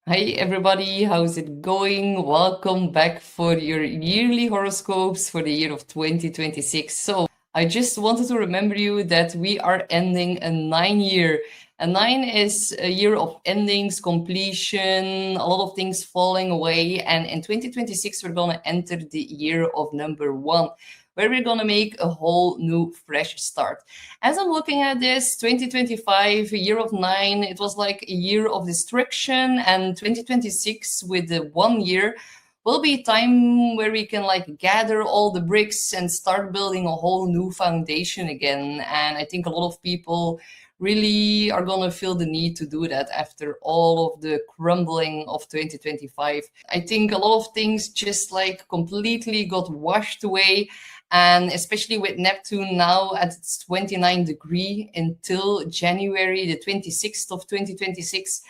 Hi everybody, how's it going? Welcome back for your yearly horoscopes for the year of 2026. So, I just wanted to remember you that we are ending a 9 year. A 9 is a year of endings, completion, a lot of things falling away. And in 2026, we're going to enter the year of number 1, where we're going to make a whole new fresh start. As I'm looking at this, 2025, a year of 9, it was like a year of destruction, and 2026 with the 1 year will be a time where we can like gather all the bricks and start building a whole new foundation again. And I think a lot of people really are going to feel the need to do that after all of the crumbling of 2025. I think a lot of things just like completely got washed away, and especially with Neptune now at its 29 degree until January the 26th of 2026,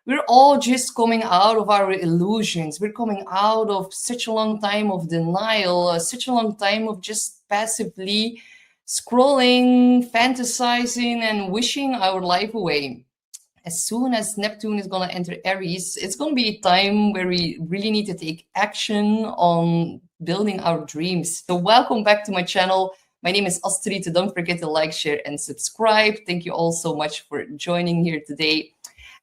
we're all just coming out of our illusions. We're coming out of such a long time of denial, such a long time of just passively scrolling, fantasizing, and wishing our life away. As soon as Neptune is going to enter Aries, it's going to be a time where we really need to take action on building our dreams. So welcome back to my channel. My name is Astrid. Don't forget to like, share, and subscribe. Thank you all so much for joining here today.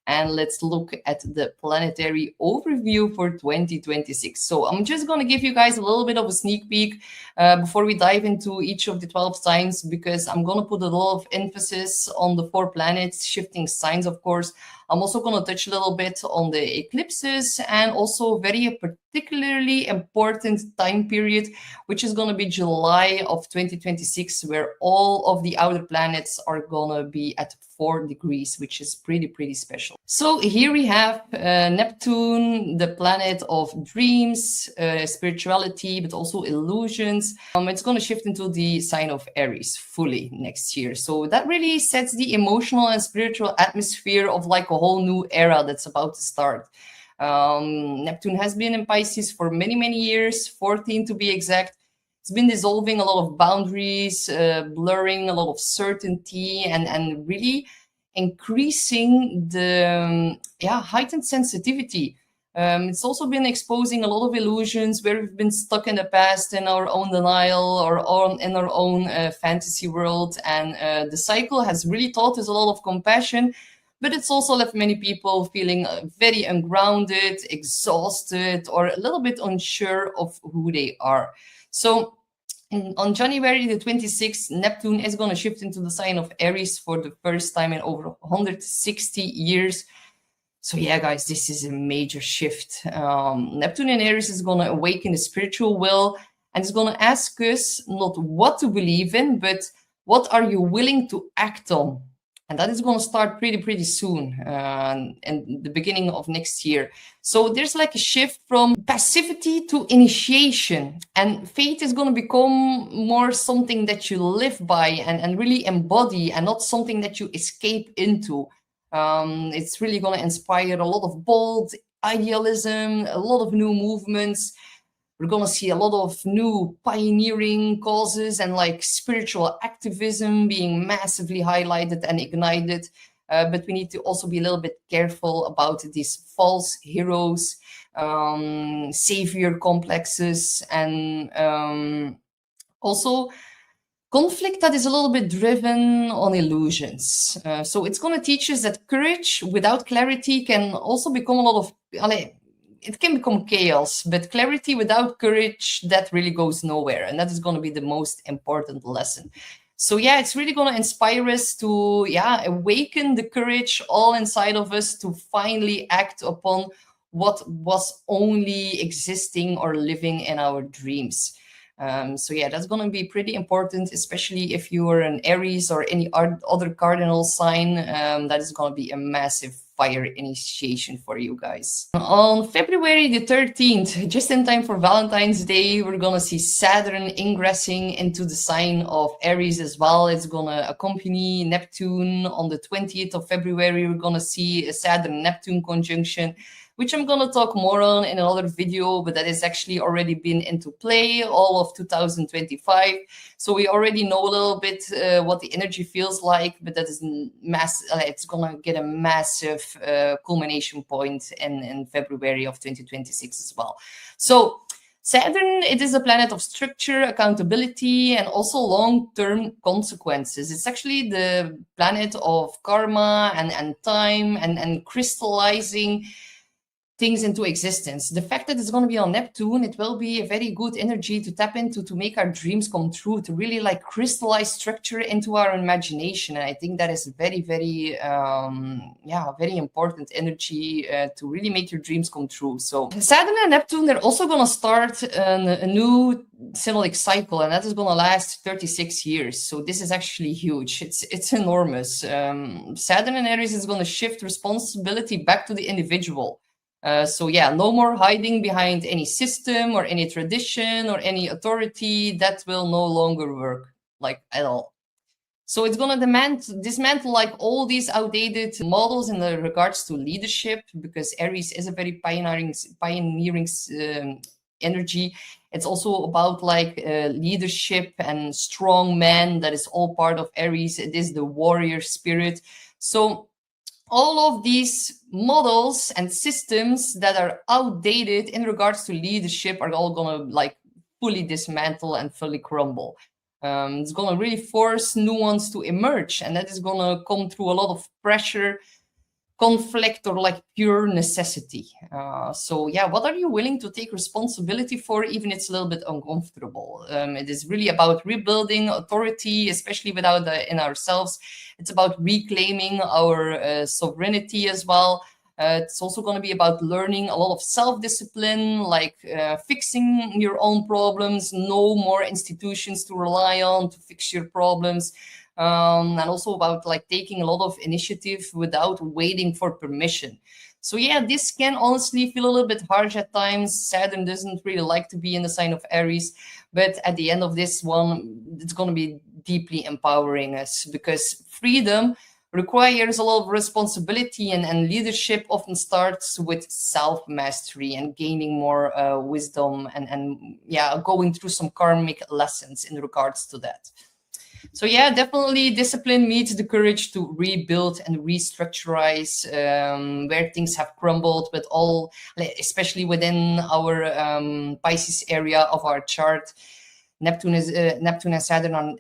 And let's look at the planetary overview for 2026. So I'm just going to give you guys a little bit of a sneak peek before we dive into each of the 12 signs, because I'm going to put a lot of emphasis on the 4 planets, shifting signs, of course. I'm also going to touch a little bit on the eclipses, and also very particularly important time period, which is going to be July of 2026, where all of the outer planets are going to be at 4 degrees, which is pretty special. So here we have Neptune, the planet of dreams, spirituality, but also illusions. It's going to shift into the sign of Aries fully next year. So that really sets the emotional and spiritual atmosphere of like a whole new era that's about to start. Neptune has been in Pisces for many years, 14 to be exact. It's been dissolving a lot of boundaries, blurring a lot of certainty, and really increasing the heightened sensitivity. It's also been exposing a lot of illusions where we've been stuck in the past in our own denial or in our own fantasy world. And the cycle has really taught us a lot of compassion, but it's also left many people feeling very ungrounded, exhausted, or a little bit unsure of who they are. So on January the 26th, Neptune is going to shift into the sign of Aries for the first time in over 160 years. So yeah, guys, this is a major shift. Neptune in Aries is going to awaken the spiritual will, and it's going to ask us not what to believe in, but what are you willing to act on? And that is going to start pretty soon, in the beginning of next year. So there's like a shift from passivity to initiation, and faith is going to become more something that you live by and really embody, and not something that you escape into. It's really going to inspire a lot of bold idealism, a lot of new movements. We're going to see a lot of new pioneering causes and like spiritual activism being massively highlighted and ignited. But we need to also be a little bit careful about these false heroes, savior complexes, and also conflict that is a little bit driven on illusions. So it's going to teach us that courage without clarity can also become a lot of... it can become chaos, but clarity without courage, that really goes nowhere. And that is going to be the most important lesson. So yeah, it's really going to inspire us to awaken the courage all inside of us to finally act upon what was only existing or living in our dreams. So yeah, that's going to be pretty important, especially if you are an Aries or any other cardinal sign. That is going to be a massive fire initiation for you guys. On February the 13th, just in time for Valentine's Day, we're going to see Saturn ingressing into the sign of Aries as well. It's going to accompany Neptune. On the 20th of February, we're going to see a Saturn-Neptune conjunction. which I'm gonna talk more on in another video, but that has actually already been into play all of 2025. So we already know a little bit what the energy feels like, but that is it's gonna get a massive culmination point in February of 2026 as well. So Saturn, it is a planet of structure, accountability, and also long-term consequences. It's actually the planet of karma and time and crystallizing things into existence. The fact that it's going to be on Neptune, it will be a very good energy to tap into, to make our dreams come true, to really like crystallize structure into our imagination. And I think that is very, very, very important energy to really make your dreams come true. So Saturn and Neptune, they're also going to start a new synodic cycle, and that is going to last 36 years. So this is actually huge. It's enormous. Saturn and Aries is going to shift responsibility back to the individual. So yeah, no more hiding behind any system or any tradition or any authority. That will no longer work, like, at all. So it's going to dismantle like all these outdated models in regards to leadership, because Aries is a very pioneering energy. It's also about like leadership and strong men. That is all part of Aries. It is the warrior spirit. So all of these models and systems that are outdated in regards to leadership are all going to like fully dismantle and fully crumble. It's going to really force new ones to emerge, and that is going to come through a lot of pressure, conflict, or like pure necessity. So yeah, what are you willing to take responsibility for, even it's a little bit uncomfortable? It is really about rebuilding authority, especially without in ourselves. It's about reclaiming our sovereignty as well. It's also going to be about learning a lot of self-discipline, like fixing your own problems, no more institutions to rely on to fix your problems. And also about like taking a lot of initiative without waiting for permission. So yeah, this can honestly feel a little bit harsh at times. Saturn doesn't really like to be in the sign of Aries, but at the end of this one, it's going to be deeply empowering us, because freedom requires a lot of responsibility, and leadership often starts with self-mastery and gaining more wisdom and going through some karmic lessons in regards to that. So yeah, definitely discipline meets the courage to rebuild and restructurize where things have crumbled, but all, especially within our Pisces area of our chart. Neptune and Saturn are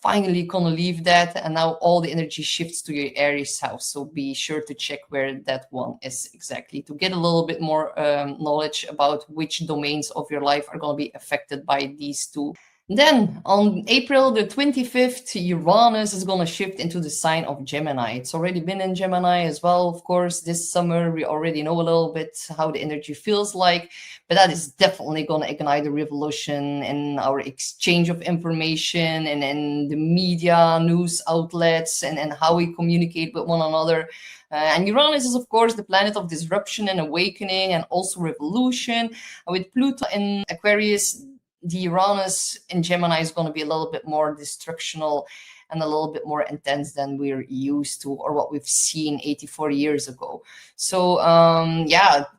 finally gonna leave that, and now all the energy shifts to your Aries house. So be sure to check where that one is exactly, to get a little bit more knowledge about which domains of your life are going to be affected by these two. Then on April the 25th, Uranus is going to shift into the sign of Gemini. It's already been in Gemini as well, of course, this summer. We already know a little bit how the energy feels like, but that is definitely going to ignite a revolution in our exchange of information and in the media, news outlets, and how we communicate with one another. And Uranus is, of course, the planet of disruption and awakening and also revolution. With Pluto in Aquarius, the Uranus in Gemini is going to be a little bit more destructional and a little bit more intense than we're used to, or what we've seen 84 years ago. So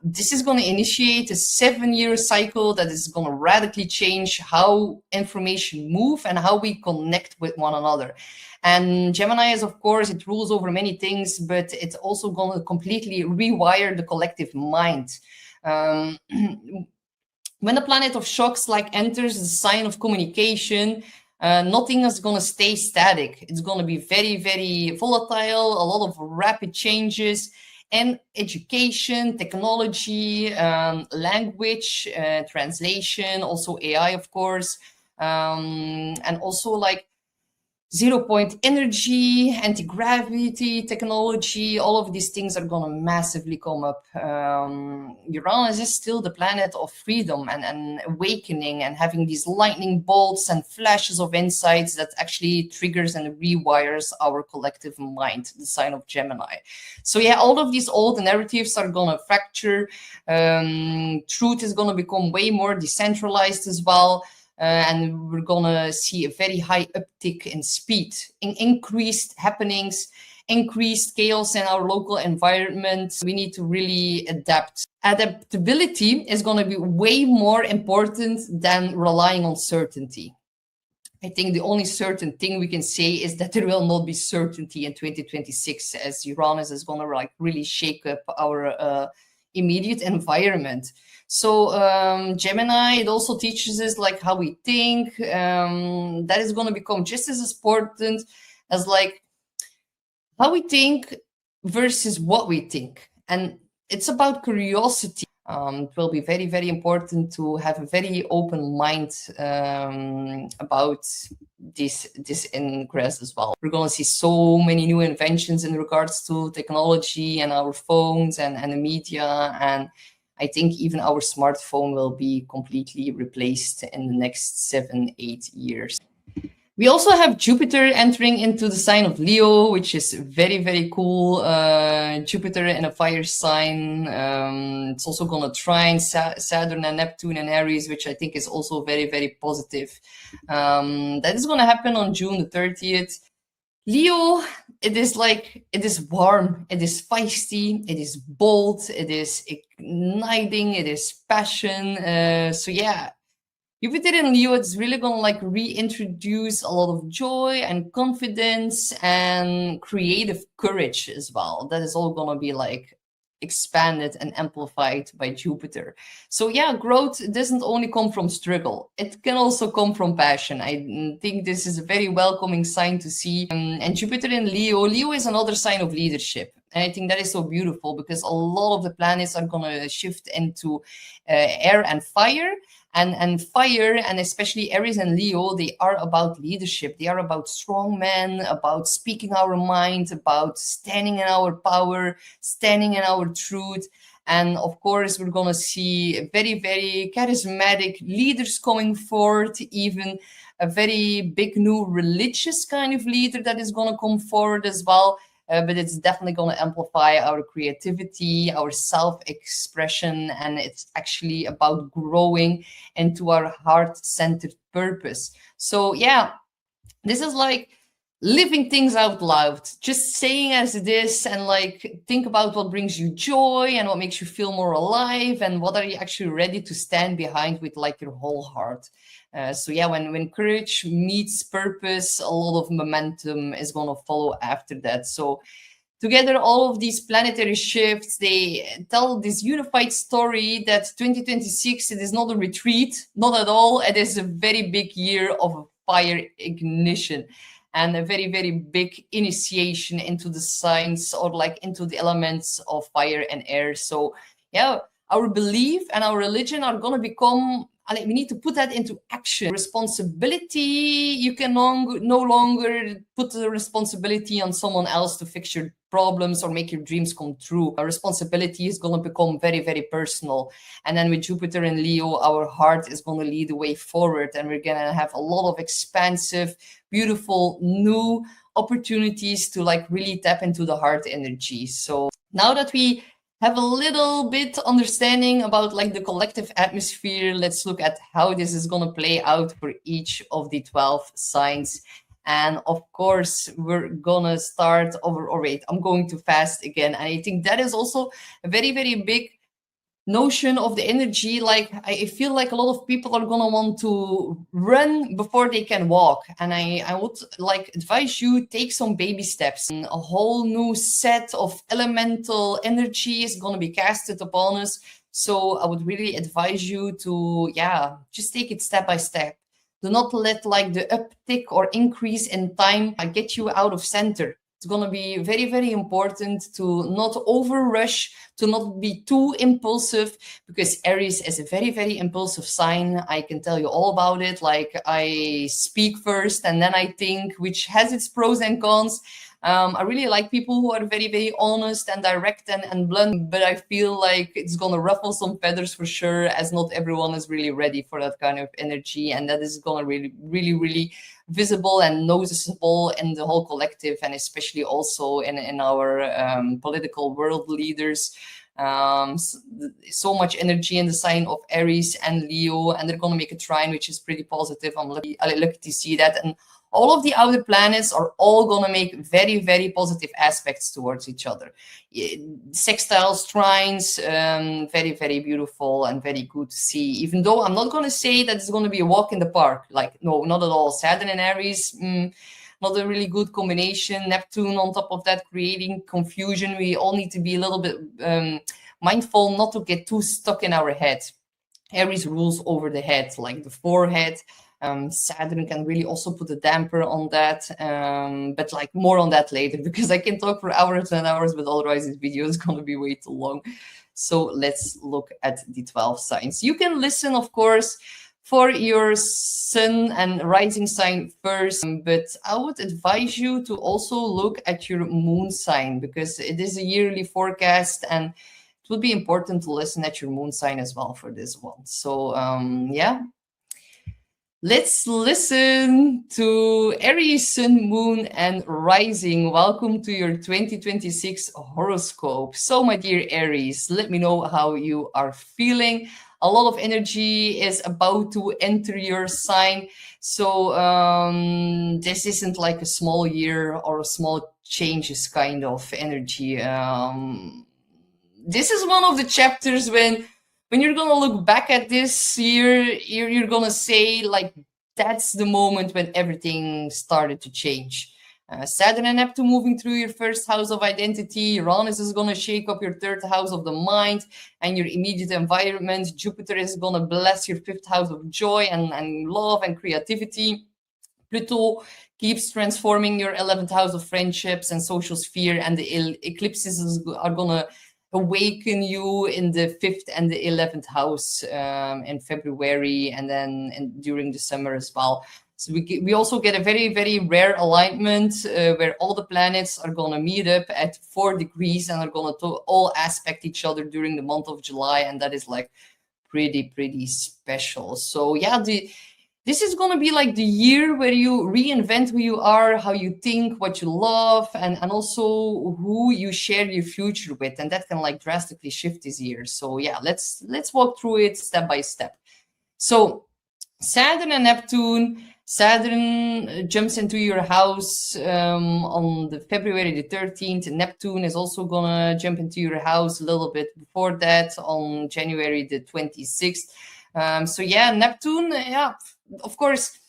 this is going to initiate a 7-year cycle that is going to radically change how information move and how we connect with one another. And Gemini is, of course, it rules over many things, but it's also going to completely rewire the collective mind. When the planet of shocks enters the sign of communication, nothing is going to stay static. It's going to be very, very volatile, a lot of rapid changes in education, technology, language, translation, also AI, of course, and also zero-point energy, anti-gravity technology. All of these things are going to massively come up. Uranus is still the planet of freedom and awakening, and having these lightning bolts and flashes of insights that actually triggers and rewires our collective mind, the sign of Gemini. So yeah, all of these old narratives are going to fracture. Truth is going to become way more decentralized as well. And we're going to see a very high uptick in speed, in increased happenings, increased chaos in our local environment. We need to really adapt. Adaptability is going to be way more important than relying on certainty. I think the only certain thing we can say is that there will not be certainty in 2026, as Uranus is going to like really shake up our immediate environment. So Gemini, it also teaches us like how we think. That is going to become just as important as like how we think versus what we think. And it's about curiosity. It will be very, very important to have a very open mind about this ingress as well. We're going to see so many new inventions in regards to technology and our phones and the media. And I think even our smartphone will be completely replaced in the next 7-8 years. We also have Jupiter entering into the sign of Leo, which is very, very cool. Jupiter in a fire sign. It's also going to trine Saturn and Neptune and Aries, which I think is also very, very positive. That is going to happen on June the 30th. Leo, it is warm, it is feisty, it is bold, it is igniting, it is passion. So yeah. Jupiter in Leo, it's really going to like reintroduce a lot of joy and confidence and creative courage as well. That is all going to be like expanded and amplified by Jupiter. So yeah, growth doesn't only come from struggle. It can also come from passion. I think this is a very welcoming sign to see. And Jupiter in Leo, Leo is another sign of leadership. And I think that is so beautiful because a lot of the planets are going to shift into air and fire. And fire, and especially Aries and Leo, they are about leadership. They are about strong men, about speaking our mind, about standing in our power, standing in our truth. And of course, we're going to see very, very charismatic leaders coming forward, even a very big new religious kind of leader that is going to come forward as well. But it's definitely going to amplify our creativity, our self-expression, and it's actually about growing into our heart-centered purpose. So yeah, this is like living things out loud, just saying as it is, and like think about what brings you joy and what makes you feel more alive, and what are you actually ready to stand behind with like your whole heart. So yeah, when courage meets purpose, a lot of momentum is going to follow after that. So together, all of these planetary shifts, they tell this unified story that 2026, it is not a retreat, not at all. It is a very big year of fire ignition and a very, very big initiation into the signs or like into the elements of fire and air. So yeah, our belief and our religion are going to become, we need to put that into action. Responsibility, you can no longer put the responsibility on someone else to fix your problems or make your dreams come true. Our responsibility is going to become very, very personal. And then with Jupiter and Leo, our heart is going to lead the way forward. And we're going to have a lot of expansive, beautiful, new opportunities to like really tap into the heart energy. So now that we have a little bit understanding about like the collective atmosphere, let's look at how this is going to play out for each of the 12 signs. And of course, we're going to start over. Oh, wait, I'm going too fast again. And I think that is also a very, very big notion of the energy. Like I feel like a lot of people are gonna want to run before they can walk, and I would like advise you take some baby steps. And a whole new set of elemental energy is gonna be casted upon us, so I would really advise you to just take it step by step. Do not let like the uptick or increase in time get you out of center. It's going to be very, very important to not over rush, to not be too impulsive, because Aries is a very, very impulsive sign. I can tell you all about it. Like I speak first and then I think, which has its pros and cons. I really like people who are very, very honest and direct and blunt, but I feel like it's going to ruffle some feathers for sure, as not everyone is really ready for that kind of energy. And that is going to really, really, really visible and noticeable in the whole collective, and especially also in our political world leaders. So much energy in the sign of Aries and Leo, and they're going to make a trine, which is pretty positive. I'm lucky to see that. And all of the outer planets are all going to make very, very positive aspects towards each other. Sextiles, trines, very, very beautiful and very good to see. Even though I'm not going to say that it's going to be a walk in the park. Like, no, not at all. Saturn and Aries, not a really good combination. Neptune on top of that, creating confusion. We all need to be a little bit mindful not to get too stuck in our head. Aries rules over the head, like the forehead. Saturn can really also put a damper on that, but like more on that later, because I can talk for hours and hours, but otherwise this video is going to be way too long. So let's look at the 12 signs. You can listen, of course, for your sun and rising sign first, but I would advise you to also look at your moon sign, because it is a yearly forecast and it would be important to listen at your moon sign as well for this one. So yeah, let's listen to Aries, Sun, Moon, and Rising. Welcome to your 2026 horoscope. So, my dear Aries, let me know how you are feeling. A lot of energy is about to enter your sign. So, this isn't like a small year or a small changes kind of energy. This is one of the chapters when you're going to look back at this year, you're going to say, like, that's the moment when everything started to change. Saturn and Neptune moving through your first house of identity. Uranus is going to shake up your third house of the mind and your immediate environment. Jupiter is going to bless your fifth house of joy and love and creativity. Pluto keeps transforming your 11th house of friendships and social sphere, and the eclipses are going to awaken you in the 5th and the 11th house in February, and then during the summer as well. So we also get a very, very rare alignment where all the planets are going to meet up at 4 degrees and are going to all aspect each other during the month of July, and that is like pretty special. So yeah, this is going to be like the year where you reinvent who you are, how you think, what you love, and also who you share your future with. And that can like drastically shift this year. So yeah, let's walk through it step by step. So Saturn and Neptune. Saturn jumps into your house on the February the 13th. Neptune is also going to jump into your house a little bit before that on January the 26th. So yeah, Neptune, yeah, of course,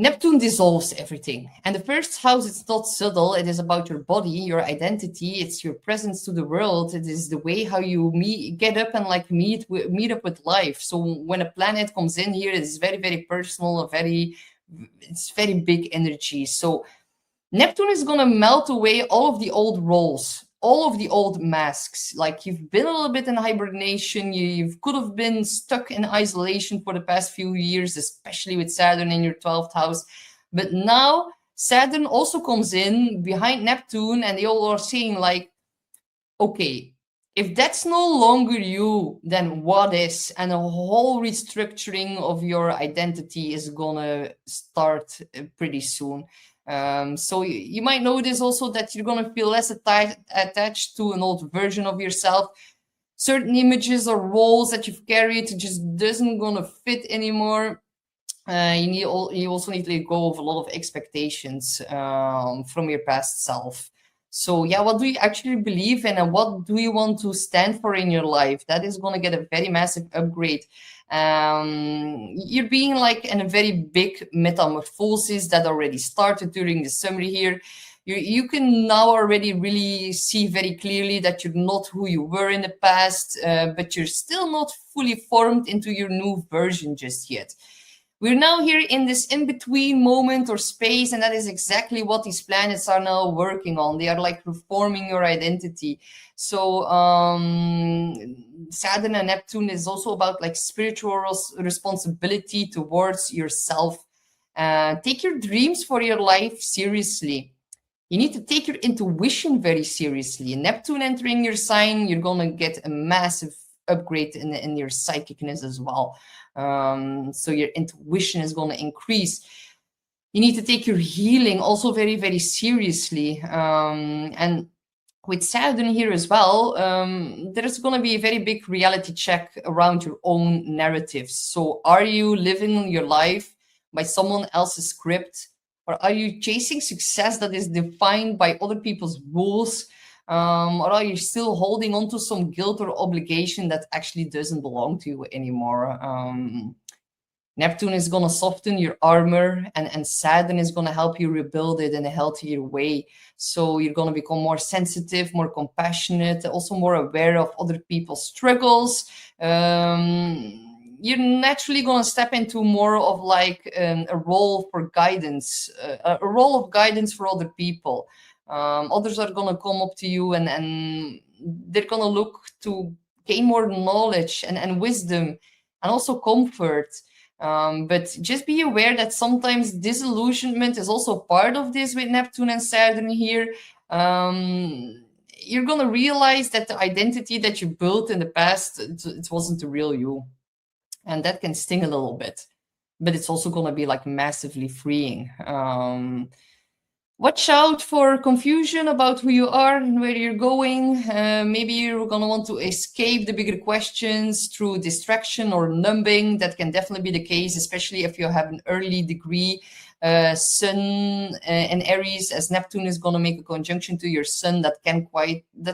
Neptune dissolves everything. And the first house, it's not subtle. It is about your body, your identity. It's your presence to the world. It is the way how you get up and like meet up with life. So when a planet comes in here, it's very, very personal, it's very big energy. So Neptune is going to melt away all of the old roles, all of the old masks. Like you've been a little bit in hibernation, you could have been stuck in isolation for the past few years, especially with Saturn in your 12th house. But now Saturn also comes in behind Neptune, and they all are saying like, okay, if that's no longer you, then what is? And a whole restructuring of your identity is gonna start pretty soon. So you might notice also that you're going to feel less attached to an old version of yourself. Certain images or roles that you've carried just doesn't going to fit anymore. You also need to let go of a lot of expectations from your past self. So yeah, what do you actually believe in and what do you want to stand for in your life? That is going to get a very massive upgrade. You're being like in a very big metamorphosis that already started during the summer here. You can now already really see very clearly that you're not who you were in the past, but you're still not fully formed into your new version just yet. We're now here in this in-between moment or space, and that is exactly what these planets are now working on. They are like reforming your identity. So Saturn and Neptune is also about like spiritual responsibility towards yourself. Take your dreams for your life seriously. You need to take your intuition very seriously. Neptune entering your sign, you're going to get a massive upgrade in your psychicness as well. So your intuition is going to increase. You need to take your healing also very, very seriously. And with Saturn here as well, there's going to be a very big reality check around your own narratives. So are you living your life by someone else's script, Or are you chasing success that is defined by other people's rules? Or are you still holding on to some guilt or obligation that actually doesn't belong to you anymore? Neptune is going to soften your armor, and Saturn is going to help you rebuild it in a healthier way. So you're going to become more sensitive, more compassionate, also more aware of other people's struggles. You're naturally going to step into more of like a role for guidance, a role of guidance for other people. Others are going to come up to you, and they're going to look to gain more knowledge and wisdom and also comfort. But just be aware that sometimes disillusionment is also part of this with Neptune and Saturn here. You're going to realize that the identity that you built in the past, it wasn't the real you. And that can sting a little bit. But it's also going to be like massively freeing. Watch out for confusion about who you are and where you're going. Maybe you're going to want to escape the bigger questions through distraction or numbing. That can definitely be the case, especially if you have an early degree sun in Aries, as Neptune is going to make a conjunction to your sun. That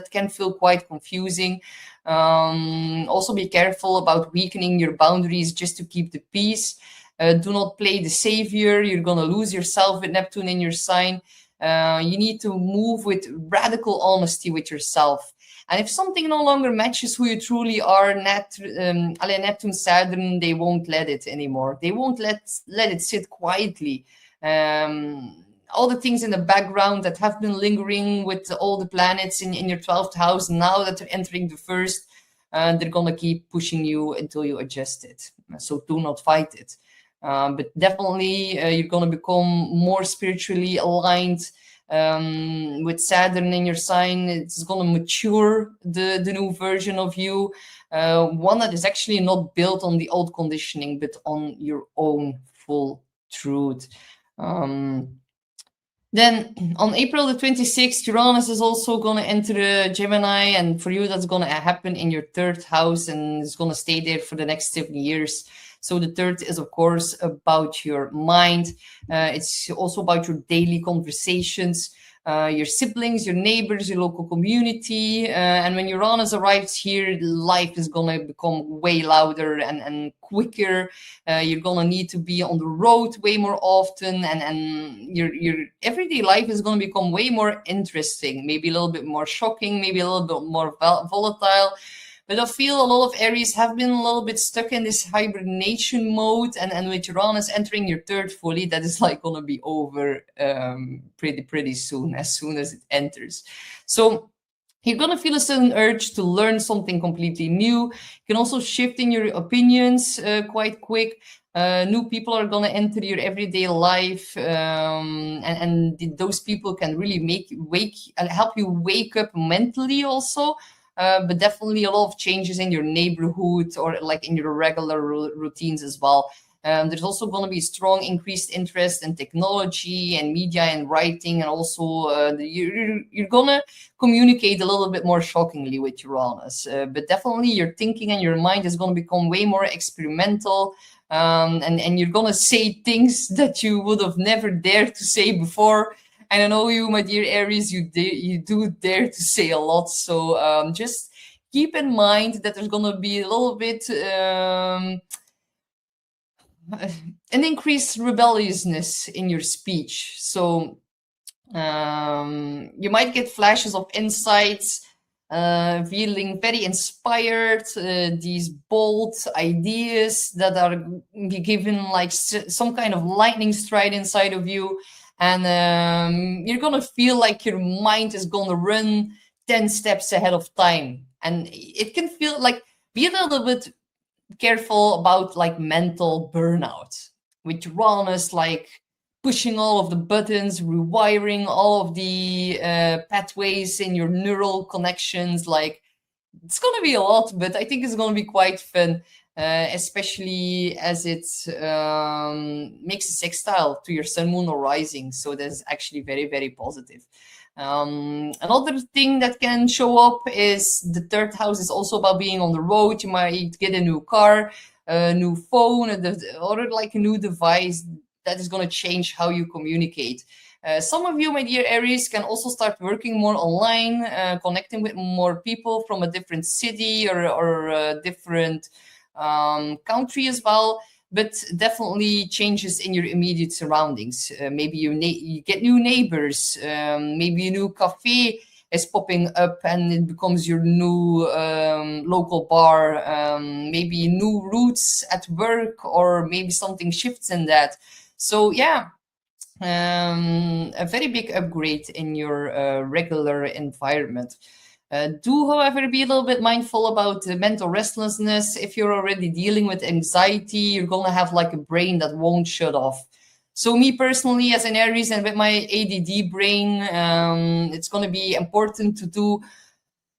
can feel quite confusing. Also be careful about weakening your boundaries just to keep the peace. Do not play the savior. You're going to lose yourself with Neptune in your sign. You need to move with radical honesty with yourself. And if something no longer matches who you truly are, Neptune, Saturn, they won't let it anymore. They won't let it sit quietly. All the things in the background that have been lingering with all the planets in your 12th house, now that they're entering the first, they're going to keep pushing you until you adjust it. So do not fight it. But definitely you're going to become more spiritually aligned with Saturn in your sign. It's going to mature the new version of you, one that is actually not built on the old conditioning, but on your own full truth. Then on April the 26th, Uranus is also going to enter Gemini, and for you that's going to happen in your 3rd house, and it's going to stay there for the next 7 years. So the 3rd is, of course, about your mind. It's also about your daily conversations, your siblings, your neighbors, your local community. And when Uranus arrives here, life is going to become way louder and quicker. You're going to need to be on the road way more often. And your everyday life is going to become way more interesting, maybe a little bit more shocking, maybe a little bit more volatile. But I feel a lot of Aries have been a little bit stuck in this hibernation mode, and with Uranus entering your 3rd fully, that is like going to be over pretty soon as it enters. So you're going to feel a sudden urge to learn something completely new. You can also shift in your opinions quite quick. New people are going to enter your everyday life, and those people can really help you wake up mentally also. But definitely a lot of changes in your neighborhood or like in your regular routines as well. There's also going to be strong increased interest in technology and media and writing, and also you're going to communicate a little bit more shockingly with Uranus. But definitely your thinking and your mind is going to become way more experimental, and you're going to say things that you would have never dared to say before. And I know you, my dear Aries, you do dare to say a lot. So just keep in mind that there's going to be a little bit an increased rebelliousness in your speech. So you might get flashes of insights, feeling very inspired, these bold ideas that are given like some kind of lightning strike inside of you. And you're going to feel like your mind is going to run 10 steps ahead of time. And it can feel like, be a little bit careful about like mental burnout. With Uranus, like pushing all of the buttons, rewiring all of the pathways in your neural connections. Like, it's going to be a lot, but I think it's going to be quite fun. Especially as it makes a sextile to your sun, moon, or rising. So that's actually very, very positive. Another thing that can show up is the 3rd house is also about being on the road. You might get a new car, a new phone, or like a new device. that is going to change how you communicate. Some of you, my dear Aries, can also start working more online, connecting with more people from a different city or a different country as well. But definitely changes in your immediate surroundings. Maybe you get new neighbors. Maybe a new cafe is popping up and it becomes your new local bar. Maybe new routes at work, or maybe something shifts in that. So yeah, a very big upgrade in your regular environment. Do, however, be a little bit mindful about mental restlessness. If you're already dealing with anxiety, you're going to have like a brain that won't shut off. So me personally, as an Aries and with my ADD brain, it's going to be important to do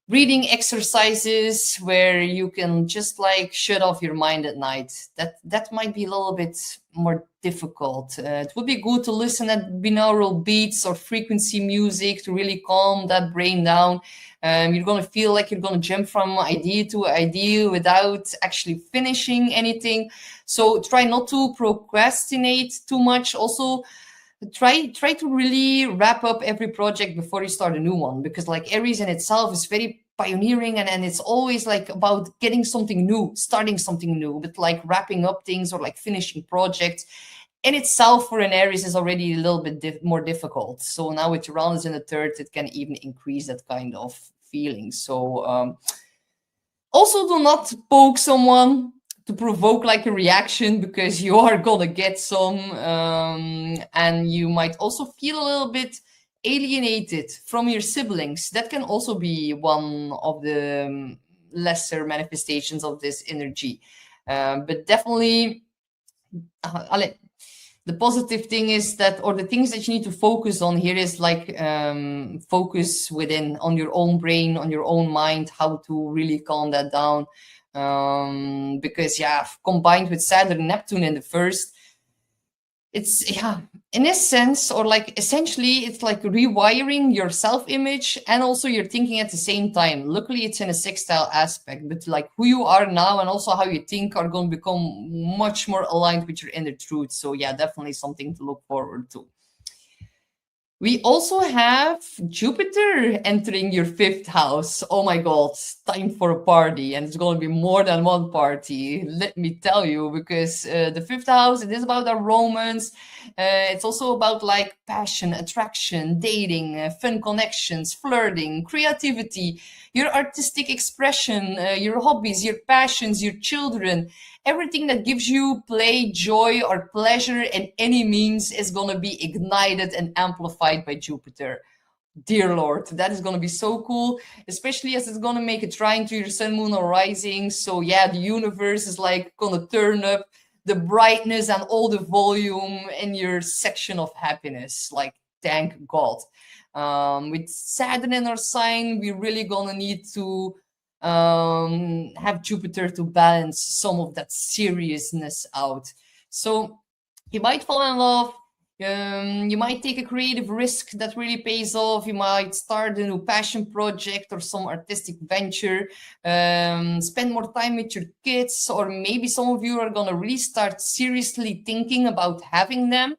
reading exercises where you can just like shut off your mind at night. That might be a little bit more difficult. It would be good to listen at binaural beats or frequency music to really calm that brain down. You're going to feel like you're going to jump from idea to idea without actually finishing anything. So try not to procrastinate too much. Also, try to really wrap up every project before you start a new one, because like Aries in itself is very pioneering, and it's always like about getting something new, starting something new. But like wrapping up things or like finishing projects in itself for an Aries is already a little bit more difficult. So now with Uranus in the third, it can even increase that kind of feeling. So also do not poke someone to provoke like a reaction, because you are gonna get some, and you might also feel a little bit alienated from your siblings. That can also be one of the lesser manifestations of this energy. But definitely, the positive thing is that, or the things that you need to focus on here is like focus within, on your own brain, on your own mind, how to really calm that down. Because yeah, combined with Saturn and Neptune in the first, it's, yeah, in a sense, or like essentially it's like rewiring your self-image and also your thinking at the same time. Luckily it's in a sextile aspect, but like who you are now and also how you think are going to become much more aligned with your inner truth. So yeah, definitely something to look forward to. We also have Jupiter entering your fifth house. Oh my God, time for a party, and it's going to be more than one party. Let me tell you, because the fifth house, it is about our romance. It's also about like passion, attraction, dating, fun connections, flirting, creativity, your artistic expression, your hobbies, your passions, your children. Everything that gives you play, joy, or pleasure in any means is going to be ignited and amplified by Jupiter. Dear Lord, that is going to be so cool, especially as it's going to make a trine to your sun, moon, or rising. So yeah, the universe is like going to turn up the brightness and all the volume in your section of happiness. Like, thank God. With Saturn in our sign, we're really going to need to have Jupiter to balance some of that seriousness out. So you might fall in love, you might take a creative risk that really pays off, you might start a new passion project or some artistic venture, spend more time with your kids, or maybe some of you are going to really start seriously thinking about having them,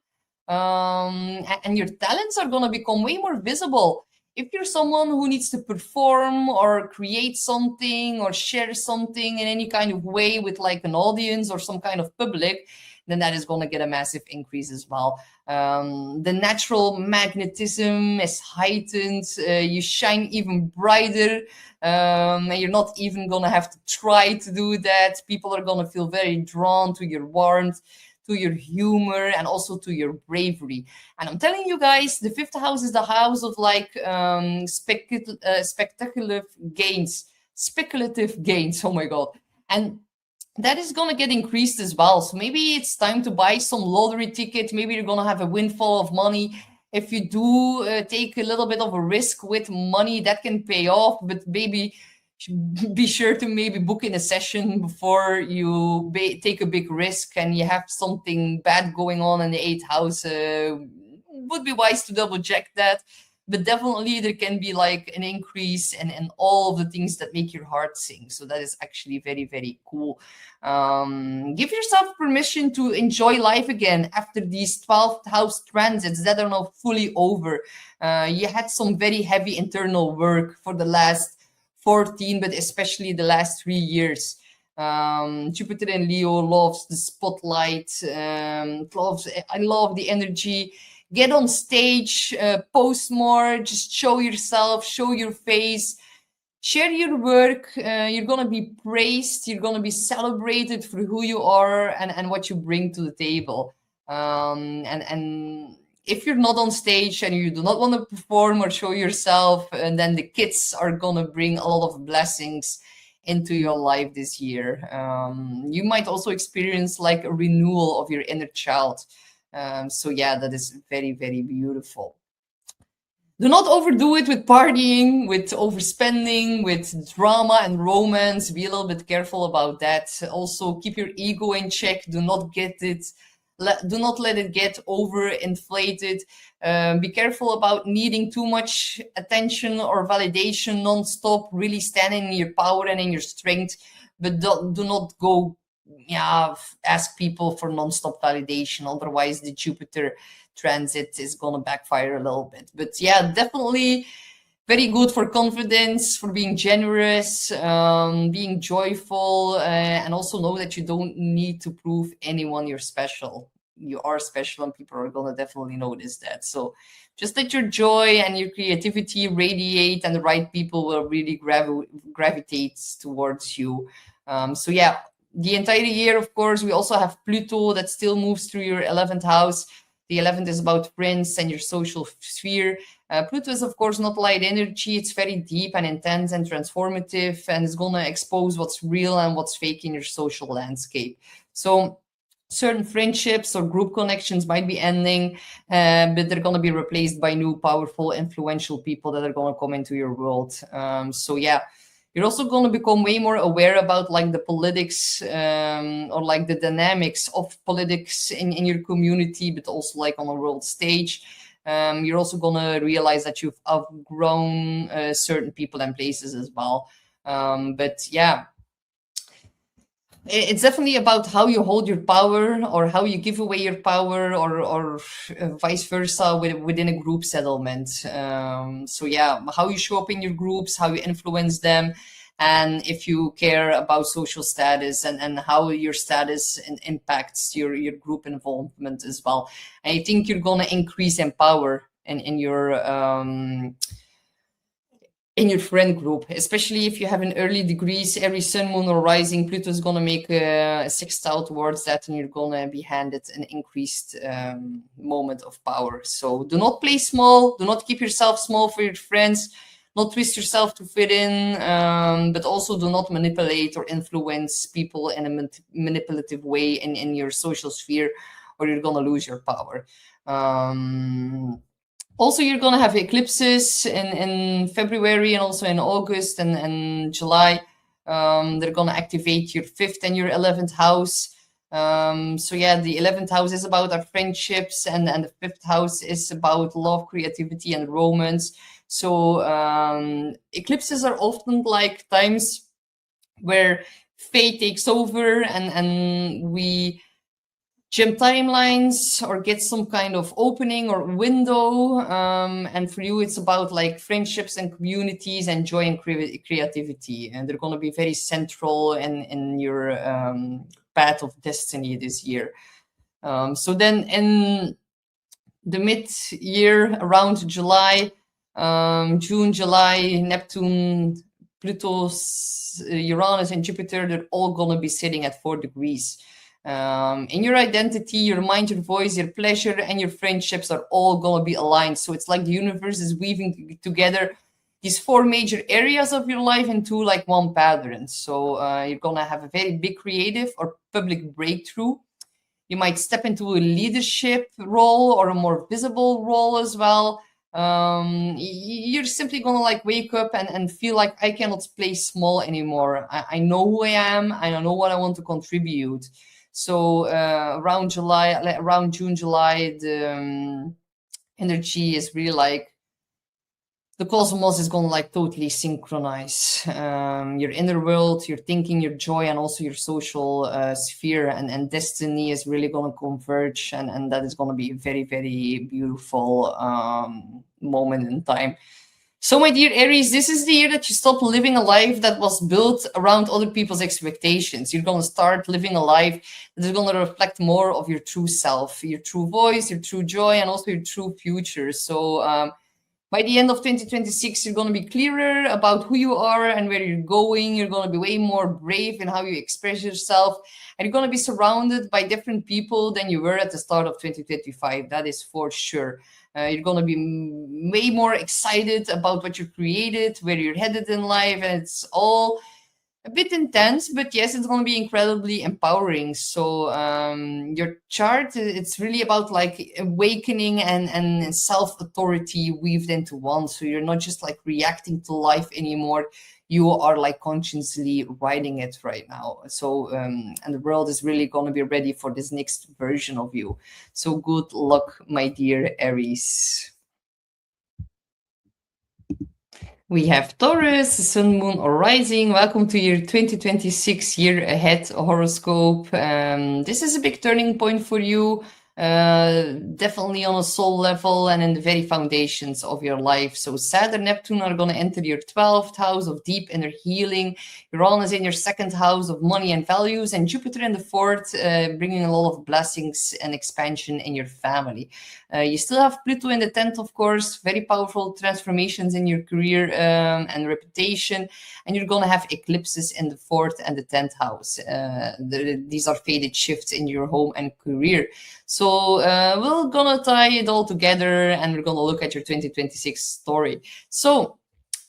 and your talents are going to become way more visible. If you're someone who needs to perform or create something or share something in any kind of way with like an audience or some kind of public, then that is going to get a massive increase as well. The natural magnetism is heightened. You shine even brighter. And you're not even going to have to try to do that. People are going to feel very drawn to your warmth, to your humor, and also to your bravery. And I'm telling you guys, the fifth house is the house of like spectacular gains, speculative gains. Oh my God. And that is going to get increased as well. So maybe it's time to buy some lottery ticket. Maybe you're going to have a windfall of money. If you do take a little bit of a risk with money, that can pay off, but maybe be sure to maybe book in a session before you take a big risk and you have something bad going on in the eighth house. Would be wise to double check that. but definitely there can be like an increase in all of the things that make your heart sing. So that is actually very, very cool. Give yourself permission to enjoy life again after these 12th house transits that are now fully over. You had some very heavy internal work for the last 14, but especially the last 3 years. Jupiter in Leo loves the spotlight, I love the energy. Get on stage, post more, just show yourself, show your face, share your work. You're gonna be praised, you're gonna be celebrated for who you are and what you bring to the table. And if you're not on stage and you do not want to perform or show yourself, and then the kids are gonna bring a lot of blessings into your life this year. You might also experience like a renewal of your inner child. So yeah, that is very, very beautiful. Do not overdo it with partying, with overspending, with drama and romance. Be a little bit careful about that. Also, keep your ego in check. Do not do not let it get overinflated. Be careful about needing too much attention or validation non-stop. Really stand in your power and in your strength, but do not go ask people for non-stop validation. Otherwise, the Jupiter transit is gonna backfire a little bit. But yeah, definitely very good for confidence, for being generous, being joyful, and also know that you don't need to prove anyone you're special. You are special, and people are gonna definitely notice that. So just let your joy and your creativity radiate, and the right people will really gravitate towards you. So yeah, the entire year, of course, we also have Pluto that still moves through your 11th house. The 11th is about friends and your social sphere. Pluto is, of course, not light energy. It's very deep and intense and transformative, and it's going to expose what's real and what's fake in your social landscape. So certain friendships or group connections might be ending, but they're going to be replaced by new, powerful, influential people that are going to come into your world. So yeah, you're also going to become way more aware about like the politics or like the dynamics of politics in your community, but also like on a world stage. You're also going to realize that you've outgrown certain people and places as well. But yeah, it's definitely about how you hold your power or how you give away your power, or vice versa within a group settlement. So yeah, how you show up in your groups, how you influence them, and if you care about social status and how your status impacts your group involvement as well. And I think you're going to increase in power in your friend group, especially if you have an early degrees, Aries, Sun, Moon, or Rising. Pluto is going to make a sextile towards that, and you're going to be handed an increased moment of power. So do not play small. Do not keep yourself small for your friends. Not twist yourself to fit in, but also do not manipulate or influence people in a manipulative way in your social sphere, or you're going to lose your power. Also, you're going to have eclipses in February and also in August and July. They're going to activate your 5th and your 11th house. So yeah, the 11th house is about our friendships, and the 5th house is about love, creativity, and romance. So eclipses are often like times where fate takes over and we jump timelines or get some kind of opening or window, and for you it's about like friendships and communities and joy and creativity, and they're going to be very central in your path of destiny this year. So then in the mid-year, around July, June, July, Neptune, Pluto, Uranus, and Jupiter, they're all going to be sitting at 4 degrees. In your identity, your mind, your voice, your pleasure, and your friendships are all going to be aligned. So it's like the universe is weaving together these 4 major areas of your life into like one pattern. So you're going to have a very big creative or public breakthrough. You might step into a leadership role or a more visible role as well. You're simply gonna like wake up and feel like I cannot play small anymore. I know who I am, and I know what I want to contribute. So around June, July, the energy is really like the cosmos is gonna like totally synchronize your inner world, your thinking, your joy, and also your social sphere, and destiny is really gonna converge, and that is gonna be a very, very beautiful moment in time. So, my dear Aries, this is the year that you stop living a life that was built around other people's expectations. You're going to start living a life that is going to reflect more of your true self, your true voice, your true joy, and also your true future. So, by the end of 2026, you're going to be clearer about who you are and where you're going. You're going to be way more brave in how you express yourself. And you're going to be surrounded by different people than you were at the start of 2025. That is for sure. You're going to be way more excited about what you created, where you're headed in life. And it's all a bit intense, but yes, it's going to be incredibly empowering. So your chart, it's really about like awakening and self-authority weaved into one. So you're not just like reacting to life anymore. You are like consciously writing it right now. So and the world is really going to be ready for this next version of you. So good luck, my dear Aries. We have Taurus, Sun, Moon, or Rising. Welcome to your 2026 year ahead horoscope. This is a big turning point for you, definitely on a soul level and in the very foundations of your life. So Saturn, Neptune are going to enter your 12th house of deep inner healing. Uranus in your 2nd house of money and values, and Jupiter in the 4th, bringing a lot of blessings and expansion in your family. You still have Pluto in the 10th, of course, very powerful transformations in your career and reputation. And you're going to have eclipses in the 4th and the 10th house. These are faded shifts in your home and career. So we're going to tie it all together and we're going to look at your 2026 story. So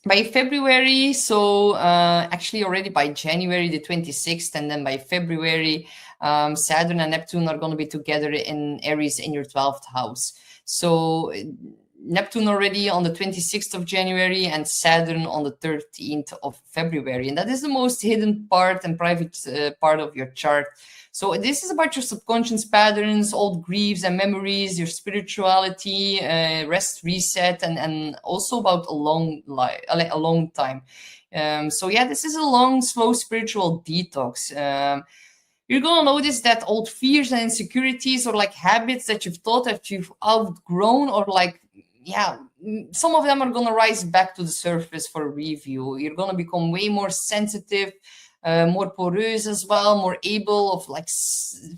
by February, so actually already by January the 26th, and then by February, Saturn and Neptune are going to be together in Aries in your 12th house. So Neptune already on the 26th of January and Saturn on the 13th of February. And that is the most hidden part and private part of your chart. So this is about your subconscious patterns, old griefs and memories, your spirituality, rest, reset, and also about a long time. So yeah, this is a long, slow spiritual detox. You're going to notice that old fears and insecurities or like habits that you've thought that you've outgrown, or like, yeah, some of them are going to rise back to the surface for review. You're going to become way more sensitive, more porous as well, more able of like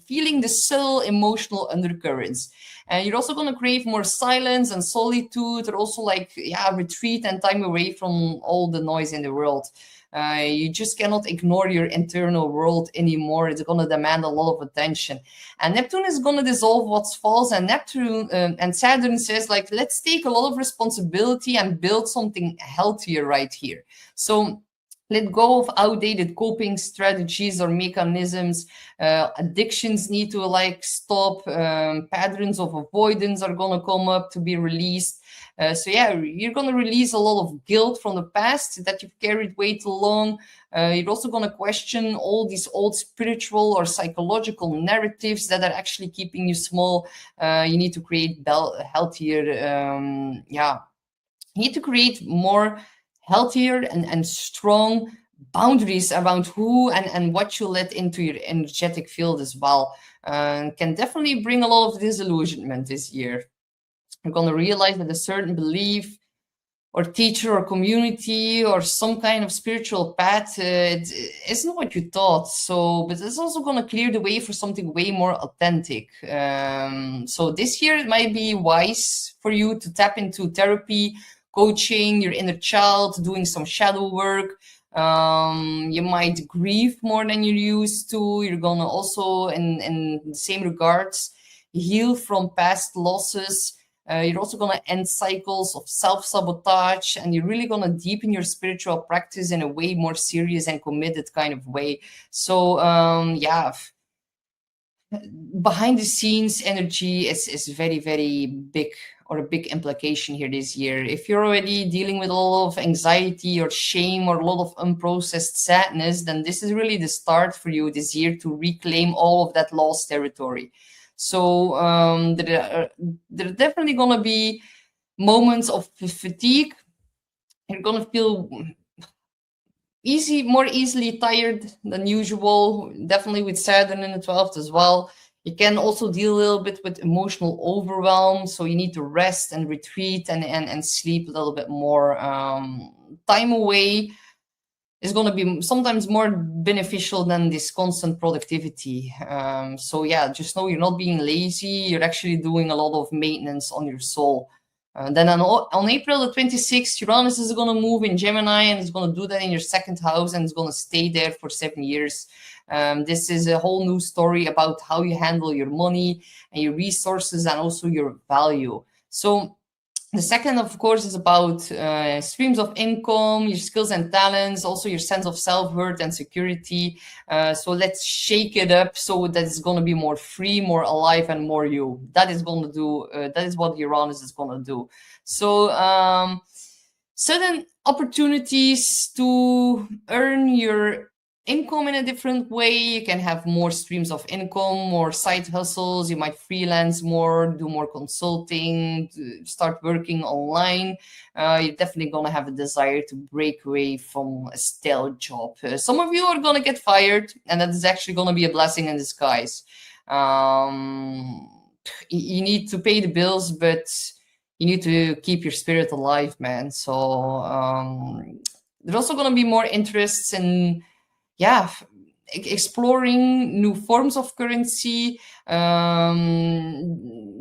feeling the subtle emotional undercurrents. And you're also going to crave more silence and solitude, or also like, yeah, retreat and time away from all the noise in the world. You just cannot ignore your internal world anymore. It's going to demand a lot of attention. And Neptune is going to dissolve what's false. And Neptune and Saturn says, like, let's take a lot of responsibility and build something healthier right here. So let go of outdated coping strategies or mechanisms. Addictions need to like stop. Patterns of avoidance are going to come up to be released. So yeah, you're going to release a lot of guilt from the past that you've carried way too long. You're also going to question all these old spiritual or psychological narratives that are actually keeping you small. You need to create healthier, you need to create more healthier and strong boundaries around who and what you let into your energetic field as well. Can definitely bring a lot of disillusionment this year. You're going to realize that a certain belief or teacher or community or some kind of spiritual path it isn't what you thought. So, but it's also going to clear the way for something way more authentic. So this year it might be wise for you to tap into therapy, coaching your inner child, doing some shadow work. You might grieve more than you used to. You're going to also, in the same regards, heal from past losses. You're also going to end cycles of self-sabotage, and you're really going to deepen your spiritual practice in a way more serious and committed kind of way. So, yeah, behind the scenes energy is very, very big, or a big implication here this year. If you're already dealing with a lot of anxiety or shame or a lot of unprocessed sadness, then this is really the start for you this year to reclaim all of that lost territory. So there are definitely going to be moments of fatigue, You're gonna feel more easily tired than usual, definitely with Saturn in the 12th as well. You can also deal a little bit with emotional overwhelm, so you need to rest and retreat and sleep a little bit more. Time away is going to be sometimes more beneficial than this constant productivity. So yeah, just know you're not being lazy, you're actually doing a lot of maintenance on your soul. Then on April the 26th, Uranus is going to move in Gemini, and it's going to do that in your second house, and it's going to stay there for 7 years. This is a whole new story about how you handle your money and your resources and also your value. So the second, of course, is about streams of income, your skills and talents, also your sense of self-worth and security. So let's shake it up so that it's going to be more free, more alive, and more you. That is going to do. That is what Uranus is going to do. So certain opportunities to earn your income in a different way. You can have more streams of income, more side hustles. You might freelance more, do more consulting, start working online. You're definitely going to have a desire to break away from a stale job. Some of you are going to get fired, and that is actually going to be a blessing in disguise. You need to pay the bills, but you need to keep your spirit alive, man. So there's also going to be more interests in exploring new forms of currency,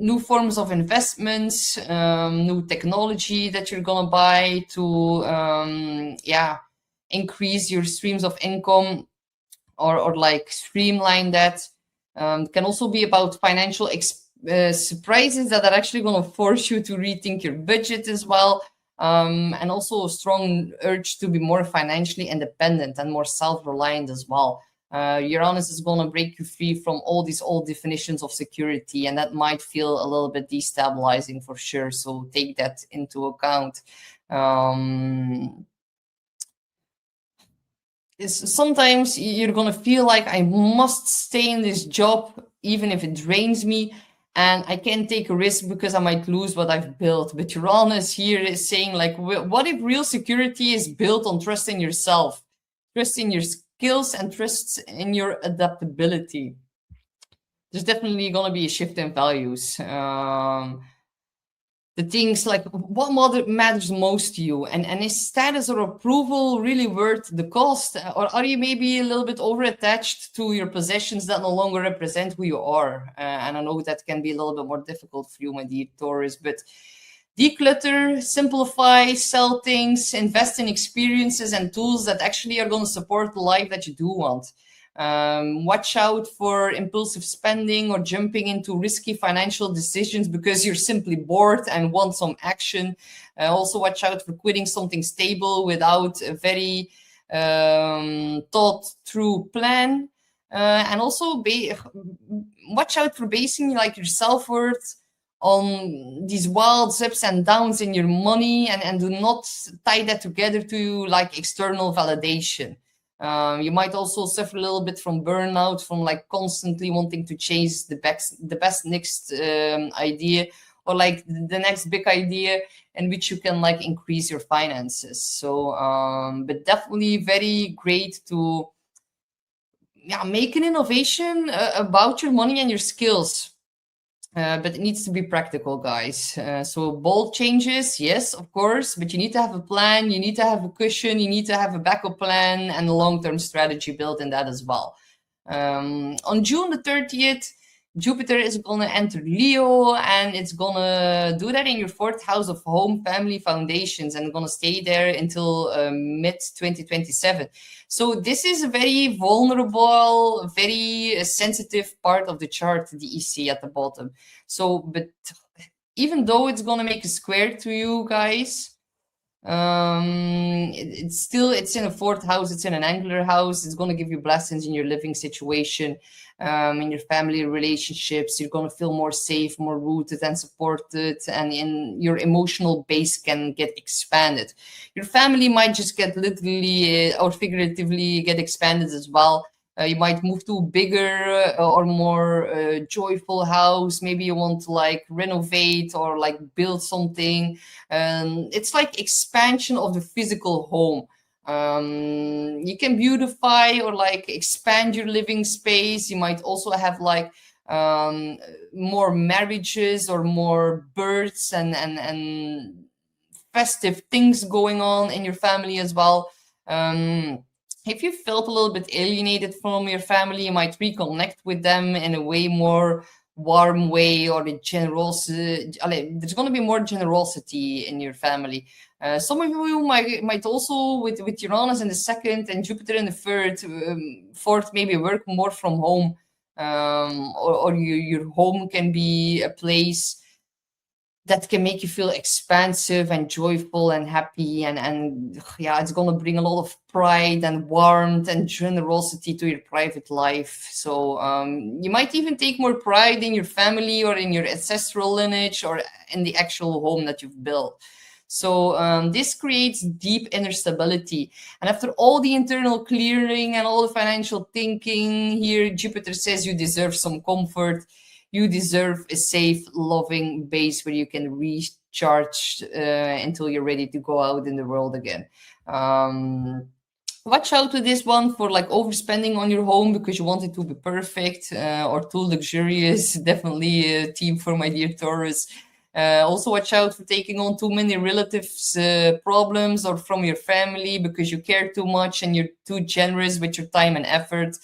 new forms of investments, new technology that you're gonna buy to increase your streams of income or like streamline that. Can also be about financial surprises that are actually going to force you to rethink your budget as well. And also a strong urge to be more financially independent and more self-reliant as well. Uranus is going to break you free from all these old definitions of security, and that might feel a little bit destabilizing for sure. So take that into account. Sometimes you're going to feel like I must stay in this job even if it drains me, and I can't take a risk because I might lose what I've built. But Uranus here is saying, like, what if real security is built on trust in yourself, trust in your skills, and trust in your adaptability? There's definitely going to be a shift in values. The things like what matters most to you, and is status or approval really worth the cost, or are you maybe a little bit over attached to your possessions that no longer represent who you are? And I know that can be a little bit more difficult for you, my dear Taurus, but declutter, simplify, sell things, invest in experiences and tools that actually are going to support the life that you do want. Watch out for impulsive spending or jumping into risky financial decisions because you're simply bored and want some action. Also watch out for quitting something stable without a very thought through plan. And also watch out for basing like your self-worth on these wild ups and downs in your money, and do not tie that together to like external validation. You might also suffer a little bit from burnout, from like constantly wanting to chase the best next idea, or like the next big idea in which you can like increase your finances. So, but definitely very great to make an innovation about your money and your skills. But it needs to be practical, guys. So bold changes, yes, of course, but you need to have a plan, you need to have a cushion, you need to have a backup plan and a long-term strategy built in that as well. On June the 30th, Jupiter is going to enter Leo, and it's going to do that in your 4th house of home, family, foundations, and going to stay there until mid-2027. So this is a very vulnerable, very sensitive part of the chart, the EC at the bottom. So, but even though it's going to make a square to you guys, it's in a 4th house, it's in an angular house, it's going to give you blessings in your living situation, in your family relationships. You're going to feel more safe, more rooted and supported, and in your emotional base can get expanded. Your family might just get literally or figuratively get expanded as well. You might move to a bigger or more joyful house. Maybe you want to like renovate or like build something. It's like expansion of the physical home. You can beautify or like expand your living space. You might also have like more marriages or more births and festive things going on in your family as well. If you felt a little bit alienated from your family, you might reconnect with them in a way more warm way, or the generosity. There's going to be more generosity in your family. Some of you might also, with Uranus in the second and Jupiter in the third, fourth, maybe work more from home, or your home can be a place that can make you feel expansive and joyful and happy, and yeah, it's gonna bring a lot of pride and warmth and generosity to your private life. So you might even take more pride in your family or in your ancestral lineage or in the actual home that you've built. So this creates deep inner stability. And after all the internal clearing and all the financial thinking, here Jupiter says you deserve some comfort. You deserve a safe, loving base where you can recharge until you're ready to go out in the world again. Watch out with this one for like overspending on your home because you want it to be perfect or too luxurious. Definitely a theme for my dear Taurus. Also watch out for taking on too many relatives' problems or from your family because you care too much and you're too generous with your time and effort.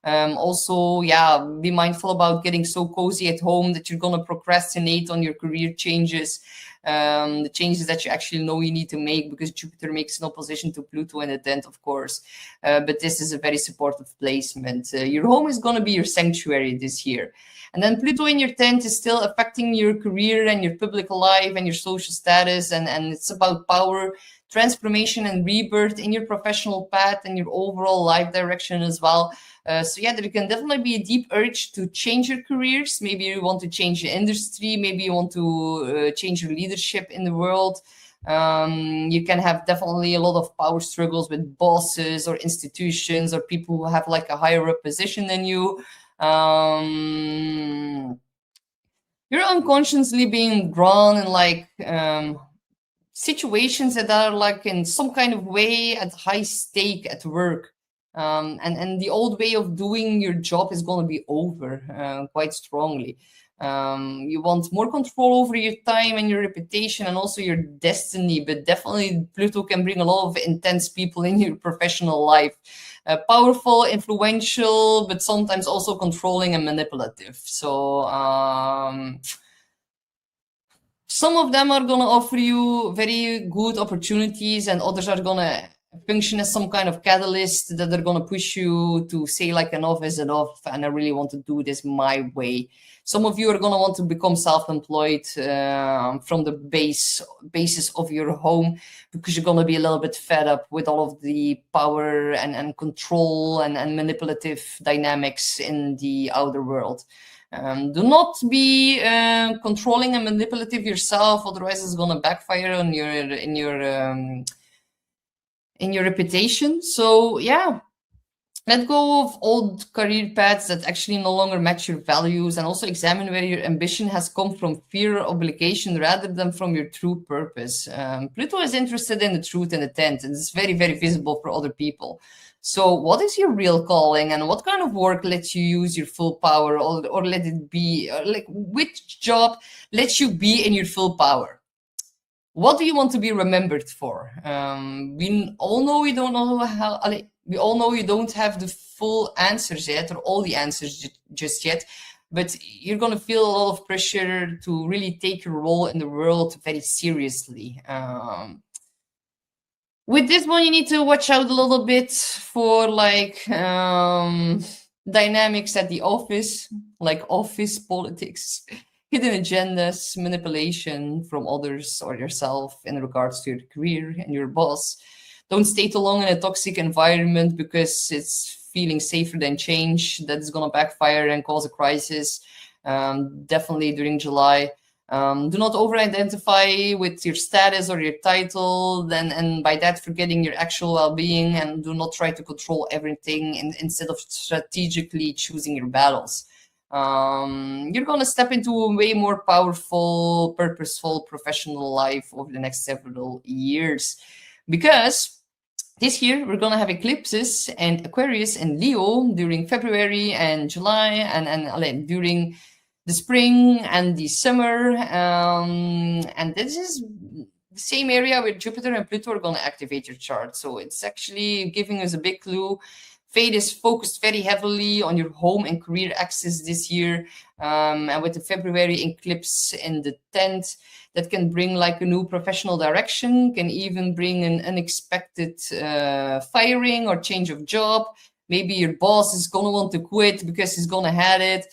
Also, yeah, be mindful about getting so cozy at home that you're going to procrastinate on your career changes, the changes that you actually know you need to make, because Jupiter makes an opposition to Pluto in the 10th, of course. But this is a very supportive placement. Your home is going to be your sanctuary this year. And then Pluto in your 10th is still affecting your career and your public life and your social status. And it's about power, transformation, and rebirth in your professional path and your overall life direction as well. So yeah, there can definitely be a deep urge to change your careers. Maybe you want to change the industry. Maybe you want to change your leadership in the world. You can have definitely a lot of power struggles with bosses or institutions or people who have like a higher up position than you. You're unconsciously being drawn in like situations that are like in some kind of way at high stake at work. And the old way of doing your job is going to be over quite strongly. You want more control over your time and your reputation and also your destiny, but definitely Pluto can bring a lot of intense people in your professional life. Powerful, influential, but sometimes also controlling and manipulative. So some of them are going to offer you very good opportunities, and others are going to function as some kind of catalyst that are going to push you to say like enough is enough and I really want to do this my way. Some of you are going to want to become self-employed from the basis of your home because you're going to be a little bit fed up with all of the power and control and manipulative dynamics in the outer world. Do not be controlling and manipulative yourself, otherwise it's going to backfire on in your reputation. So yeah, let go of old career paths that actually no longer match your values, and also examine where your ambition has come from fear or obligation rather than from your true purpose. Pluto is interested in the truth in the 10th, and it's very, very visible for other people. So what is your real calling, and what kind of work lets you use your full power, or let it be, like which job lets you be in your full power? What do you want to be remembered for? We all know you don't know how. We all know you don't have the full answers yet, or all the answers just yet. But you're gonna feel a lot of pressure to really take your role in the world very seriously. With this one, you need to watch out a little bit for like dynamics at the office, like office politics. Hidden agendas, manipulation from others or yourself in regards to your career and your boss. Don't stay too long in a toxic environment because it's feeling safer than change. That is going to backfire and cause a crisis. Definitely during July. Do not over-identify with your status or your title, and by that forgetting your actual well-being, and do not try to control everything instead of strategically choosing your battles. You're going to step into a way more powerful, purposeful, professional life over the next several years. Because this year we're going to have eclipses and Aquarius and Leo during February and July, and during the spring and the summer. And this is the same area where Jupiter and Pluto are going to activate your chart. So it's actually giving us a big clue. Fate is focused very heavily on your home and career axis this year. And with the February eclipse in the 10th, that can bring like a new professional direction, can even bring an unexpected firing or change of job. Maybe your boss is going to want to quit because he's going to have it.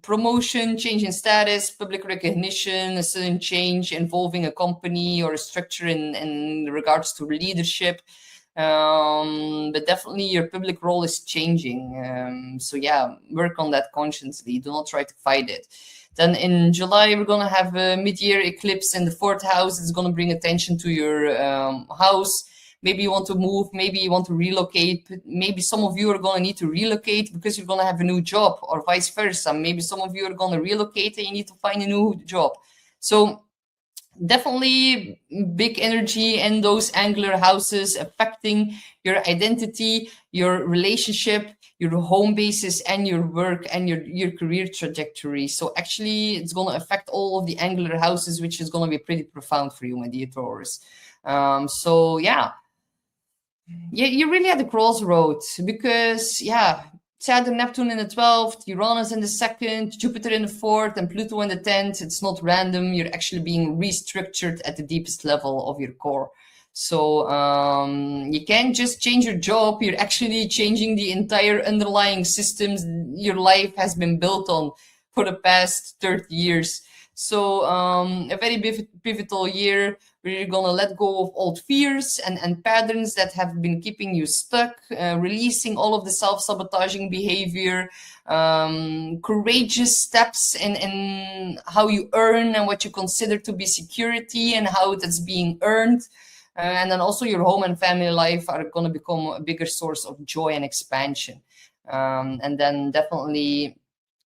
Promotion, change in status, public recognition, a sudden change involving a company or a structure in regards to leadership. But definitely your public role is changing. So yeah, work on that consciously. Do not try to fight it. Then in July, we're going to have a mid-year eclipse in the 4th house. It's going to bring attention to your house. Maybe you want to move, maybe you want to relocate. Maybe some of you are going to need to relocate because you're going to have a new job, or vice versa. Maybe some of you are going to relocate and you need to find a new job. So definitely big energy in those angular houses affecting your identity, your relationship, your home basis, and your work and your career trajectory. So actually it's going to affect all of the angular houses, which is going to be pretty profound for you, my dear Taurus. So yeah, you're really at the crossroads, because Saturn, Neptune in the 12th, Uranus in the 2nd, Jupiter in the 4th, and Pluto in the 10th. It's not random. You're actually being restructured at the deepest level of your core. So you can't just change your job. You're actually changing the entire underlying systems your life has been built on for the past 30 years. So a very pivotal year where you're going to let go of old fears and patterns that have been keeping you stuck, releasing all of the self-sabotaging behavior, courageous steps in how you earn and what you consider to be security and how that's being earned. And then also your home and family life are going to become a bigger source of joy and expansion. And then definitely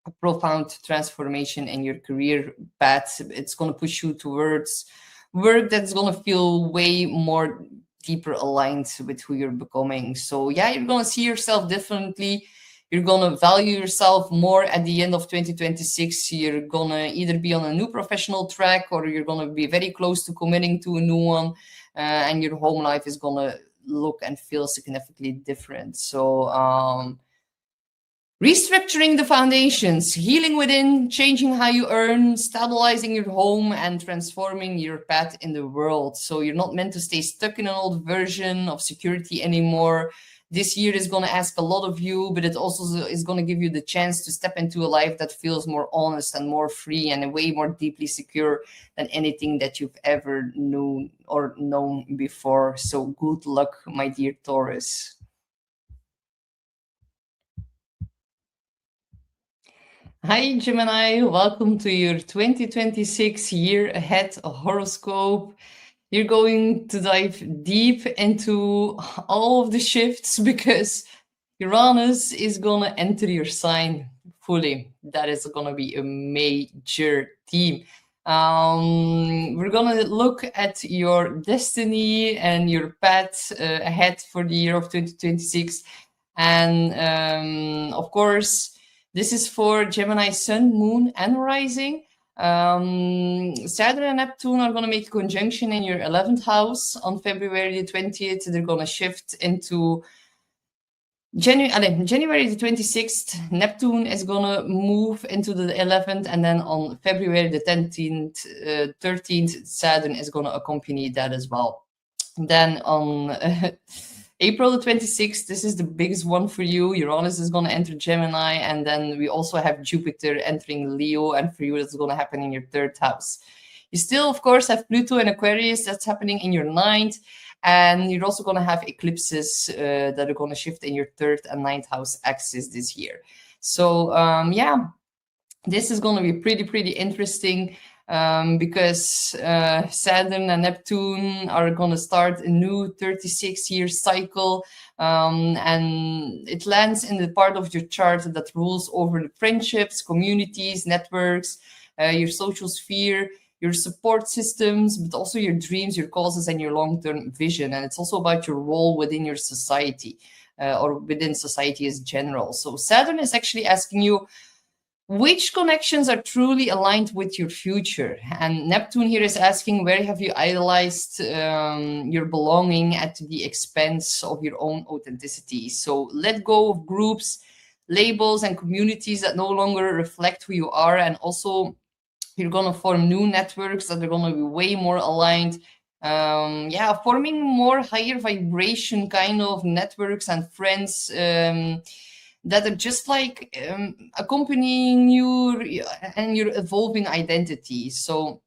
a profound transformation in your career path. It's going to push you towards work that's going to feel way more deeper aligned with who you're becoming. So yeah, you're going to see yourself differently. You're going to value yourself more at the end of 2026. You're going to either be on a new professional track, or you're going to be very close to committing to a new one. And your home life is going to look and feel significantly different. So restructuring the foundations, healing within, changing how you earn, stabilizing your home, and transforming your path in the world. So you're not meant to stay stuck in an old version of security anymore. This year is going to ask a lot of you, but it also is going to give you the chance to step into a life that feels more honest and more free and way more deeply secure than anything that you've ever known before. So good luck, my dear Taurus. Hi, Gemini. Welcome to your 2026 year ahead horoscope. You're going to dive deep into all of the shifts because Uranus is going to enter your sign fully. That is going to be a major theme. We're going to look at your destiny and your path ahead for the year of 2026. And of course, this is for Gemini Sun, Moon, and Rising. Saturn and Neptune are going to make a conjunction in your 11th house on February the 20th. They're going to shift into January the 26th. Neptune is going to move into the 11th, and then on February the 13th, Saturn is going to accompany that as well. Then on April the 26th, this is the biggest one for you. Uranus is going to enter Gemini, and then we also have Jupiter entering Leo, and for you, that's going to happen in your 3rd house. You still, of course, have Pluto and Aquarius. That's happening in your 9th, and you're also going to have eclipses that are going to shift in your 3rd and 9th house axis this year. So, yeah, this is going to be pretty interesting, because Saturn and Neptune are going to start a new 36-year cycle, and it lands in the part of your chart that rules over the friendships, communities, networks, your social sphere, your support systems, but also your dreams, your causes, and your long-term vision. And it's also about your role within your society, or within society as general. So Saturn is actually asking you, which connections are truly aligned with your future? And Neptune here is asking, where have you idolized your belonging at the expense of your own authenticity? So let go of groups, labels, and communities that no longer reflect who you are. And also, you're going to form new networks that are going to be way more aligned. Forming more higher vibration kind of networks and friends, that are just like accompanying you and your evolving identity. So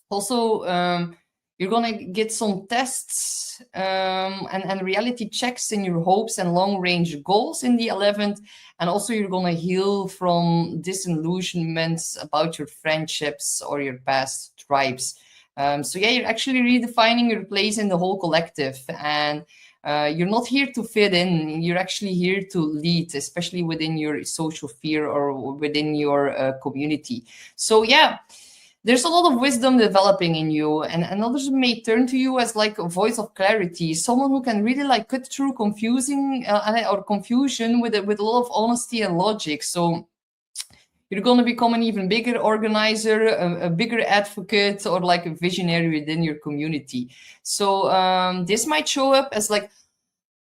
also, you're going to get some tests and reality checks in your hopes and long-range goals in the 11th. And also, you're going to heal from disillusionments about your friendships or your past tribes. You're actually redefining your place in the whole collective. And you're not here to fit in, you're actually here to lead, especially within your social sphere or within your community. So yeah, there's a lot of wisdom developing in you, and others may turn to you as like a voice of clarity, someone who can really like cut through confusion with a lot of honesty and logic. So you're going to become an even bigger organizer, a bigger advocate, or like a visionary within your community. So this might show up as like,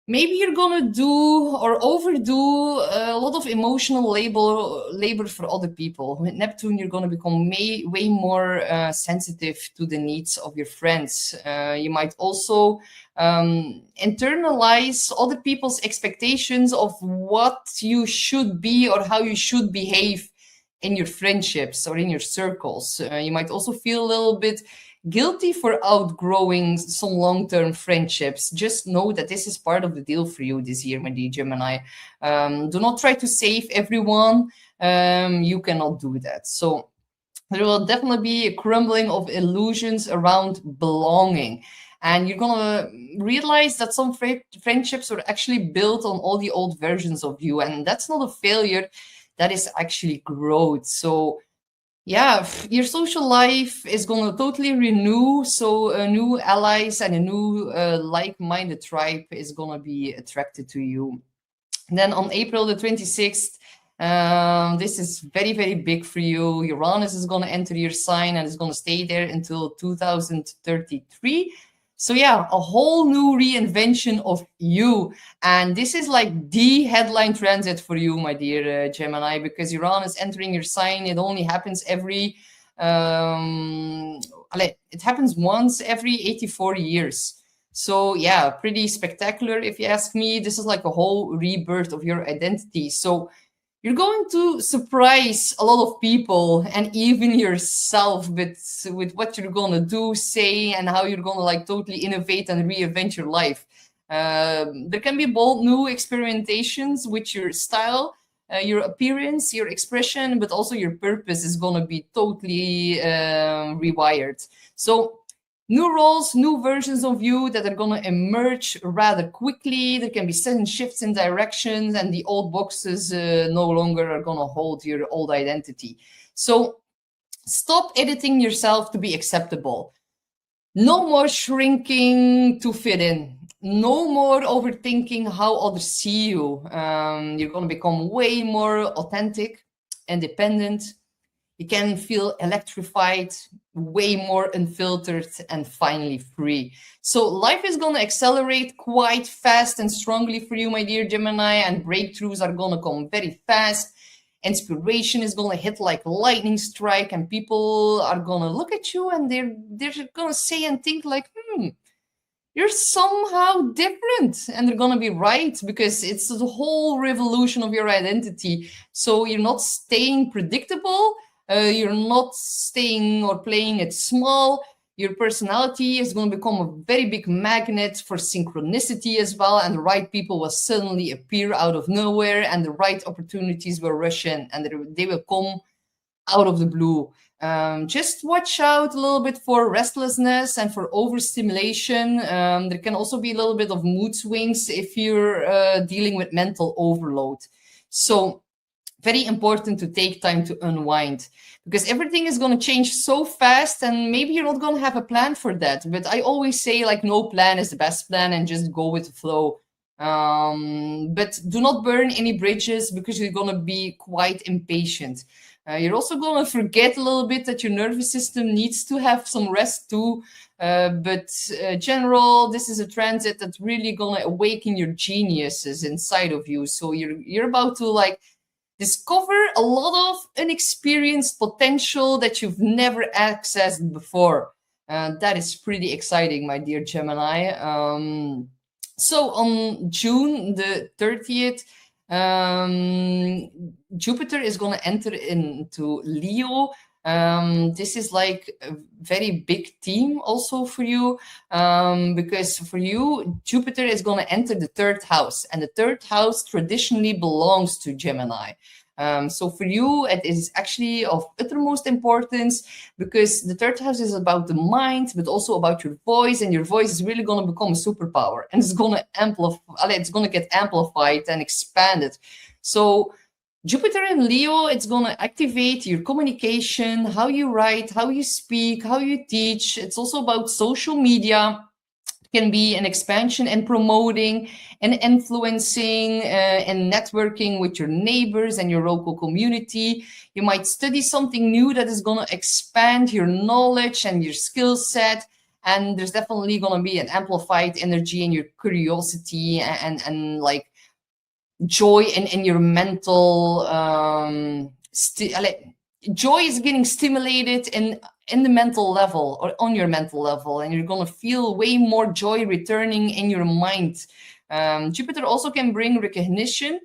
maybe you're going to do or overdo a lot of emotional labor for other people. With Neptune, you're going to become way more sensitive to the needs of your friends. You might also internalize other people's expectations of what you should be or how you should behave in your friendships or in your circles. You might also feel a little bit guilty for outgrowing some long-term friendships. Just know that this is part of the deal for you this year, my dear Gemini. Do not try to save everyone. You cannot do that. So there will definitely be a crumbling of illusions around belonging. And you're going to realize that some friendships are actually built on all the old versions of you. And that's not a failure. That is actually growth. So yeah, your social life is going to totally renew. So new allies and a new like-minded tribe is going to be attracted to you. And then on April the 26th, this is very big for you. Uranus is going to enter your sign and is going to stay there until 2033. So yeah, a whole new reinvention of you. And this is like the headline transit for you, my dear Gemini, because Uranus entering your sign, it only happens it happens once every 84 years. So yeah, pretty spectacular if you ask me. This is like a whole rebirth of your identity. So you're going to surprise a lot of people and even yourself with what you're going to do, say, and how you're going to like totally innovate and reinvent your life. There can be bold new experimentations with your style, your appearance, your expression, but also your purpose is going to be totally rewired. So new roles, new versions of you that are going to emerge rather quickly. There can be sudden shifts in directions, and the old boxes no longer are going to hold your old identity. So stop editing yourself to be acceptable. No more shrinking to fit in. No more overthinking how others see you. You're going to become way more authentic, independent. You can feel electrified, way more unfiltered, and finally free. So life is going to accelerate quite fast and strongly for you, my dear Gemini, and breakthroughs are going to come very fast. Inspiration is going to hit like lightning strike, and people are going to look at you and they're going to say and think like, you're somehow different, and they're going to be right, because it's the whole revolution of your identity. So you're not staying predictable. You're not staying or playing it small. Your personality is going to become a very big magnet for synchronicity as well, and the right people will suddenly appear out of nowhere, and the right opportunities will rush in, and they will come out of the blue. Just watch out a little bit for restlessness and for overstimulation. There can also be a little bit of mood swings if you're dealing with mental overload. So very important to take time to unwind, because everything is going to change so fast, and maybe you're not going to have a plan for that. But I always say, like, no plan is the best plan, and just go with the flow. But do not burn any bridges, because you're going to be quite impatient. You're also going to forget a little bit that your nervous system needs to have some rest too. But general, this is a transit that's really going to awaken your geniuses inside of you. So you're about to, like, discover a lot of inexperienced potential that you've never accessed before. That is pretty exciting, my dear Gemini. So on June the 30th, Jupiter is going to enter into Leo. This is like a very big theme also for you, because for you, Jupiter is going to enter the 3rd house, and the 3rd house traditionally belongs to Gemini. So for you, it is actually of uttermost importance, because the 3rd house is about the mind, but also about your voice, and your voice is really going to become a superpower, and it's going to amplify. It's going to get amplified and expanded. So Jupiter in Leo, it's going to activate your communication, how you write, how you speak, how you teach. It's also about social media. Can be an expansion and promoting and influencing and networking with your neighbors and your local community. You might study something new that is going to expand your knowledge and your skill set. And there's definitely going to be an amplified energy in your curiosity and like joy in your mental joy is getting stimulated in the mental level, or on your mental level, and you're going to feel way more joy returning in your mind. Jupiter also can bring recognition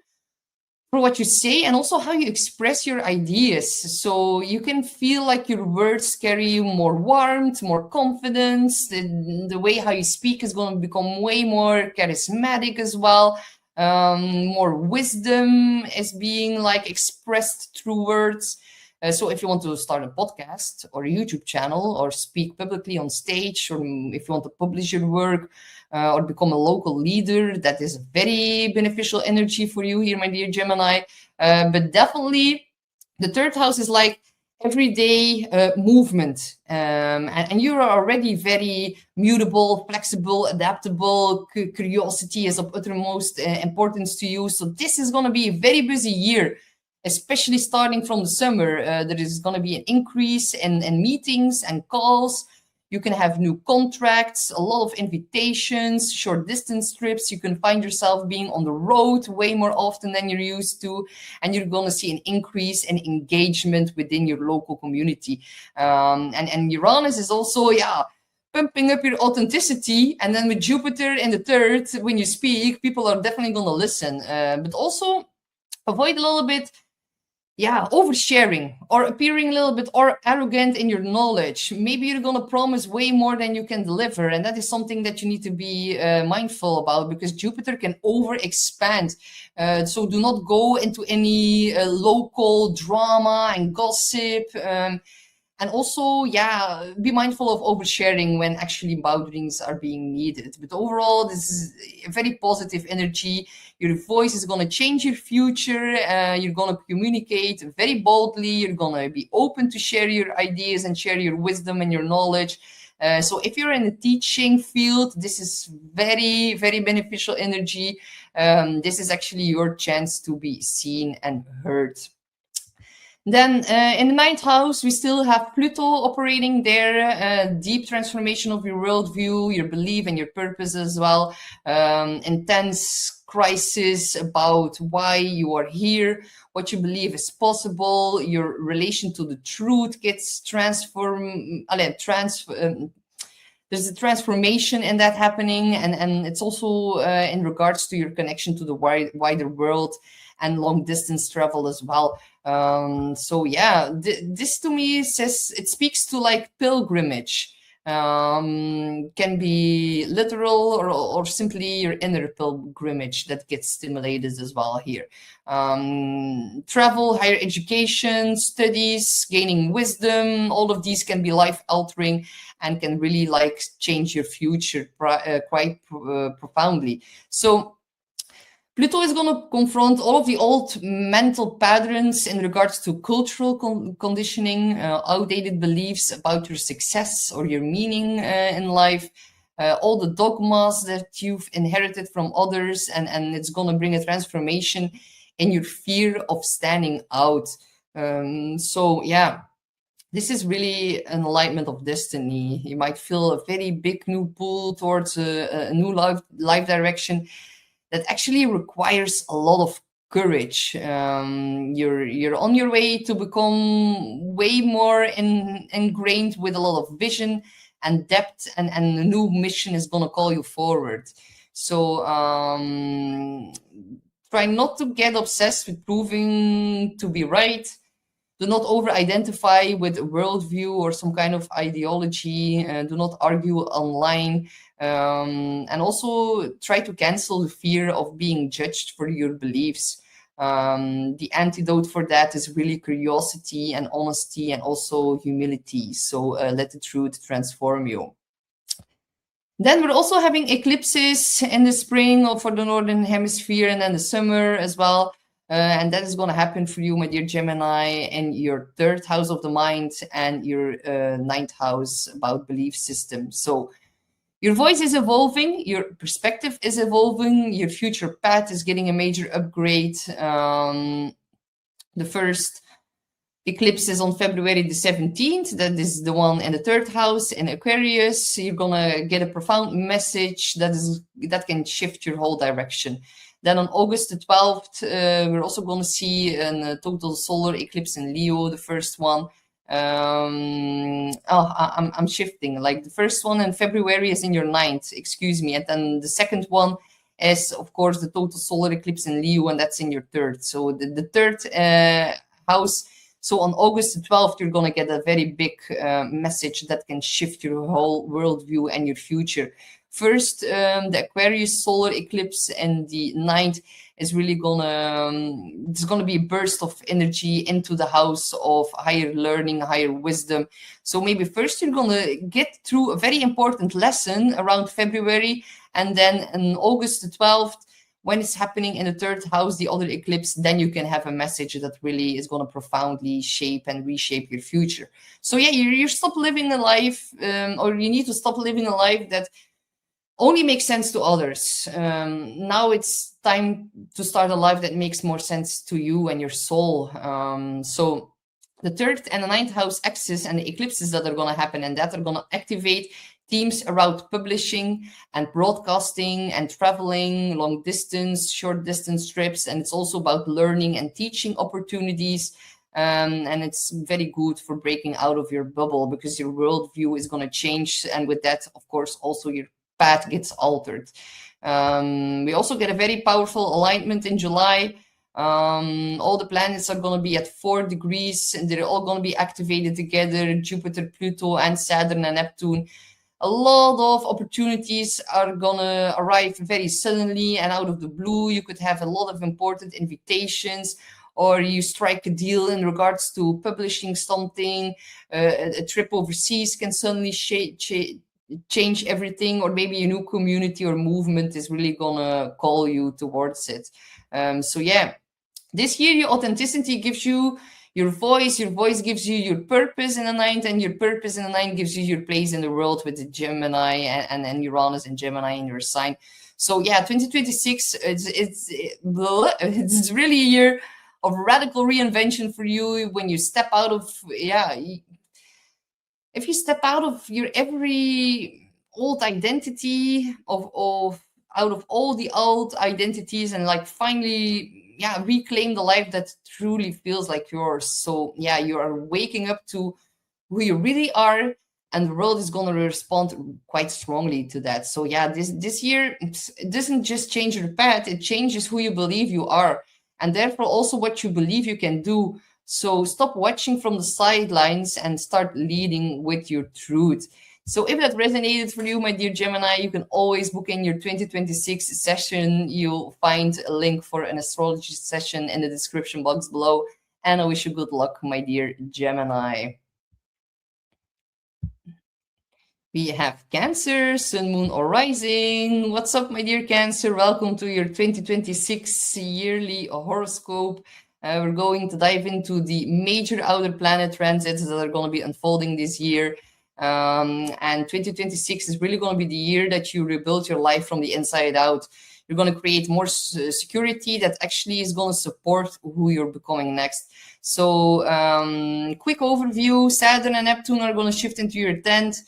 for what you say and also how you express your ideas. So you can feel like your words carry more warmth, more confidence. The way how you speak is going to become way more charismatic as well. More wisdom is being like expressed through words. So if you want to start a podcast or a YouTube channel, or speak publicly on stage, or if you want to publish your work, or become a local leader, that is very beneficial energy for you here, my dear Gemini. But definitely the 3rd house is like everyday movement, and you are already very mutable, flexible, adaptable. Curiosity is of uttermost importance to you. So this is going to be a very busy year, especially starting from the summer. There is going to be an increase in meetings and calls. You can have new contracts, a lot of invitations, short distance trips. You can find yourself being on the road way more often than you're used to. And you're going to see an increase in engagement within your local community. And Uranus is also, pumping up your authenticity. And then with Jupiter in the 3rd, when you speak, people are definitely going to listen. But also avoid a little bit oversharing, or appearing a little bit or arrogant in your knowledge. Maybe you're going to promise way more than you can deliver, and that is something that you need to be mindful about, because Jupiter can over expand. So do not go into any local drama and gossip. And also, be mindful of oversharing when actually boundaries are being needed. But overall, this is a very positive energy. Your voice is going to change your future. You're going to communicate very boldly. You're going to be open to share your ideas and share your wisdom and your knowledge. So if you're in the teaching field, this is very, very beneficial energy. This is actually your chance to be seen and heard. Then in the 9th house, we still have Pluto operating there. Deep transformation of your worldview, your belief and your purpose as well. Intense crisis about why you are here, what you believe is possible. Your relation to the truth gets transformed. There's a transformation in that happening, and it's also in regards to your connection to the wider world and long distance travel as well. This to me says, it speaks to like pilgrimage. Can be literal or simply your inner pilgrimage that gets stimulated as well here. Travel, higher education, studies, gaining wisdom, all of these can be life altering and can really like change your future quite profoundly. So Pluto is going to confront all of the old mental patterns in regards to cultural conditioning, outdated beliefs about your success or your meaning in life, all the dogmas that you've inherited from others, and it's going to bring a transformation in your fear of standing out. So yeah, this is really an alignment of destiny. You might feel a very big new pull towards a new life direction that actually requires a lot of courage. You're on your way to become way more ingrained with a lot of vision and depth, and a new mission is going to call you forward. So try not to get obsessed with proving to be right. Do not over-identify with a worldview or some kind of ideology. Do not argue online. And also try to cancel the fear of being judged for your beliefs. The antidote for that is really curiosity and honesty and also humility. So let the truth transform you. Then we're also having eclipses in the spring for the Northern Hemisphere and then the summer as well. And that is going to happen for you, my dear Gemini, in your 3rd house of the mind and your 9th house about belief system. So your voice is evolving, your perspective is evolving, your future path is getting a major upgrade. The first eclipse is on February the 17th. That is the one in the 3rd house in Aquarius. You're gonna get a profound message that can shift your whole direction. Then on August the 12th, we're also going to see a total solar eclipse in Leo, the first one. I'm shifting. Like the first one in February is in your 9th, excuse me. And then the second one is, of course, the total solar eclipse in Leo, and that's in your 3rd. So the 3rd house. So on August the 12th, you're going to get a very big message that can shift your whole worldview and your future. First, the Aquarius solar eclipse and the 9th is really it's gonna be a burst of energy into the house of higher learning, higher wisdom. So maybe first you're gonna get through a very important lesson around February, and then on August the 12th, when it's happening in the 3rd house, the other eclipse, then you can have a message that really is going to profoundly shape and reshape your future. So yeah, you stop living a life, or you need to stop living a life that only makes sense to others. Now it's time to start a life that makes more sense to you and your soul. So the 3rd and the 9th house axis and the eclipses that are going to happen and that are going to activate themes around publishing and broadcasting and traveling, long distance, short distance trips. And it's also about learning and teaching opportunities. And it's very good for breaking out of your bubble because your worldview is going to change. And with that, of course, also your path gets altered. We also get a very powerful alignment in July. All the planets are going to be at 4 degrees and they're all going to be activated together. Jupiter, Pluto, and Saturn and Neptune. A lot of opportunities are going to arrive very suddenly and out of the blue. You could have a lot of important invitations, or you strike a deal in regards to publishing something. A trip overseas can suddenly change everything, or maybe a new community or movement is really gonna call you towards it. So yeah, this year your authenticity gives you your voice gives you your purpose in the 9th, and your purpose in the 9th gives you your place in the world with the Gemini and Uranus and Gemini in your sign. So yeah, 2026, it's really a year of radical reinvention for you when you step out of, if you step out of your every old identity out of all the old identities and like finally reclaim the life that truly feels like yours. So yeah, you are waking up to who you really are, and the world is going to respond quite strongly to that. So yeah, this year it doesn't just change your path, it changes who you believe you are, and therefore also what you believe you can do. So stop watching from the sidelines and start leading with your truth. So if that resonated for you, my dear Gemini, you can always book in your 2026 session. You'll find a link for an astrology session in the description box below. And I wish you good luck, my dear Gemini. We have Cancer, Sun, Moon, or Rising. What's up, my dear Cancer? Welcome to your 2026 yearly horoscope. We're going to dive into the major outer planet transits that are going to be unfolding this year. And 2026 is really going to be the year that you rebuild your life from the inside out. You're going to create more security that actually is going to support who you're becoming next. So, quick overview: Saturn and Neptune are going to shift into your 10th.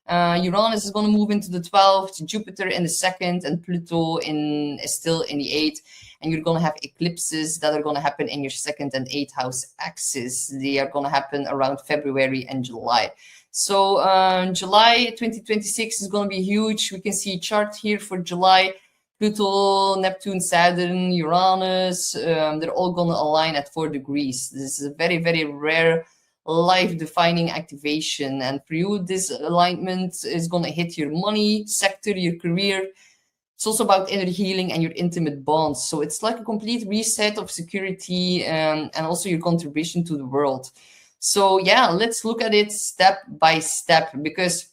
Uranus is going to move into the 12th, Jupiter in the 2nd, and Pluto is still in the 8th. And you're going to have eclipses that are going to happen in your 2nd and 8th house axis. They are going to happen around February and July. So July 2026 is going to be huge. We can see a chart here for July. Pluto, Neptune, Saturn, Uranus, they're all going to align at 4 degrees. This is a very, very rare life-defining activation. And for you, this alignment is going to hit your money sector, your career. It's also about inner healing and your intimate bonds. So it's like a complete reset of security and also your contribution to the world. So yeah, let's look at it step by step, because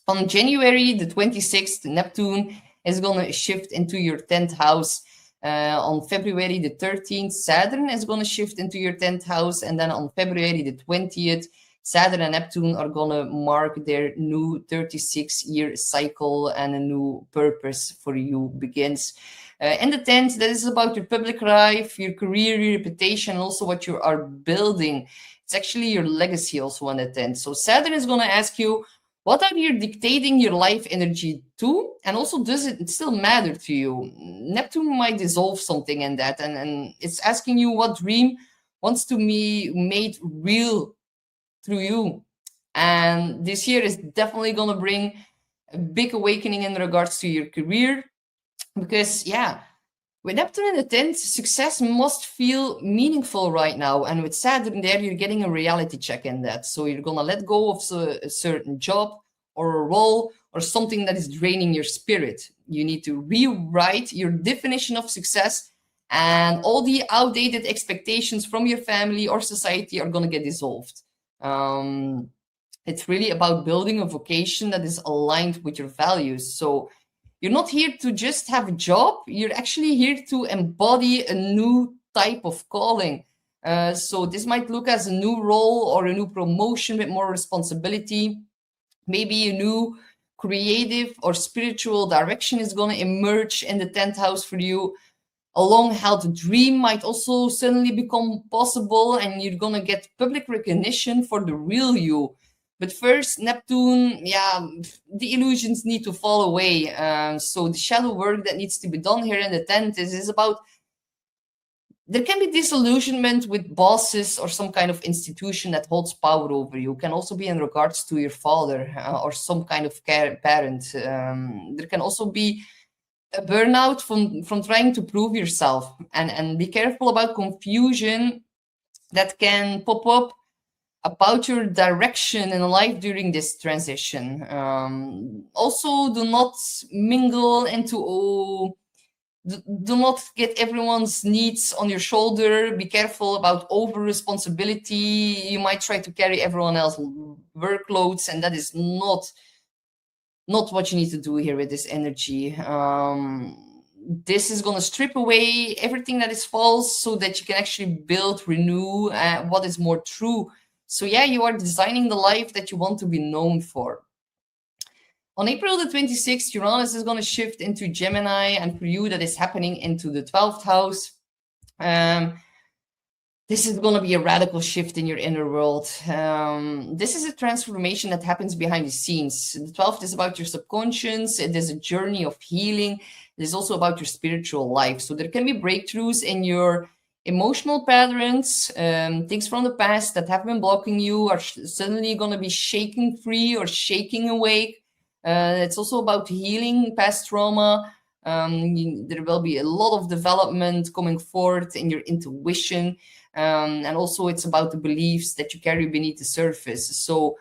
on January the 26th, Neptune is going to shift into your 10th house. On February the 13th, Saturn is going to shift into your 10th house. And then on February the 20th, Saturn and Neptune are going to mark their new 36-year cycle, and a new purpose for you begins. In the 10th, that is about your public life, your career, your reputation, and also what you are building. It's actually your legacy also on the 10th. So Saturn is going to ask you, what are you dictating your life energy to? And also, does it still matter to you? Neptune might dissolve something in that. And it's asking you what dream wants to be made real through you. And this year is definitely going to bring a big awakening in regards to your career. Because, yeah, with Neptune in the 10th, success must feel meaningful right now. And with Saturn there, you're getting a reality check in that. So you're going to let go of a certain job or a role or something that is draining your spirit. You need to rewrite your definition of success, and all the outdated expectations from your family or society are going to get dissolved. It's really about building a vocation that is aligned with your values. So you're not here to just have a job. You're actually here to embody a new type of calling. So this might look as a new role or a new promotion with more responsibility. Maybe a new creative or spiritual direction is going to emerge in the 10th house for you. A long-held dream might also suddenly become possible, and you're going to get public recognition for the real you. But first, Neptune, yeah, the illusions need to fall away. So the shadow work that needs to be done here in the 10th is about, there can be disillusionment with bosses or some kind of institution that holds power over you. It can also be in regards to your father or some kind of parent. There can also be a burnout from trying to prove yourself. And be careful about confusion that can pop up about your direction in life during this transition. Also, do not mingle into, do not get everyone's needs on your shoulder. Be careful about over responsibility. You might try to carry everyone else's workloads, and that is not what you need to do here with this energy. This is going to strip away everything that is false so that you can actually build, renew what is more true. So yeah, you are designing the life that you want to be known for. On April the 26th, Uranus is going to shift into Gemini, and for you that is happening into the 12th house. This is going to be a radical shift in your inner world. This is a transformation that happens behind the scenes. The 12th is about your subconscious. It is a journey of healing. It is also about your spiritual life. So there can be breakthroughs in your emotional patterns. Things from the past that have been blocking you are suddenly going to be shaking free or shaking awake. It's also about healing past trauma. There will be a lot of development coming forth in your intuition. And also it's about the beliefs that you carry beneath the surface. So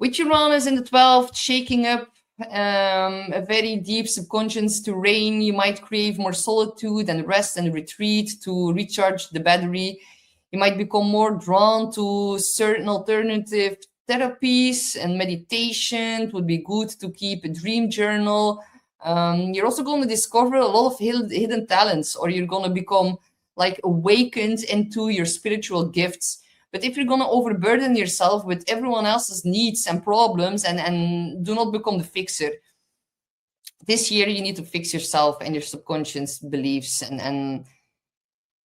With Uranus in the 12th, shaking up a very deep subconscious terrain, you might crave more solitude and rest and retreat to recharge the battery. You might become more drawn to certain alternative therapies and meditation. It would be good to keep a dream journal. You're also going to discover a lot of hidden talents, or you're going to become like awakened into your spiritual gifts. But if you're going to overburden yourself with everyone else's needs and problems and do not become the fixer, this year you need to fix yourself and your subconscious beliefs, and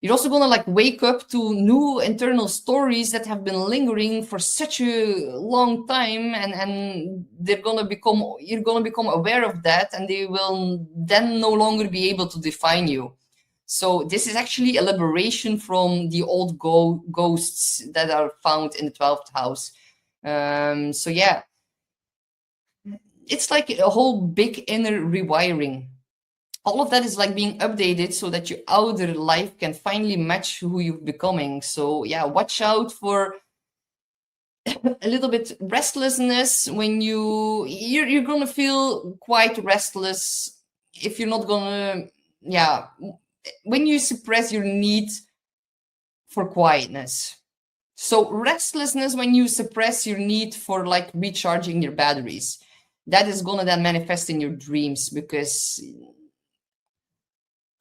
you're also going to like wake up to new internal stories that have been lingering for such a long time, and you're going to become aware of that, and they will then no longer be able to define you. So this is actually a liberation from the old ghosts that are found in the 12th house. So yeah, it's like a whole big inner rewiring. All of that is like being updated so that your outer life can finally match who you're becoming. So yeah, watch out for a little bit restlessness when you're gonna feel quite restless if you're not gonna, yeah, when you suppress your need for quietness. So restlessness when you suppress your need for like recharging your batteries, that is gonna then manifest in your dreams, because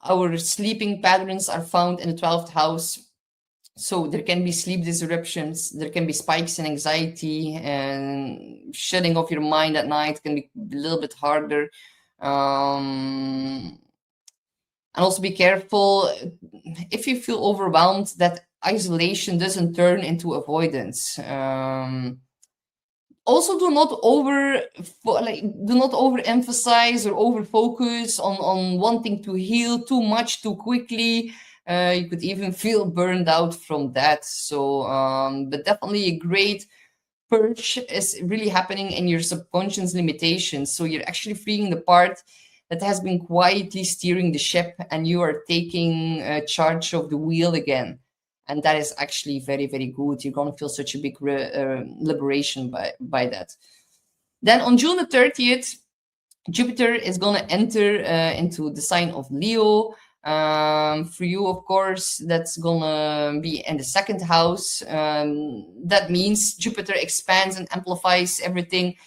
our sleeping patterns are found in the 12th house. So there can be sleep disruptions, there can be spikes in anxiety, and shutting off your mind at night can be a little bit harder. And also be careful if you feel overwhelmed that isolation doesn't turn into avoidance. Also, do not overemphasize or overfocus on wanting to heal too much too quickly. You could even feel burned out from that. So, but definitely a great purge is really happening in your subconscious limitations. So you're actually freeing the part that has been quietly steering the ship, and you are taking charge of the wheel again. And that is actually very, very good. You're going to feel such a big liberation by that. Then on June the 30th, Jupiter is going to enter into the sign of Leo. For you, of course, that's going to be in the 2nd house. That means Jupiter expands and amplifies everything,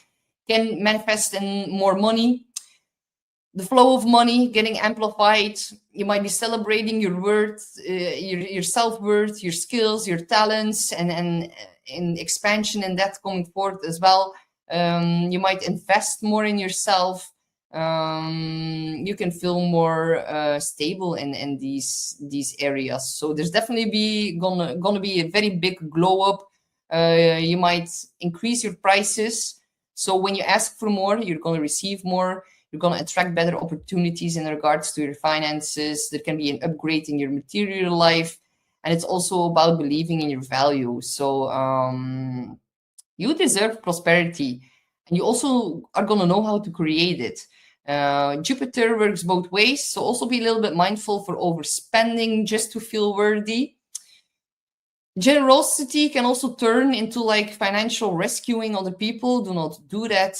can manifest in more money. The flow of money getting amplified. You might be celebrating your worth, your self-worth, your skills, your talents, and in expansion and that coming forth as well. You might invest more in yourself. You can feel more stable in these areas. So there's definitely gonna be a very big glow up. You might increase your prices. So when you ask for more, you're gonna receive more. You're going to attract better opportunities in regards to your finances. There can be an upgrade in your material life. And it's also about believing in your value. So you deserve prosperity. And you also are going to know how to create it. Jupiter works both ways. So also be a little bit mindful for overspending just to feel worthy. Generosity can also turn into like financial rescuing other people. Do not do that.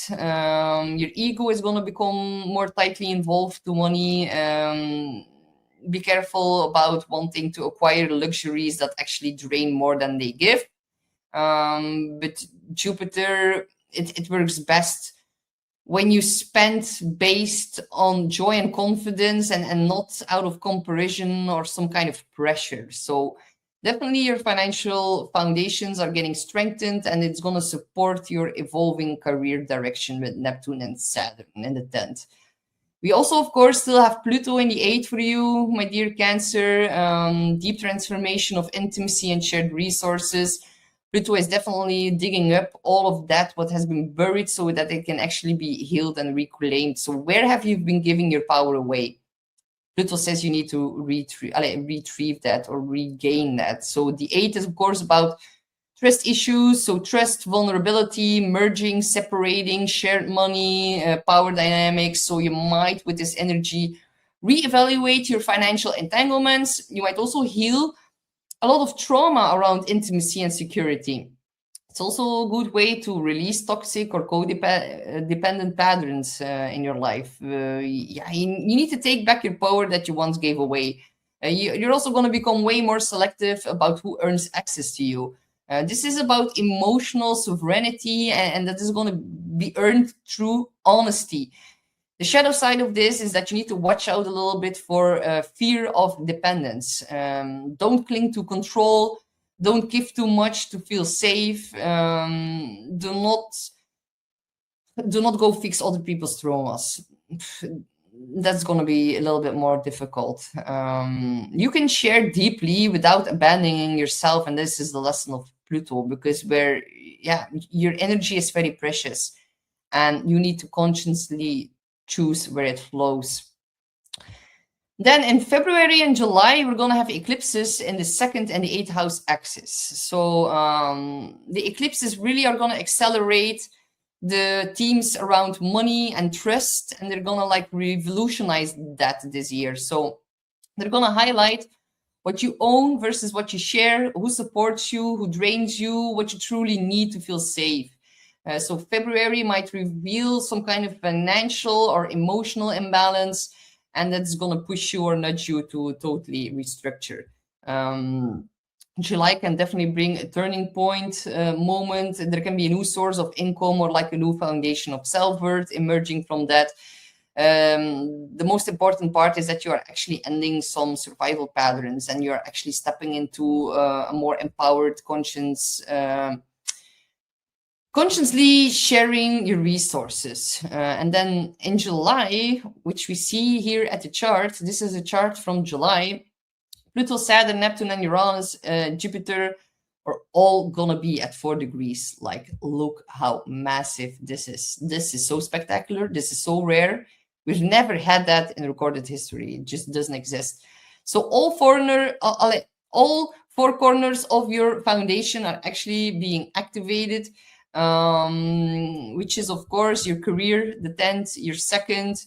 Your ego is going to become more tightly involved to money. Be careful about wanting to acquire luxuries that actually drain more than they give. But Jupiter, it works best when you spend based on joy and confidence and not out of comparison or some kind of pressure. So definitely your financial foundations are getting strengthened, and it's going to support your evolving career direction with Neptune and Saturn in the 10th. We also, of course, still have Pluto in the 8th for you, my dear Cancer. Deep transformation of intimacy and shared resources. Pluto is definitely digging up all of that, what has been buried, so that it can actually be healed and reclaimed. So where have you been giving your power away? Pluto says you need to retrieve that or regain that. So the 8 is, of course, about trust issues. So trust, vulnerability, merging, separating, shared money, power dynamics. So you might, with this energy, reevaluate your financial entanglements. You might also heal a lot of trauma around intimacy and security. It's also a good way to release toxic or codependent patterns in your life. Yeah, you need to take back your power that you once gave away. You're also going to become way more selective about who earns access to you. This is about emotional sovereignty, and that is going to be earned through honesty. The shadow side of this is that you need to watch out a little bit for fear of dependence. Don't cling to control. Don't give too much to feel safe. Do not go fix other people's traumas. That's going to be a little bit more difficult. You can share deeply without abandoning yourself, and this is the lesson of Pluto, because your energy is very precious, and you need to consciously choose where it flows. Then in February and July, we're going to have eclipses in the 2nd and the 8th house axis. So the eclipses really are going to accelerate the themes around money and trust, and they're going to like revolutionize that this year. So they're going to highlight what you own versus what you share, who supports you, who drains you, what you truly need to feel safe. So February might reveal some kind of financial or emotional imbalance, and that's going to push you or nudge you to totally restructure. July can definitely bring a turning point moment. There can be a new source of income or like a new foundation of self-worth emerging from that. The most important part is that you are actually ending some survival patterns, and you're actually stepping into a more empowered consciously sharing your resources. And then in July, which we see here at the chart, this is a chart from July, Pluto, Saturn, Neptune, and Uranus, Jupiter are all gonna be at 4 degrees. Like, look how massive this is. This is so spectacular. This is so rare. We've never had that in recorded history. It just doesn't exist. So all four corners of your foundation are actually being activated, which is, of course, your career, the 10th, your 2nd,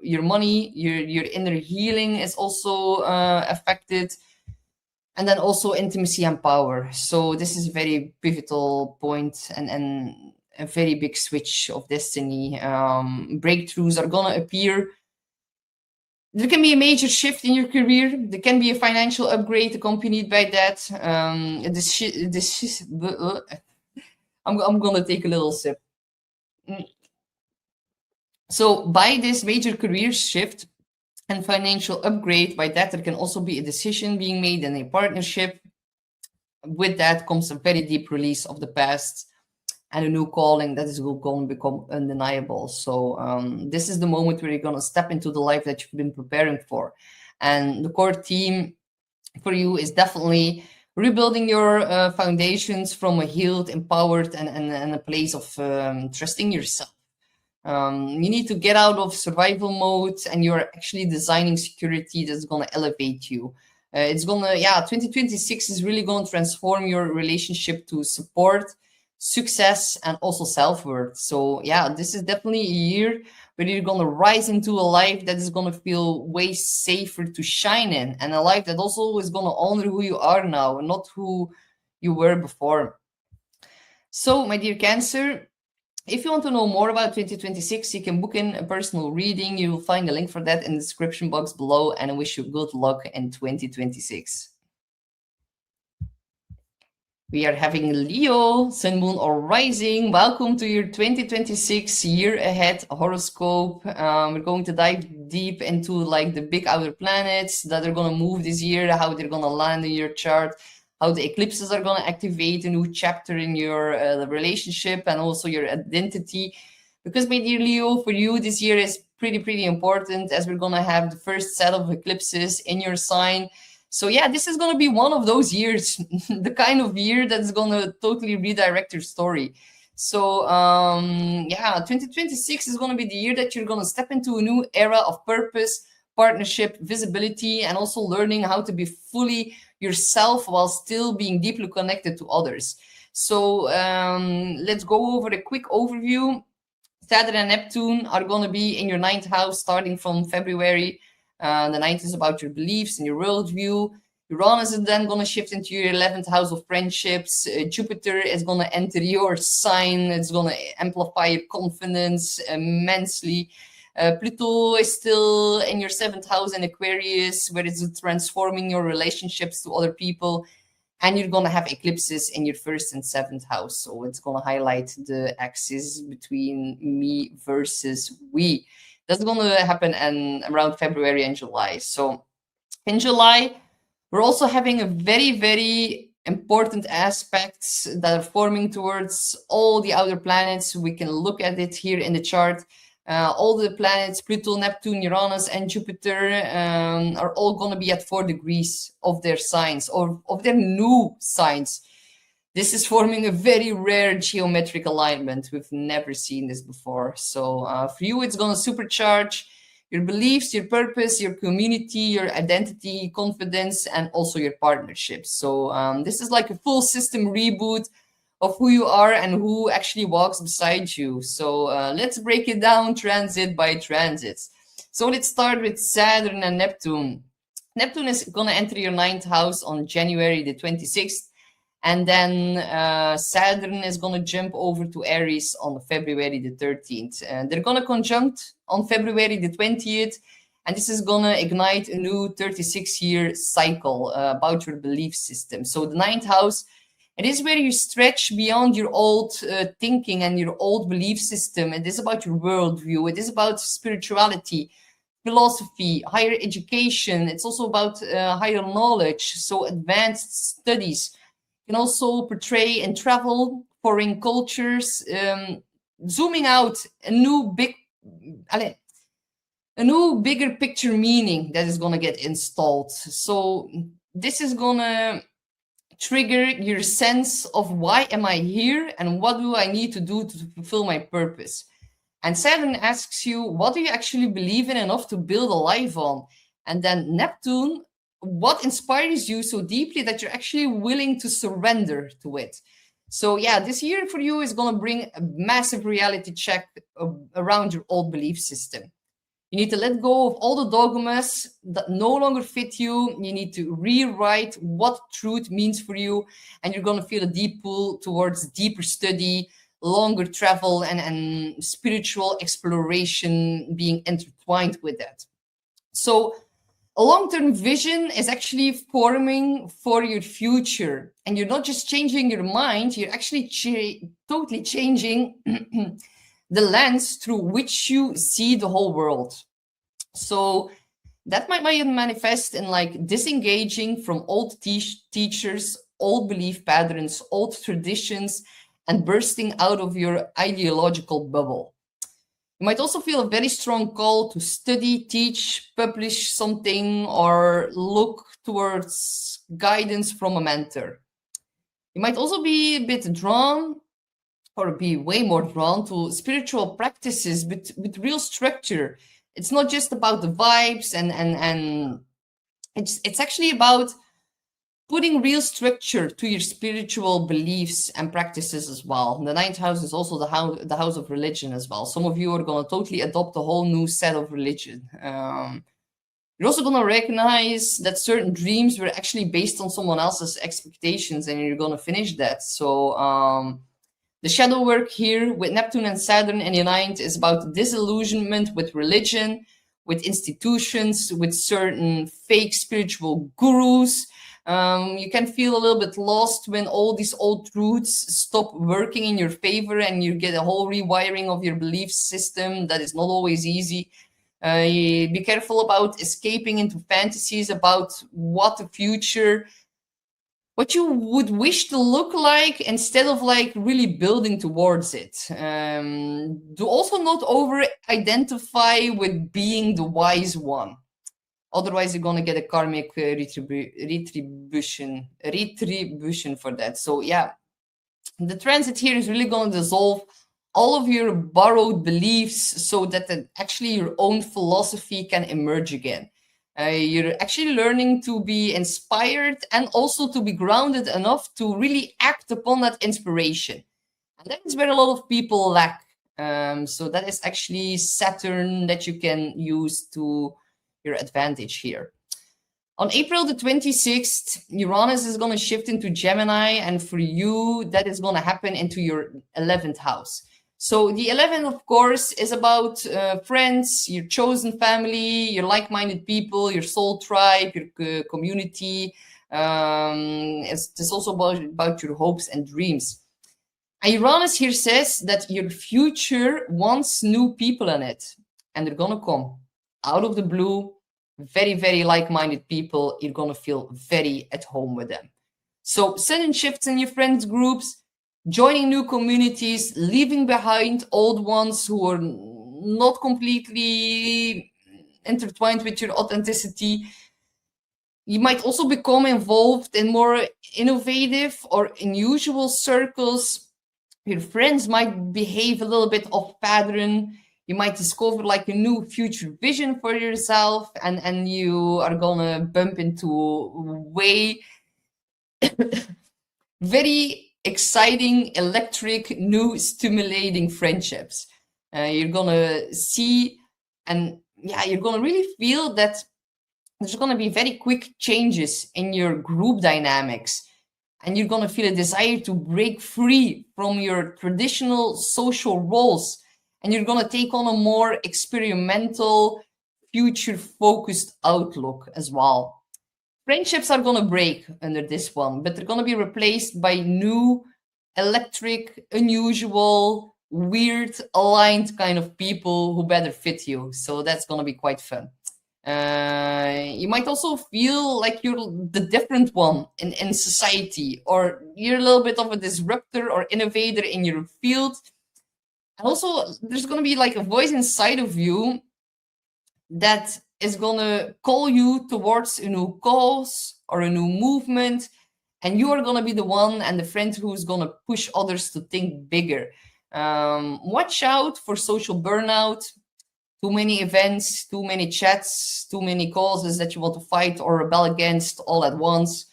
your money, your inner healing is also affected, and then also intimacy and power. So this is a very pivotal point and a very big switch of destiny. Breakthroughs are gonna appear. There can be a major shift in your career. There can be a financial upgrade accompanied by that. I'm gonna take a little sip. So by this major career shift and financial upgrade, by that there can also be a decision being made in a partnership. With that comes a very deep release of the past and a new calling that is going to become undeniable. So this is the moment where you're going to step into the life that you've been preparing for. And the core theme for you is definitely rebuilding your foundations from a healed, empowered, and a place of trusting yourself. You need to get out of survival mode, and you're actually designing security that's going to elevate you. 2026 is really going to transform your relationship to support, success, and also self-worth. So yeah, this is definitely a year where you're going to rise into a life that is going to feel way safer to shine in, and a life that also is going to honor who you are now and not who you were before. So my dear Cancer, if you want to know more about 2026, you can book in a personal reading. You will find a link for that in the description box below, and I wish you good luck in 2026. We are having Leo, Sun, Moon, or Rising. Welcome to your 2026 year ahead horoscope. We're going to dive deep into like the big outer planets that are going to move this year, how they're going to land in your chart, how the eclipses are going to activate a new chapter in your relationship and also your identity. Because, my dear Leo, for you, this year is pretty important, as we're going to have the first set of eclipses in your sign. So yeah, this is going to be one of those years, the kind of year that's going to totally redirect your story. So 2026 is going to be the year that you're going to step into a new era of purpose, partnership, visibility, and also learning how to be fully yourself while still being deeply connected to others. So let's go over a quick overview. Saturn and Neptune are going to be in your 9th house starting from February. The 9th is about your beliefs and your worldview. Uranus is then going to shift into your 11th house of friendships. Jupiter is going to enter your sign. It's going to amplify your confidence immensely. Pluto is still in your 7th house in Aquarius, where it's transforming your relationships to other people. And you're going to have eclipses in your 1st and 7th house. So it's going to highlight the axis between me versus we. That's going to happen around February and July. So in July, we're also having a very, very important aspects that are forming towards all the outer planets. We can look at it here in the chart. All the planets, Pluto, Neptune, Uranus, and Jupiter, are all going to be at 4 degrees of their signs, or of their new signs. This is forming a very rare geometric alignment. We've never seen this before. So for you, it's going to supercharge your beliefs, your purpose, your community, your identity, confidence, and also your partnerships. So this is like a full system reboot of who you are and who actually walks beside you. So let's break it down transit by transit. So let's start with Saturn and Neptune. Neptune is going to enter your 9th house on January the 26th. And then Saturn is going to jump over to Aries on February the 13th. They're going to conjunct on February the 20th. And this is going to ignite a new 36-year cycle about your belief system. So the 9th house, it is where you stretch beyond your old thinking and your old belief system. It is about your worldview. It is about spirituality, philosophy, higher education. It's also about higher knowledge, so advanced studies. You can also portray and travel foreign cultures, zooming out a new bigger picture meaning that is going to get installed. So this is going to trigger your sense of why am I here and what do I need to do to fulfill my purpose. And Saturn asks you, what do you actually believe in enough to build a life on? And then Neptune, what inspires you so deeply that you're actually willing to surrender to it? So yeah, this year for you is going to bring a massive reality check around your old belief system. You need to let go of all the dogmas that no longer fit you. You need to rewrite what truth means for you. And you're going to feel a deep pull towards deeper study, longer travel, and spiritual exploration being intertwined with that. So a long-term vision is actually forming for your future. And you're not just changing your mind, you're actually totally changing the lens through which you see the whole world. So that might manifest in like disengaging from old teachers, old belief patterns, old traditions, and bursting out of your ideological bubble. You might also feel a very strong call to study, teach, publish something, or look towards guidance from a mentor. You might also be a bit drawn, or be way more drawn to spiritual practices with real structure. It's not just about the vibes and it's actually about putting real structure to your spiritual beliefs and practices as well. And the 9th house is also the house of religion as well. Some of you are going to totally adopt a whole new set of religion. You're also going to recognize that certain dreams were actually based on someone else's expectations, and you're going to finish that. So the shadow work here with Neptune and Saturn in the 9th is about disillusionment with religion, with institutions, with certain fake spiritual gurus. You can feel a little bit lost when all these old truths stop working in your favor and you get a whole rewiring of your belief system. That is not always easy. Be careful about escaping into fantasies about what the future, what you would wish to look like, instead of like really building towards it. Do also not over-identify with being the wise one. Otherwise, you're going to get a karmic retribution for that. So yeah, the transit here is really going to dissolve all of your borrowed beliefs so that actually your own philosophy can emerge again. You're actually learning to be inspired and also to be grounded enough to really act upon that inspiration. And that is where a lot of people lack. So that is actually Saturn that you can use to your advantage here. On April the 26th, Uranus is going to shift into Gemini, and for you, that is going to happen into your 11th house. So the 11th, of course, is about friends, your chosen family, your like-minded people, your soul tribe, your community. It's also about your hopes and dreams. And Uranus here says that your future wants new people in it, and they're going to come out of the blue. Very, very like-minded people. You're going to feel very at home with them. So sudden shifts in your friends groups, joining new communities, leaving behind old ones who are not completely intertwined with your authenticity. You might also become involved in more innovative or unusual circles. Your friends might behave a little bit off pattern. You might discover like a new future vision for yourself, and you are gonna bump into way very exciting, electric, new, stimulating friendships. You're gonna see, and yeah, you're gonna really feel that there's gonna be very quick changes in your group dynamics, and you're gonna feel a desire to break free from your traditional social roles, and you're gonna take on a more experimental, future-focused outlook as well. Friendships are going to break under this one, but they're going to be replaced by new, electric, unusual, weird, aligned kind of people who better fit you. So that's going to be quite fun. You might also feel like you're the different one in society, or you're a little bit of a disruptor or innovator in your field. And also, there's going to be like a voice inside of you that is going to call you towards a new cause or a new movement, and you are going to be the one and the friend who's going to push others to think bigger. Watch out for social burnout, too many events, too many chats, too many causes that you want to fight or rebel against all at once.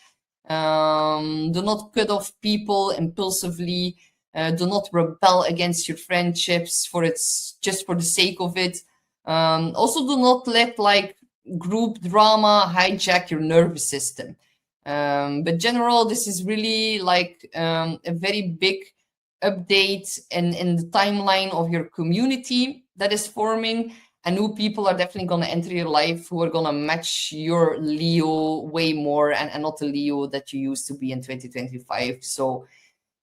Do not cut off people impulsively. Do not rebel against your friendships just for the sake of it. Also, do not let like group drama hijack your nervous system. But general, this is really like a very big update in the timeline of your community that is forming, and new people are definitely going to enter your life who are going to match your Leo way more, and not the Leo that you used to be in 2025. So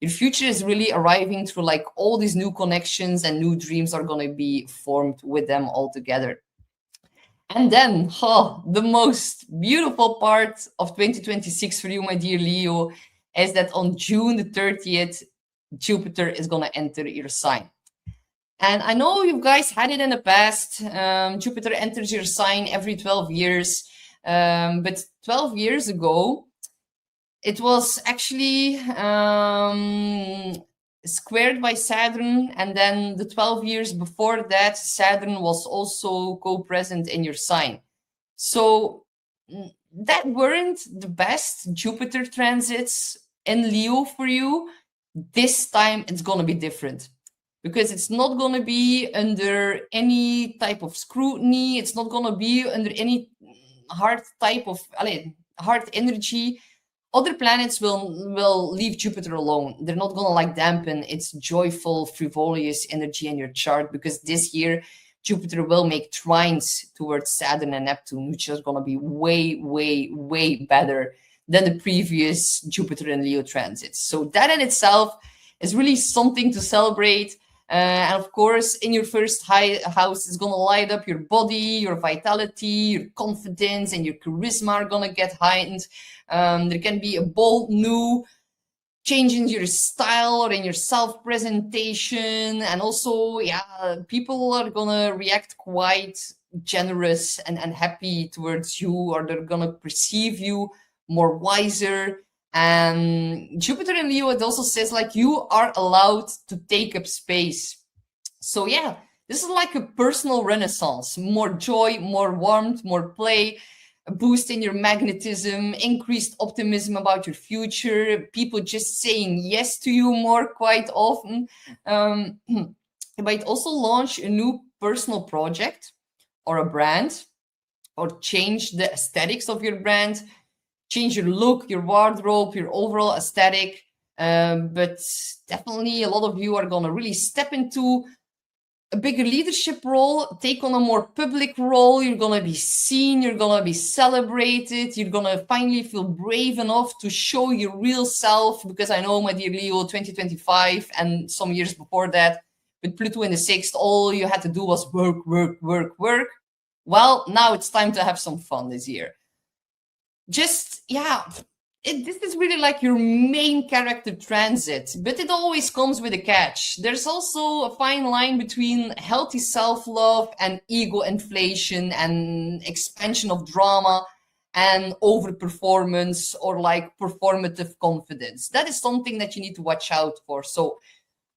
your future is really arriving through like all these new connections, and new dreams are going to be formed with them all together. And then, the most beautiful part of 2026 for you, my dear Leo, is that on June the 30th, Jupiter is going to enter your sign. And I know you guys had it in the past. Jupiter enters your sign every 12 years. But 12 years ago, it was actually squared by Saturn, and then the 12 years before that, Saturn was also co-present in your sign. So that weren't the best Jupiter transits in Leo for you. This time it's going to be different, because it's not going to be under any type of scrutiny. It's not going to be under any hard energy. Other planets will leave Jupiter alone. They're not going to like dampen its joyful, frivolous energy in your chart, because this year Jupiter will make trines towards Saturn and Neptune, which is going to be way, way, way better than the previous Jupiter and Leo transits. So that in itself is really something to celebrate. And of course, in your first house, it's going to light up your body, your vitality, your confidence, and your charisma are going to get heightened. There can be a bold new change in your style or in your self-presentation. And also, people are going to react quite generous and happy towards you, or they're going to perceive you more wiser. And Jupiter in Leo, it also says like you are allowed to take up space. So yeah, this is like a personal renaissance. More joy, more warmth, more play, a boost in your magnetism, increased optimism about your future, people just saying yes to you more quite often. You might also launch a new personal project or a brand, or change the aesthetics of your brand, change your look, your wardrobe, your overall aesthetic. But definitely a lot of you are going to really step into a bigger leadership role, take on a more public role. You're going to be seen, you're going to be celebrated, you're going to finally feel brave enough to show your real self. Because I know, my dear Leo, 2025 and some years before that, with Pluto in the 6th, all you had to do was work, work, work, work. Well, now it's time to have some fun this year. Just, yeah, this is really like your main character transit, but it always comes with a catch. There's also a fine line between healthy self-love and ego inflation and expansion of drama and overperformance or like performative confidence. That is something that you need to watch out for. So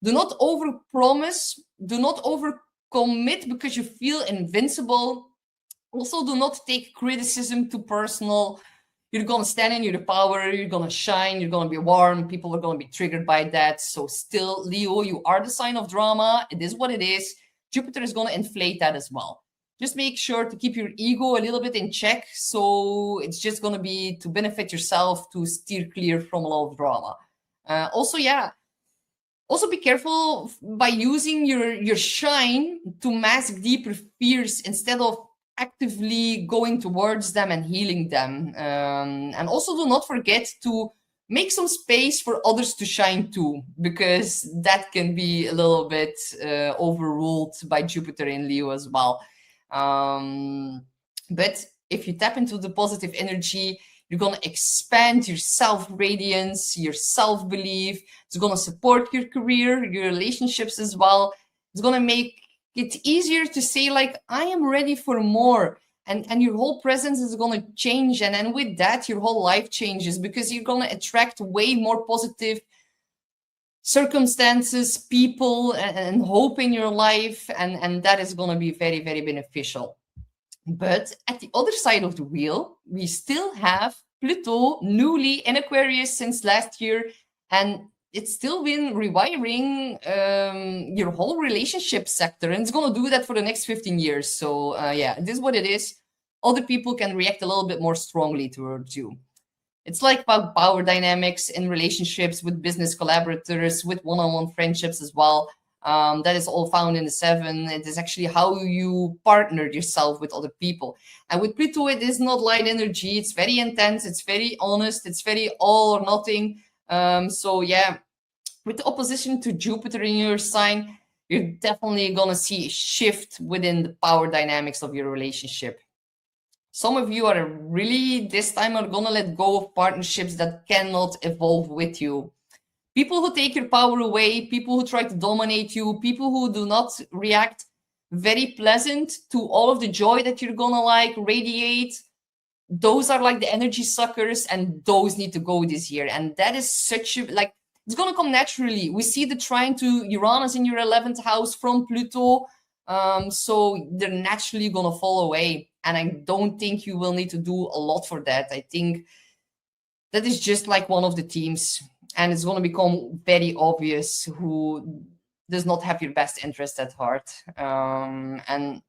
do not overpromise, do not overcommit because you feel invincible. Also, do not take criticism too personal. You're going to stand in your power, you're going to shine, you're going to be warm, people are going to be triggered by that. So still, Leo, you are the sign of drama. It is what it is. Jupiter is going to inflate that as well. Just make sure to keep your ego a little bit in check. So it's just going to be to benefit yourself, to steer clear from a lot of drama. Also be careful by using your shine to mask deeper fears instead of actively going towards them and healing them. And also do not forget to make some space for others to shine too, because that can be a little bit overruled by Jupiter in Leo as well. But if you tap into the positive energy, you're going to expand your self-radiance, your self-belief. It's going to support your career, your relationships as well. It's going to make it's easier to say, like, I am ready for more. And your whole presence is going to change. And with that, your whole life changes, because you're going to attract way more positive circumstances, people, and hope in your life. And that is going to be very, very beneficial. But at the other side of the wheel, we still have Pluto newly in Aquarius since last year. And it's still been rewiring your whole relationship sector, and it's going to do that for the next 15 years. So yeah, this is what it is. Other people can react a little bit more strongly towards you. It's like about power dynamics in relationships, with business collaborators, with one-on-one friendships as well. That is all found in the 7. It is actually how you partner yourself with other people. And with Pluto, it is not light energy. It's very intense. It's very honest. It's very all or nothing. So yeah, with the opposition to Jupiter in your sign, you're definitely going to see a shift within the power dynamics of your relationship. Some of you are really, this time, are going to let go of partnerships that cannot evolve with you. People who take your power away, people who try to dominate you, people who do not react very pleasant to all of the joy that you're going to like radiate. Those are like the energy suckers, and those need to go this year. And that is such a, like, it's going to come naturally. We see the trine to Uranus in your 11th house from Pluto. So they're naturally going to fall away. And I don't think you will need to do a lot for that. I think that is just like one of the themes. And it's going to become very obvious who does not have your best interest at heart. And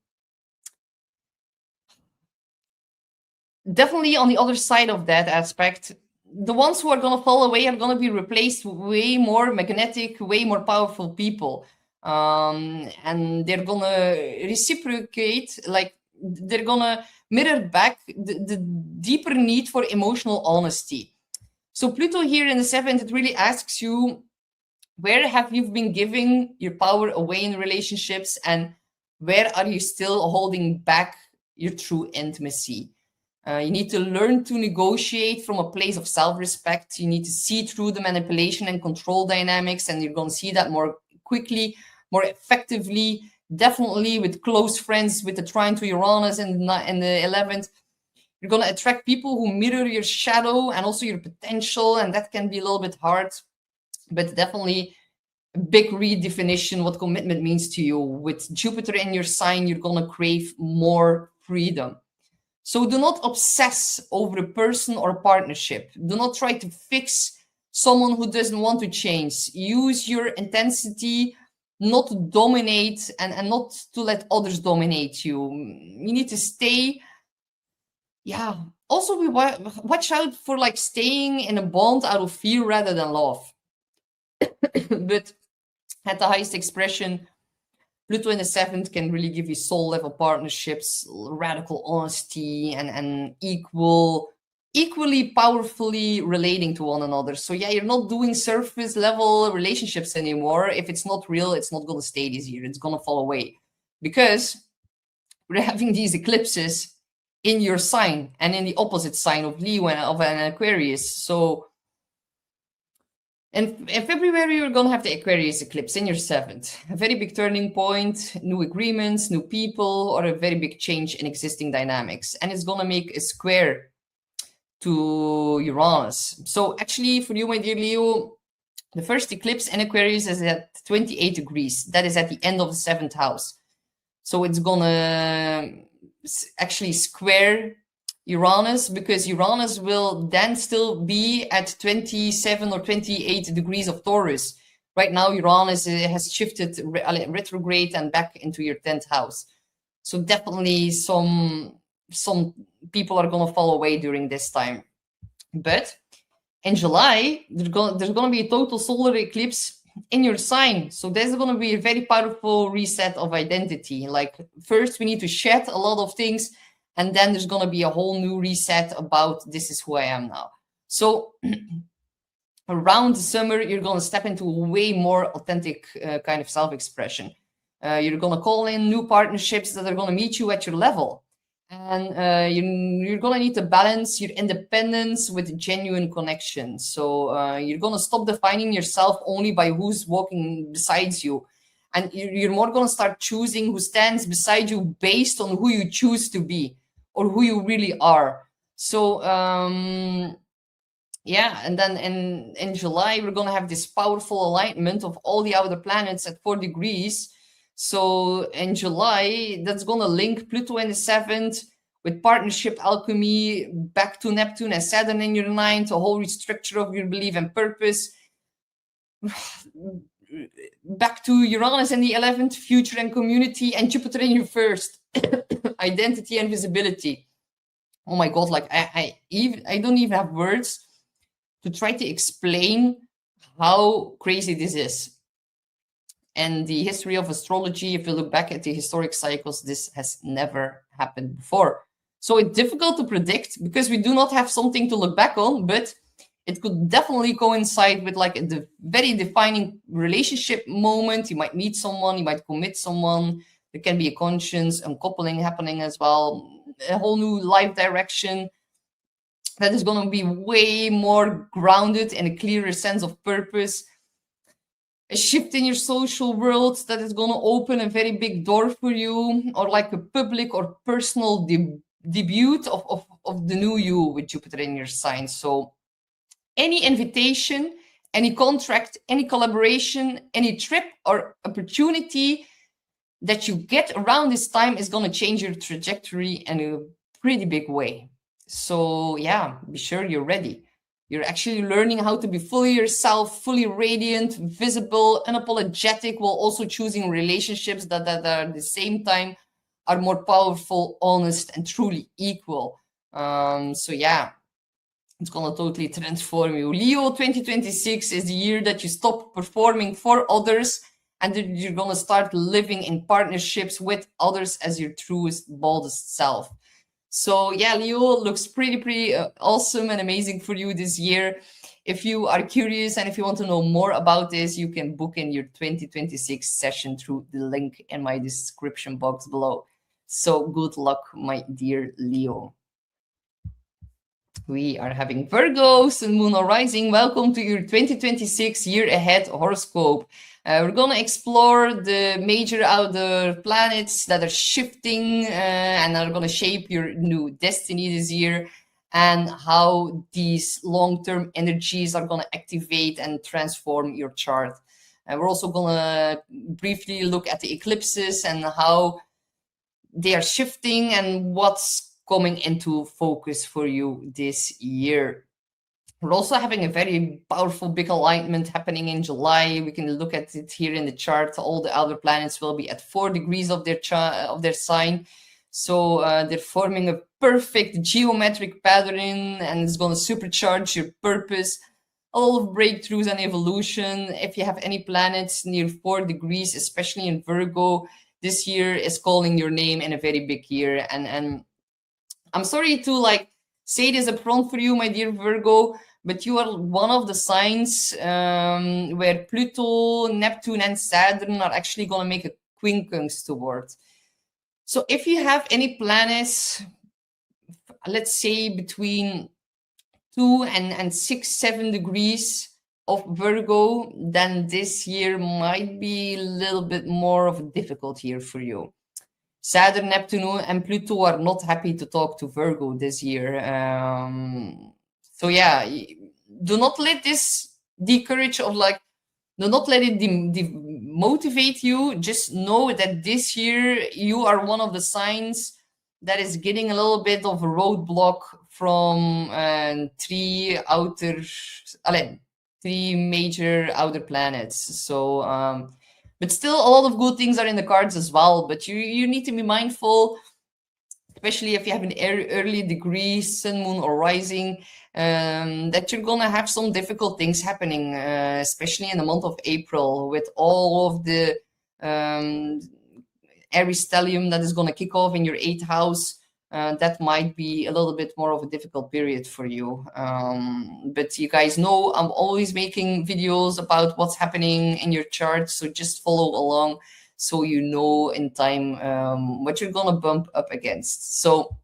definitely on the other side of that aspect, the ones who are going to fall away are going to be replaced with way more magnetic, way more powerful people. And they're going to reciprocate, like they're going to mirror back the deeper need for emotional honesty. So Pluto here in the 7th, it really asks you, where have you been giving your power away in relationships, and where are you still holding back your true intimacy? You need to learn to negotiate from a place of self-respect. You need to see through the manipulation and control dynamics, and you're going to see that more quickly, more effectively, definitely with close friends, with the trine to Uranus in the 11th. You're going to attract people who mirror your shadow and also your potential, and that can be a little bit hard, but definitely a big redefinition what commitment means to you. With Jupiter in your sign, you're going to crave more freedom. So do not obsess over a person or partnership. Do not try to fix someone who doesn't want to change. Use your intensity not to dominate and not to let others dominate you. You need to stay Yeah. Also, we watch out for like staying in a bond out of fear rather than love. But at the highest expression, Pluto in the seventh can really give you soul level partnerships, radical honesty, and equally powerfully relating to one another. So yeah, you're not doing surface level relationships anymore. If it's not real, it's not gonna stay this year. It's gonna fall away because we're having these eclipses in your sign and in the opposite sign of Leo and of an Aquarius. So in February, you're going to have the Aquarius eclipse in your seventh. A very big turning point, new agreements, new people, or a very big change in existing dynamics. And it's going to make a square to Uranus. So actually, for you, my dear Leo, the first eclipse in Aquarius is at 28 degrees. That is at the end of the seventh house. So it's going to actually square Uranus, because Uranus will then still be at 27 or 28 degrees of Taurus. Right now, Uranus has shifted retrograde and back into your 10th house. So definitely some people are going to fall away during this time. But in July, there's going to be a total solar eclipse in your sign. So there's going to be a very powerful reset of identity. Like first, we need to shed a lot of things, and then there's going to be a whole new reset about this is who I am now. So around the summer, you're going to step into a way more authentic kind of self-expression. You're going to call in new partnerships that are going to meet you at your level. And you're going to need to balance your independence with genuine connection. So you're going to stop defining yourself only by who's walking beside you. And you're more going to start choosing who stands beside you based on who you choose to be or who you really are. So, yeah, and then in July, we're going to have this powerful alignment of all the outer planets at 4 degrees. So in July, that's going to link Pluto in the seventh with partnership alchemy back to Neptune and Saturn in your ninth, a whole restructure of your belief and purpose. Back to Uranus in the 11th, future and community, and Jupiter in your first, identity and visibility. Oh my God, like I don't even have words to try to explain how crazy this is. And the history of astrology, if you look back at the historic cycles, this has never happened before. So it's difficult to predict because we do not have something to look back on, but it could definitely coincide with like the very defining relationship moment. You might meet someone, you might commit someone. There can be a conscience uncoupling happening as well. A whole new life direction that is going to be way more grounded in a clearer sense of purpose. A shift in your social world that is going to open a very big door for you, or like a public or personal debut of the new you with Jupiter in your sign. So any invitation, any contract, any collaboration, any trip or opportunity that you get around this time is going to change your trajectory in a pretty big way. So yeah, be sure you're ready. You're actually learning how to be fully yourself, fully radiant, visible, unapologetic, while also choosing relationships that are at the same time are more powerful, honest, and truly equal. So yeah, it's gonna totally transform you. Leo 2026 is the year that you stop performing for others and that you're gonna start living in partnerships with others as your truest, boldest self. So yeah, Leo looks pretty awesome and amazing for you this year. If you are curious and if you want to know more about this, you can book in your 2026 session through the link in my description box below. So good luck, my dear Leo. We are having Virgo, Sun, Moon, or Rising. Welcome to your 2026 year ahead horoscope. We're going to explore the major outer planets that are shifting and are going to shape your new destiny this year, and how these long-term energies are going to activate and transform your chart. We're also going to briefly look at the eclipses and how they are shifting and what's coming into focus for you this year. We're also having a very powerful big alignment happening in July. We can look at it here in the chart. All the outer planets will be at 4 degrees of their sign. So they're forming a perfect geometric pattern, and it's going to supercharge your purpose. A lot of breakthroughs and evolution. If you have any planets near 4 degrees, especially in Virgo, this year is calling your name in a very big year. And I'm sorry to like say this up front for you, my dear Virgo, but you are one of the signs where Pluto, Neptune, and Saturn are actually going to make a quincunx towards. So if you have any planets, let's say between 2 and 6, 7 degrees of Virgo, then this year might be a little bit more of a difficult year for you. Saturn, Neptune, and Pluto are not happy to talk to Virgo this year. So yeah, do not let this discourage of like, do not let it motivate you. Just know that this year you are one of the signs that is getting a little bit of a roadblock from three major outer planets. So, but still a lot of good things are in the cards as well. But you need to be mindful, especially if you have an early degree, sun, moon, or rising, that you're gonna have some difficult things happening, especially in the month of April with all of the Aries stellium that is gonna kick off in your 8th house. That might be a little bit more of a difficult period for you. But you guys know I'm always making videos about what's happening in your chart, so just follow along so you know in time what you're gonna bump up against. So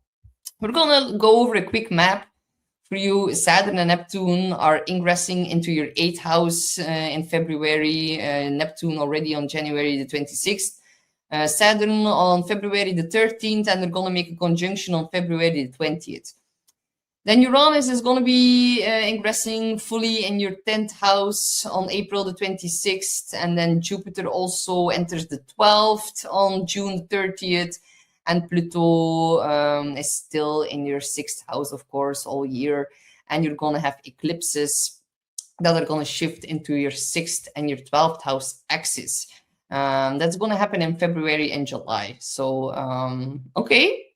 we're gonna go over a quick map for you. Saturn and Neptune are ingressing into your 8th house in February, Neptune already on January the 26th. Saturn on February the 13th, and they're going to make a conjunction on February the 20th. Then Uranus is going to be ingressing fully in your 10th house on April the 26th, and then Jupiter also enters the 12th on June 30th, and Pluto is still in your 6th house, of course, all year, and you're going to have eclipses that are going to shift into your 6th and your 12th house axis. That's going to happen in February and July. So, okay,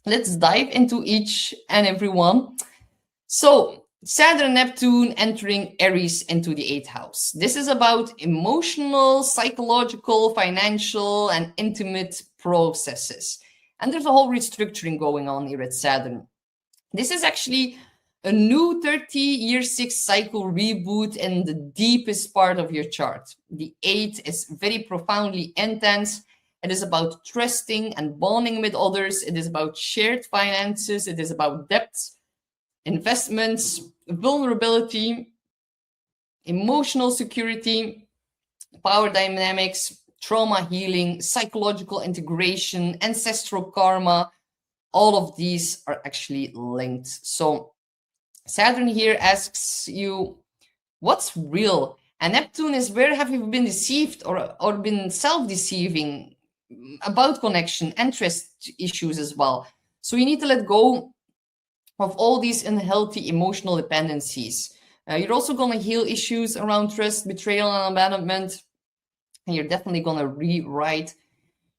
let's dive into each and every one. So, Saturn, Neptune entering Aries into the 8th house. This is about emotional, psychological, financial, and intimate processes. And there's a whole restructuring going on here at Saturn. This is actually a new 30-year 6 cycle reboot in the deepest part of your chart. The 8th is very profoundly intense. It is about trusting and bonding with others. It is about shared finances. It is about debts, investments, vulnerability, emotional security, power dynamics, trauma healing, psychological integration, ancestral karma. All of these are actually linked. So Saturn here asks you, what's real? And Neptune is, where have you been deceived or been self-deceiving about connection and trust issues as well? So you need to let go of all these unhealthy emotional dependencies. You're also going to heal issues around trust, betrayal, and abandonment. And you're definitely going to rewrite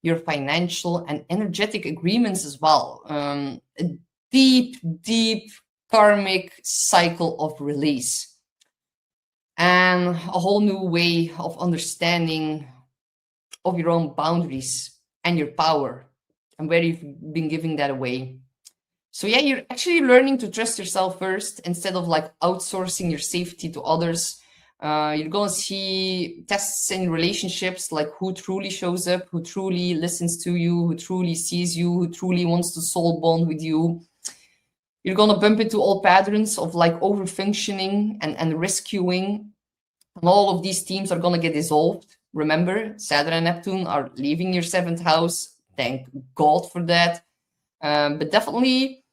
your financial and energetic agreements as well. A deep, deep karmic cycle of release and a whole new way of understanding of your own boundaries and your power and where you've been giving that away. So yeah, you're actually learning to trust yourself first instead of like outsourcing your safety to others. You're going to see tests in relationships, like who truly shows up, who truly listens to you, who truly sees you, who truly wants to soul bond with you. You're going to bump into all patterns of like over-functioning and rescuing. And all of these themes are going to get dissolved. Remember, Saturn and Neptune are leaving your 7th house. Thank God for that. But definitely,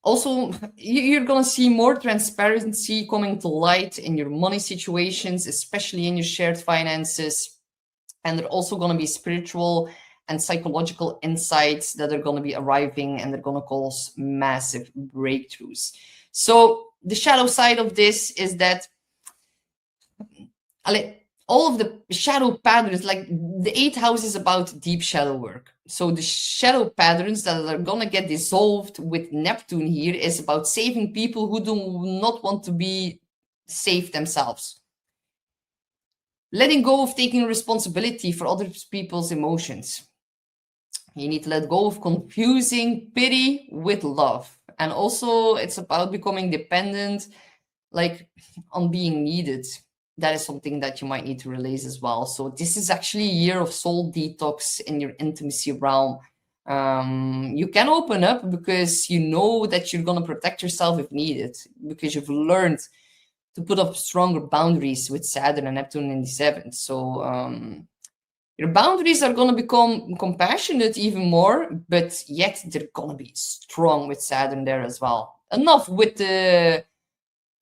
also, you're going to see more transparency coming to light in your money situations, especially in your shared finances. And there are also going to be spiritual and psychological insights that are going to be arriving, and they're going to cause massive breakthroughs. So the shadow side of this is that all of the shadow patterns, like the 8th house is about deep shadow work. So the shadow patterns that are going to get dissolved with Neptune here is about saving people who do not want to be saved themselves. Letting go of taking responsibility for other people's emotions. You need to let go of confusing pity with love. And also it's about becoming dependent, like on being needed. That is something that you might need to release as well. So this is actually a year of soul detox in your intimacy realm. You can open up because you know that you're going to protect yourself if needed, because you've learned to put up stronger boundaries with Saturn and Neptune in the 7th. So your boundaries are going to become compassionate even more, but yet they're going to be strong with Saturn there as well. Enough with the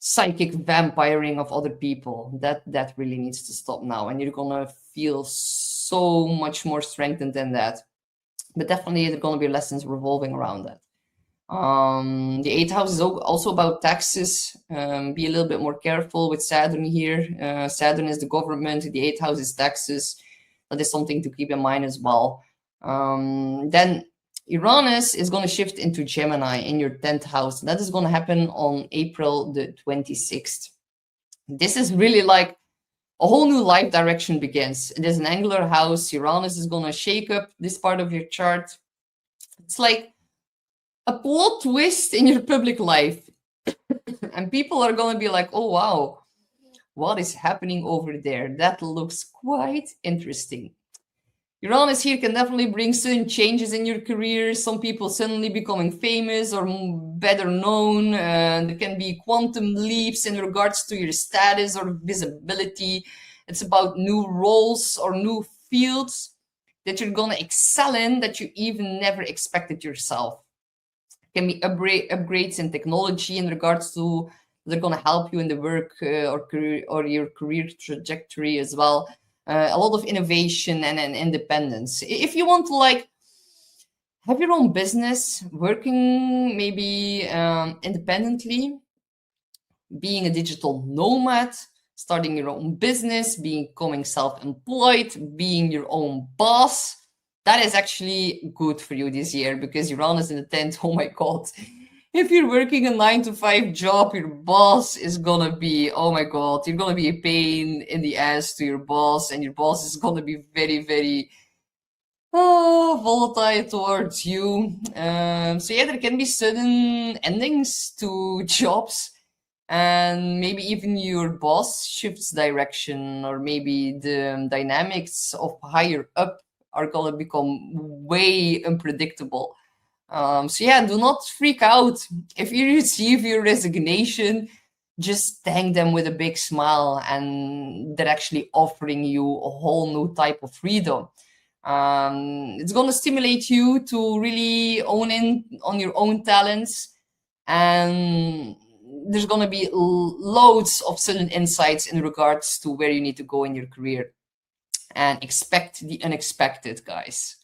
psychic vampiring of other people. That really needs to stop now, and you're going to feel so much more strengthened than that. But definitely there are going to be lessons revolving around that. The 8th house is also about taxes. Be a little bit more careful with Saturn here. Saturn is the government. The 8th house is taxes. That is something to keep in mind as well. Then Uranus is going to shift into Gemini in your 10th house. That is going to happen on April the 26th. This is really like a whole new life direction begins. It is an angular house. Uranus is going to shake up this part of your chart. It's like a plot twist in your public life. And people are going to be like, oh, wow, what is happening over there? That looks quite interesting. Uranus here can definitely bring sudden changes in your career. Some people suddenly becoming famous or better known. There can be quantum leaps in regards to your status or visibility. It's about new roles or new fields that you're going to excel in that you even never expected yourself. Can be upgrades in technology in regards to they're going to help you in the work or career or your career trajectory as well. A lot of innovation and independence. If you want to like have your own business, working maybe independently, being a digital nomad, starting your own business, becoming self-employed, being your own boss, that is actually good for you this year because Uranus in the 10th, oh my God. If you're working a 9-to-5 job, your boss is gonna be, oh my God, you're gonna be a pain in the ass to your boss, and your boss is gonna be very, very volatile towards you. So yeah, there can be sudden endings to jobs, and maybe even your boss shifts direction, or maybe the dynamics of higher up are gonna become way unpredictable. So yeah, do not freak out. If you receive your resignation, just thank them with a big smile, and they're actually offering you a whole new type of freedom. It's going to stimulate you to really own in on your own talents, and there's going to be loads of sudden insights in regards to where you need to go in your career, and expect the unexpected, guys.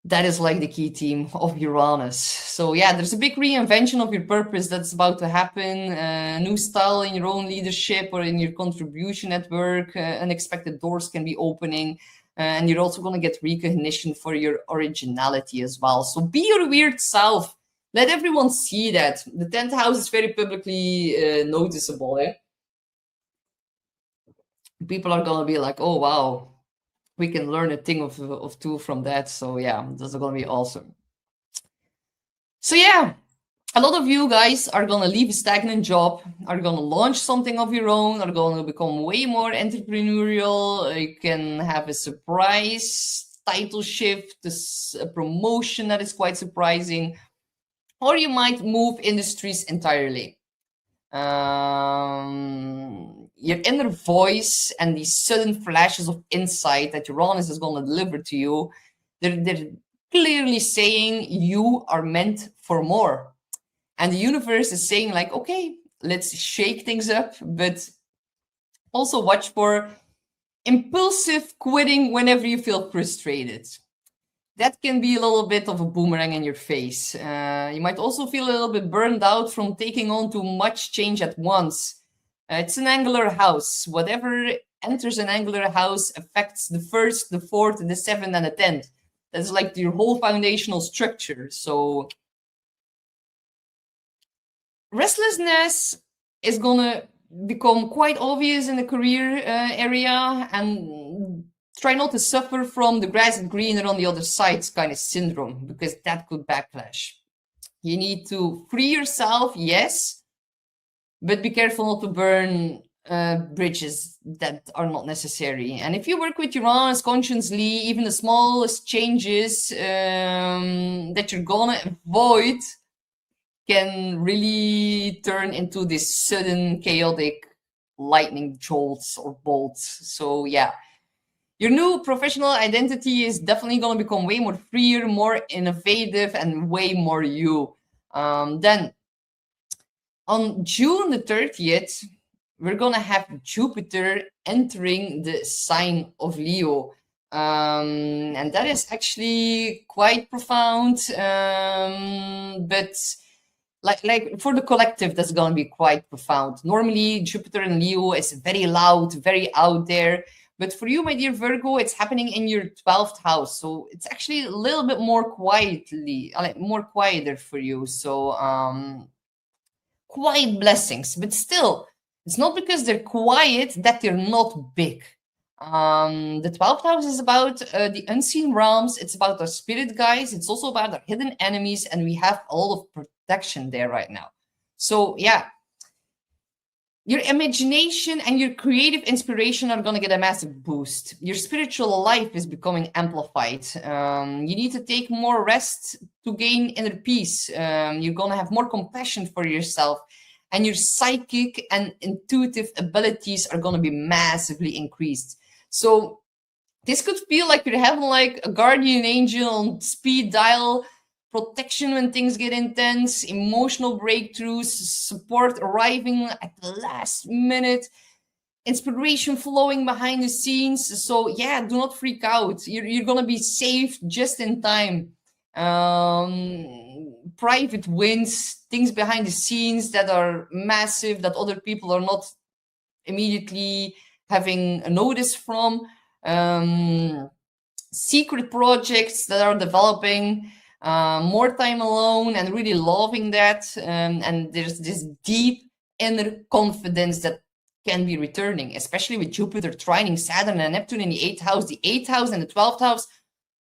That is like the key theme of Uranus. So yeah, there's a big reinvention of your purpose that's about to happen. New style in your own leadership or in your contribution at work. Unexpected doors can be opening. And you're also going to get recognition for your originality as well. So be your weird self. Let everyone see that. The 10th house is very publicly noticeable. People are going to be like, oh, wow. We can learn a thing of two from that. So yeah, that's going to be awesome. So yeah, a lot of you guys are going to leave a stagnant job, are going to launch something of your own, are going to become way more entrepreneurial. You can have a surprise title shift, a promotion that is quite surprising, or you might move industries entirely. Your inner voice and these sudden flashes of insight that Uranus is going to deliver to you, they're clearly saying you are meant for more. And the universe is saying like, okay, let's shake things up, but also watch for impulsive quitting whenever you feel frustrated. That can be a little bit of a boomerang in your face. You might also feel a little bit burned out from taking on too much change at once. It's an angular house. Whatever enters an angular house affects the 1st, the 4th, the 7th, and the 10th. That's like your whole foundational structure. So restlessness is gonna become quite obvious in the career area, and try not to suffer from the grass is greener on the other side kind of syndrome, because that could backlash. You need to free yourself, yes, but be careful not to burn bridges that are not necessary. And if you work with Uranus consciously, even the smallest changes that you're gonna avoid can really turn into this sudden chaotic lightning jolts or bolts. So yeah, your new professional identity is definitely going to become way more freer, more innovative, and way more you. Then on June the 30th, we're going to have Jupiter entering the sign of Leo. And that is actually quite profound. But like for the collective, that's going to be quite profound. Normally, Jupiter in Leo is very loud, very out there. But for you, my dear Virgo, it's happening in your 12th house. So it's actually a little bit more more quieter for you. So quiet blessings, but still, it's not because they're quiet that they're not big. The 12th house is about the unseen realms. It's about our spirit guides. It's also about our hidden enemies, and we have a lot of protection there right now. So yeah, your imagination and your creative inspiration are going to get a massive boost. Your spiritual life is becoming amplified. You need to take more rest to gain inner peace. You're going to have more compassion for yourself, and your psychic and intuitive abilities are going to be massively increased. So this could feel like you're having like a guardian angel on speed dial, protection when things get intense, emotional breakthroughs, support arriving at the last minute, inspiration flowing behind the scenes. So yeah, do not freak out. You're gonna be safe just in time. Private wins, things behind the scenes that are massive, that other people are not immediately having a notice from. Secret projects that are developing, more time alone, and really loving that. And there's this deep inner confidence that can be returning, especially with Jupiter trining Saturn and Neptune in the 8th house. The 8th house and the 12th house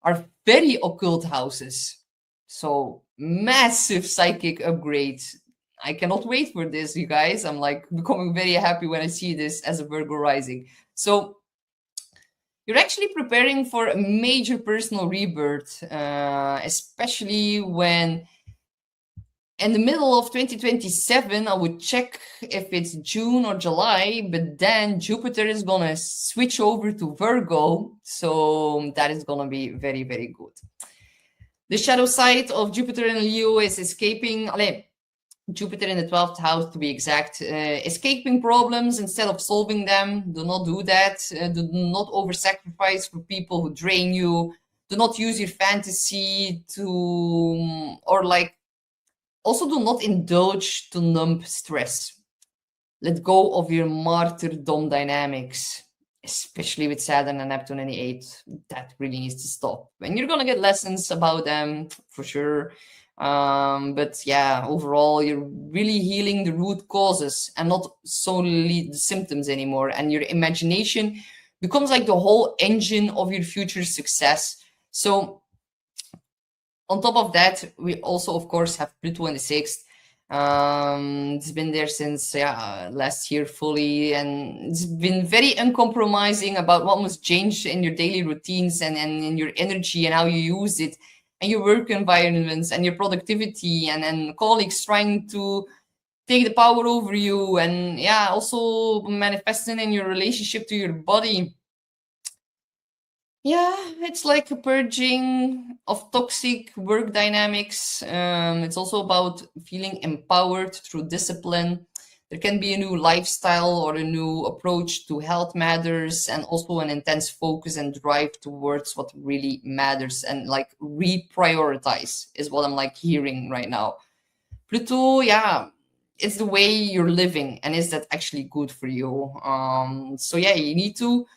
are very occult houses. So massive psychic upgrade. I cannot wait for this, you guys. I'm like becoming very happy when I see this as a Virgo rising. So you're actually preparing for a major personal rebirth, especially when in the middle of 2027, I would check if it's June or July, but then Jupiter is going to switch over to Virgo. So that is going to be very, very good. The shadow side of Jupiter and Leo is escaping, Jupiter in the 12th house to be exact, escaping problems instead of solving them. Do not do that. Do not over-sacrifice for people who drain you. Do not use your fantasy to, also do not indulge to numb stress. Let go of your martyrdom dynamics, especially with Saturn and Neptune in the 8th. That really needs to stop. And you're going to get lessons about them for sure. But yeah, overall, you're really healing the root causes and not solely the symptoms anymore. And your imagination becomes like the whole engine of your future success. So on top of that, we also, of course, have Pluto in the 6th. It's been there since last year fully, and it's been very uncompromising about what must change in your daily routines and in your energy and how you use it, and your work environments and your productivity, and colleagues trying to take the power over you, and also manifesting in your relationship to your body. Yeah, it's like a purging of toxic work dynamics. It's also about feeling empowered through discipline. There can be a new lifestyle or a new approach to health matters, and also an intense focus and drive towards what really matters, and like reprioritize is what I'm like hearing right now. Pluto, it's the way you're living, and is that actually good for you? So you need to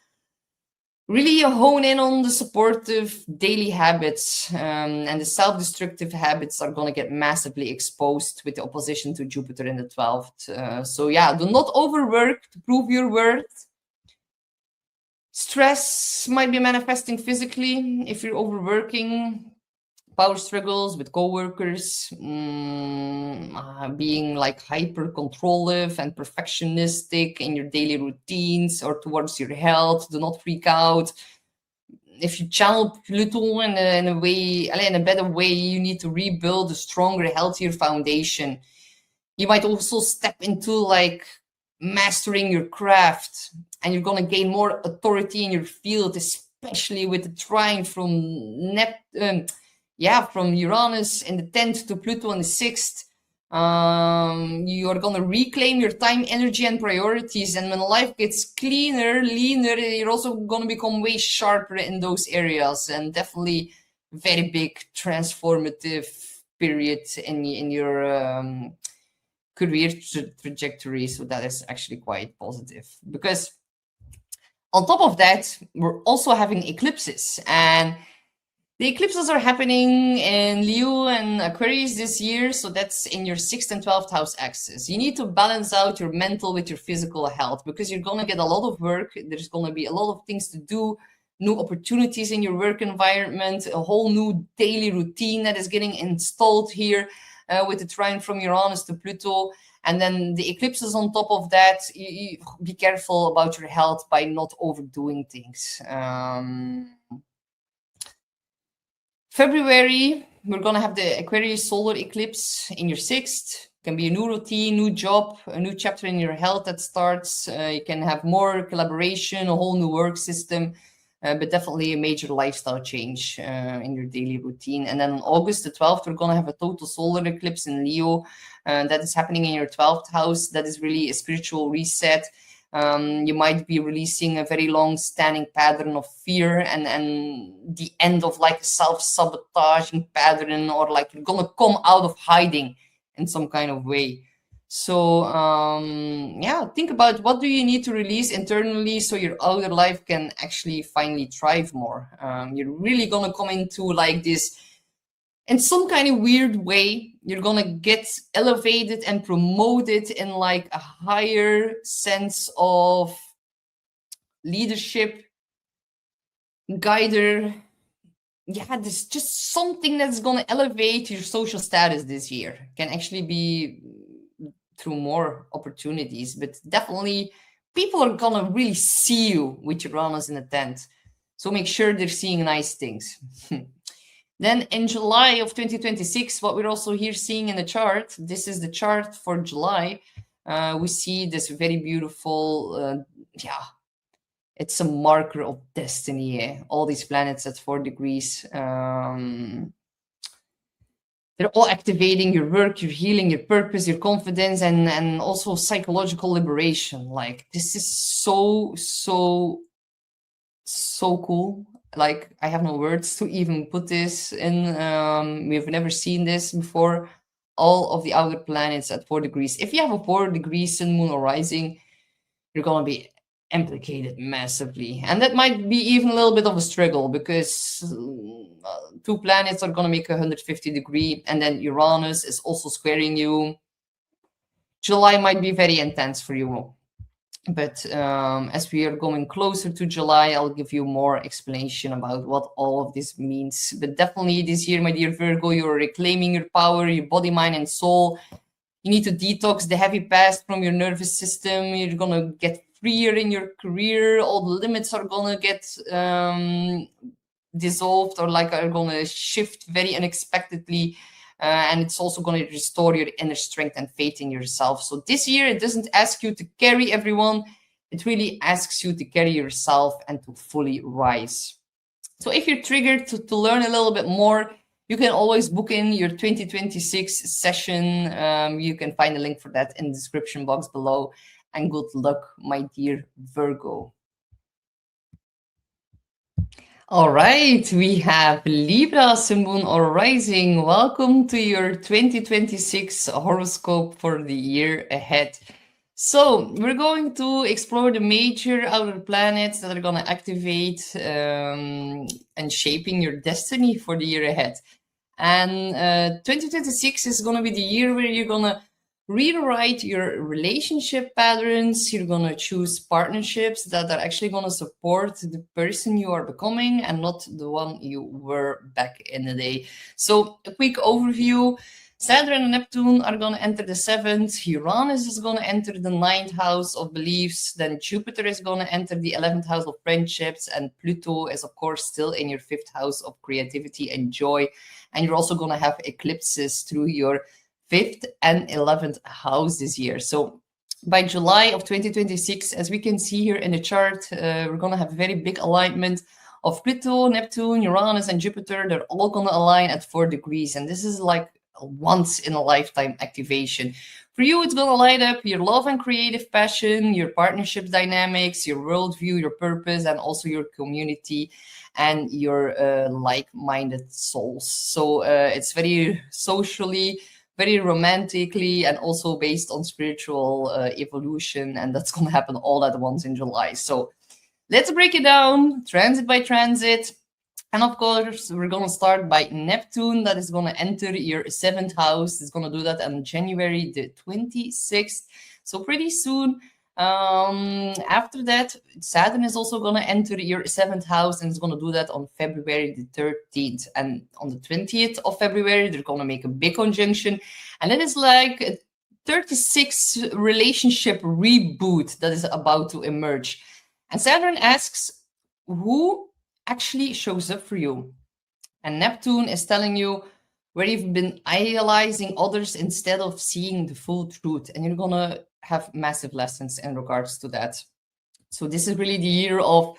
really hone in on the supportive daily habits, and the self-destructive habits are going to get massively exposed with the opposition to Jupiter in the 12th. So yeah, do not overwork to prove your worth. Stress might be manifesting physically if you're overworking. Power struggles with coworkers, being like hyper controlling and perfectionistic in your daily routines or towards your health. Do not freak out. If you channel Pluto in a way, in a better way, you need to rebuild a stronger, healthier foundation. You might also step into like mastering your craft, and you're going to gain more authority in your field, especially with the trine from from Uranus in the 10th to Pluto in the 6th. You are going to reclaim your time, energy, and priorities. And when life gets cleaner, leaner, you're also going to become way sharper in those areas. And definitely very big transformative period in your career trajectory. So that is actually quite positive, because on top of that, we're also having eclipses, and the eclipses are happening in Leo and Aquarius this year, so that's in your 6th and 12th house axis. You need to balance out your mental with your physical health, because you're going to get a lot of work. There's going to be a lot of things to do, new opportunities in your work environment, a whole new daily routine that is getting installed here with the trine from Uranus to Pluto. And then the eclipses on top of that. You be careful about your health by not overdoing things. February, we're going to have the Aquarius solar eclipse in your 6th. Can be a new routine, new job, a new chapter in your health that starts. You can have more collaboration, a whole new work system, but definitely a major lifestyle change in your daily routine. And then on August the 12th, we're going to have a total solar eclipse in Leo. That is happening in your 12th house. That is really a spiritual reset. You might be releasing a very long-standing pattern of fear and the end of like a self-sabotaging pattern, or like you're gonna come out of hiding in some kind of way. So yeah, think about what do you need to release internally so your outer life can actually finally thrive more. You're really gonna come into like this, in some kind of weird way, you're gonna get elevated and promoted in like a higher sense of leadership, guider. Yeah, there's just something that's gonna elevate your social status this year. Can actually be through more opportunities, but definitely people are gonna really see you with Uranus in the 10th. So make sure they're seeing nice things. Then in July of 2026, what we're also here seeing in the chart, this is the chart for July. We see this very beautiful, it's a marker of destiny. All these planets at 4 degrees. They're all activating your work, your healing, your purpose, your confidence, and also psychological liberation. Like, this is so cool. Like, I have no words to even put this in. We've never seen this before. All of the outer planets at 4 degrees. If you have a 4 degree sun, moon, or rising, you're going to be implicated massively. And that might be even a little bit of a struggle, because 2 planets are going to make 150 degree, and then Uranus is also squaring you. July might be very intense for you. But as we are going closer to July, I'll give you more explanation about what all of this means. But definitely this year, my dear Virgo, you're reclaiming your power, your body, mind, and soul. You need to detox the heavy past from your nervous system. You're going to get freer in your career. All the limits are going to get dissolved, or like are going to shift very unexpectedly. And it's also going to restore your inner strength and faith in yourself. So this year, it doesn't ask you to carry everyone. It really asks you to carry yourself and to fully rise. So if you're triggered to learn a little bit more, you can always book in your 2026 session. You can find a link for that in the description box below. And good luck, my dear Virgo. All right, we have Libra, Sun, Moon, or Rising. Welcome to your 2026 horoscope for the year ahead. So we're going to explore the major outer planets that are going to activate and shaping your destiny for the year ahead. And 2026 is going to be the year where you're going to rewrite your relationship patterns. You're going to choose partnerships that are actually going to support the person you are becoming and not the one you were back in the day. So a quick overview. Saturn and Neptune are going to enter the 7th. Uranus is going to enter the 9th house of beliefs. Then Jupiter is going to enter the 11th house of friendships. And Pluto is, of course, still in your 5th house of creativity and joy. And you're also going to have eclipses through your 5th and 11th house this year. So by July of 2026, as we can see here in the chart, we're going to have a very big alignment of Pluto, Neptune, Uranus, and Jupiter. They're all going to align at 4 degrees. And this is like a once in a lifetime activation. For you, it's going to light up your love and creative passion, your partnership dynamics, your worldview, your purpose, and also your community and your like-minded souls. So it's very socially, very romantically, and also based on spiritual evolution. And that's going to happen all at once in July. So let's break it down transit by transit. And of course, we're going to start by Neptune, that is going to enter your 7th house. It's going to do that on January the 26th. So pretty soon. After that, Saturn is also going to enter your 7th house, and it's going to do that on February the 13th. And on the 20th of February, they're going to make a big conjunction. And it is like a 36 relationship reboot that is about to emerge. And Saturn asks, who actually shows up for you? And Neptune is telling you where you've been idealizing others instead of seeing the full truth. And you're going to have massive lessons in regards to that. So this is really the year of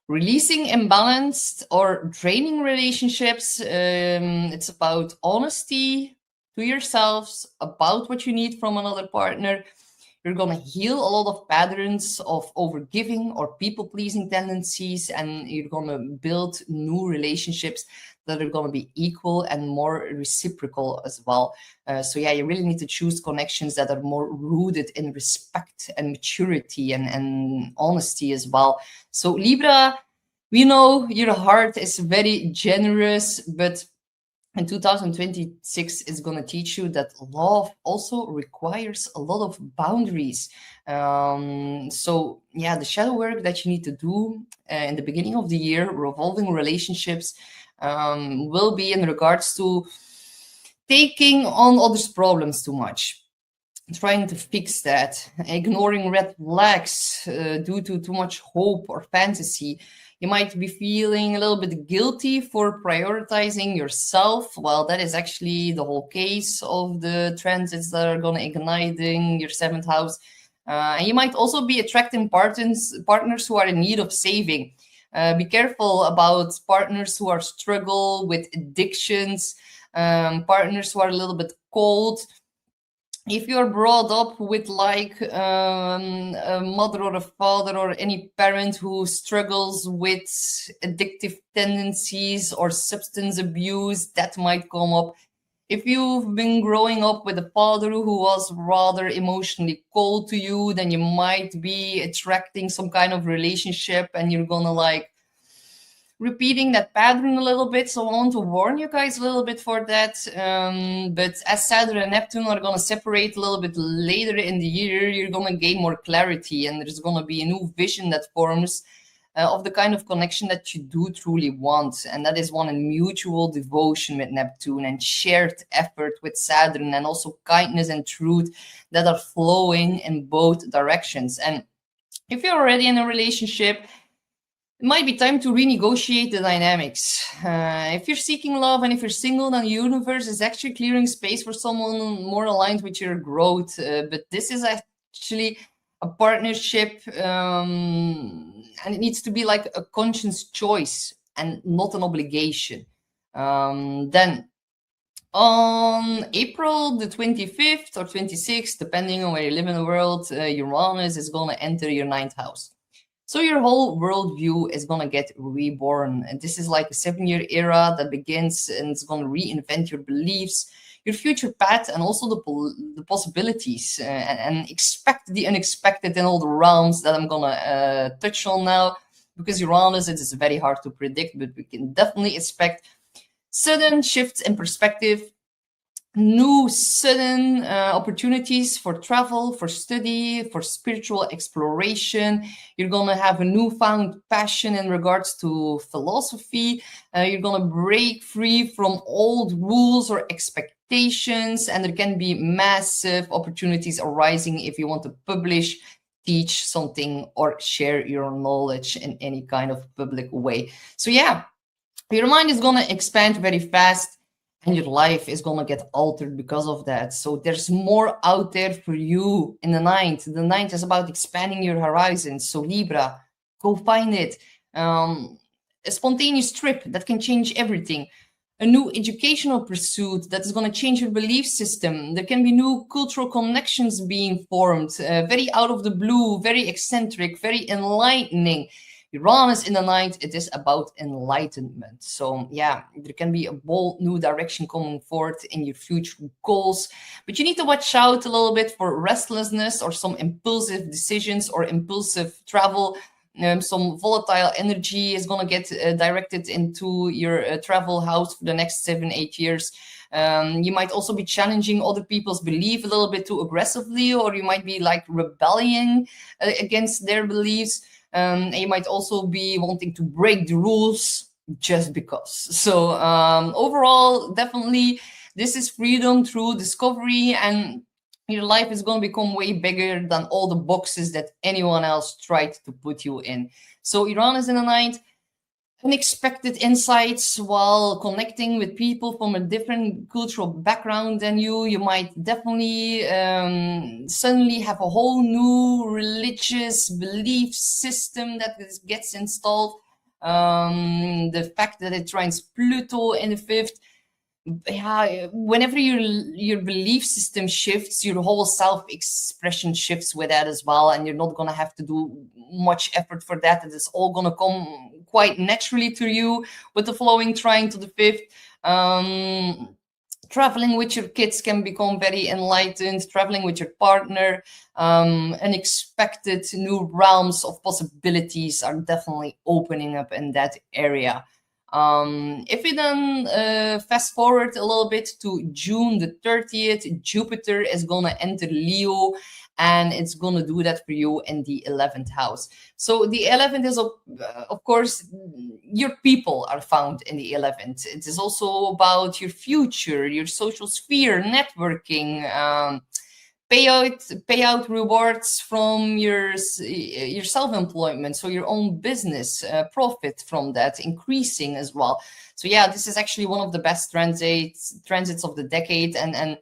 releasing imbalanced or draining relationships. It's about honesty to yourselves about what you need from another partner. You're going to heal a lot of patterns of overgiving or people-pleasing tendencies, and you're going to build new relationships that are going to be equal and more reciprocal as well. So yeah, you really need to choose connections that are more rooted in respect and maturity and honesty as well. So Libra, we know your heart is very generous, but in 2026 is going to teach you that love also requires a lot of boundaries. So yeah, the shadow work that you need to do in the beginning of the year, revolving relationships, will be in regards to taking on others' problems too much, trying to fix that, ignoring red flags due to too much hope or fantasy. You might be feeling a little bit guilty for prioritizing yourself. Well, that is actually the whole case of the transits that are going to igniting your 7th house. And you might also be attracting partners who are in need of saving. Be careful about partners who are struggle with addictions, partners who are a little bit cold. If you're brought up with like a mother or a father or any parent who struggles with addictive tendencies or substance abuse, that might come up. If you've been growing up with a father who was rather emotionally cold to you, then you might be attracting some kind of relationship and you're gonna like repeating that pattern a little bit. So I want to warn you guys a little bit for that. But as Saturn and Neptune are going to separate a little bit later in the year, you're going to gain more clarity, and there's going to be a new vision that forms of the kind of connection that you do truly want. And that is one in mutual devotion with Neptune and shared effort with Saturn, and also kindness and truth that are flowing in both directions. And if you're already in a relationship, it might be time to renegotiate the dynamics. If you're seeking love and if you're single, then the universe is actually clearing space for someone more aligned with your growth. But this is actually a partnership, and it needs to be like a conscious choice and not an obligation. Then on April the 25th or 26th, depending on where you live in the world, Uranus is going to enter your 9th house. So your whole worldview is going to get reborn. And this is like a 7-year era that begins, and it's going to reinvent your beliefs, your future path and also the possibilities, and expect the unexpected in all the realms that I'm gonna touch on now. Because Uranus, it is very hard to predict, but we can definitely expect sudden shifts in perspective, new sudden opportunities for travel, for study, for spiritual exploration. You're gonna have a newfound passion in regards to philosophy. You're gonna break free from old rules or expectations, and there can be massive opportunities arising if you want to publish, teach something, or share your knowledge in any kind of public way. So yeah, your mind is gonna expand very fast, and your life is gonna get altered because of that. So there's more out there for you in the ninth. The ninth is about expanding your horizons. So Libra, go find it. A spontaneous trip that can change everything. A new educational pursuit that is going to change your belief system. There can be new cultural connections being formed, very out of the blue, very eccentric, very enlightening. Uranus in the ninth, it is about enlightenment. So yeah, there can be a bold new direction coming forth in your future goals, but you need to watch out a little bit for restlessness or some impulsive decisions or impulsive travel. Some volatile energy is going to get directed into your travel house for the next 7-8 years. You might also be challenging other people's belief a little bit too aggressively, or you might be like rebelling against their beliefs. And you might also be wanting to break the rules just because. So overall, definitely, this is freedom through discovery, and your life is going to become way bigger than all the boxes that anyone else tried to put you in. So Uranus in the ninth, unexpected insights while connecting with people from a different cultural background than you. You might definitely suddenly have a whole new religious belief system that gets installed. The fact that it trines Pluto in the fifth, yeah, whenever your belief system shifts, your whole self-expression shifts with that as well, and you're not going to have to do much effort for that. It is all going to come quite naturally to you with the flowing trine to the fifth. Traveling with your kids can become very enlightened. Traveling with your partner, unexpected new realms of possibilities are definitely opening up in that area. If we then fast forward a little bit to June the 30th, Jupiter is going to enter Leo, and it's going to do that for you in the 11th house. So the 11th is, of course, your people are found in the 11th. It is also about your future, your social sphere, networking, payout rewards from your self-employment, so your own business, profit from that increasing as well. So yeah, this is actually one of the best transits of the decade, and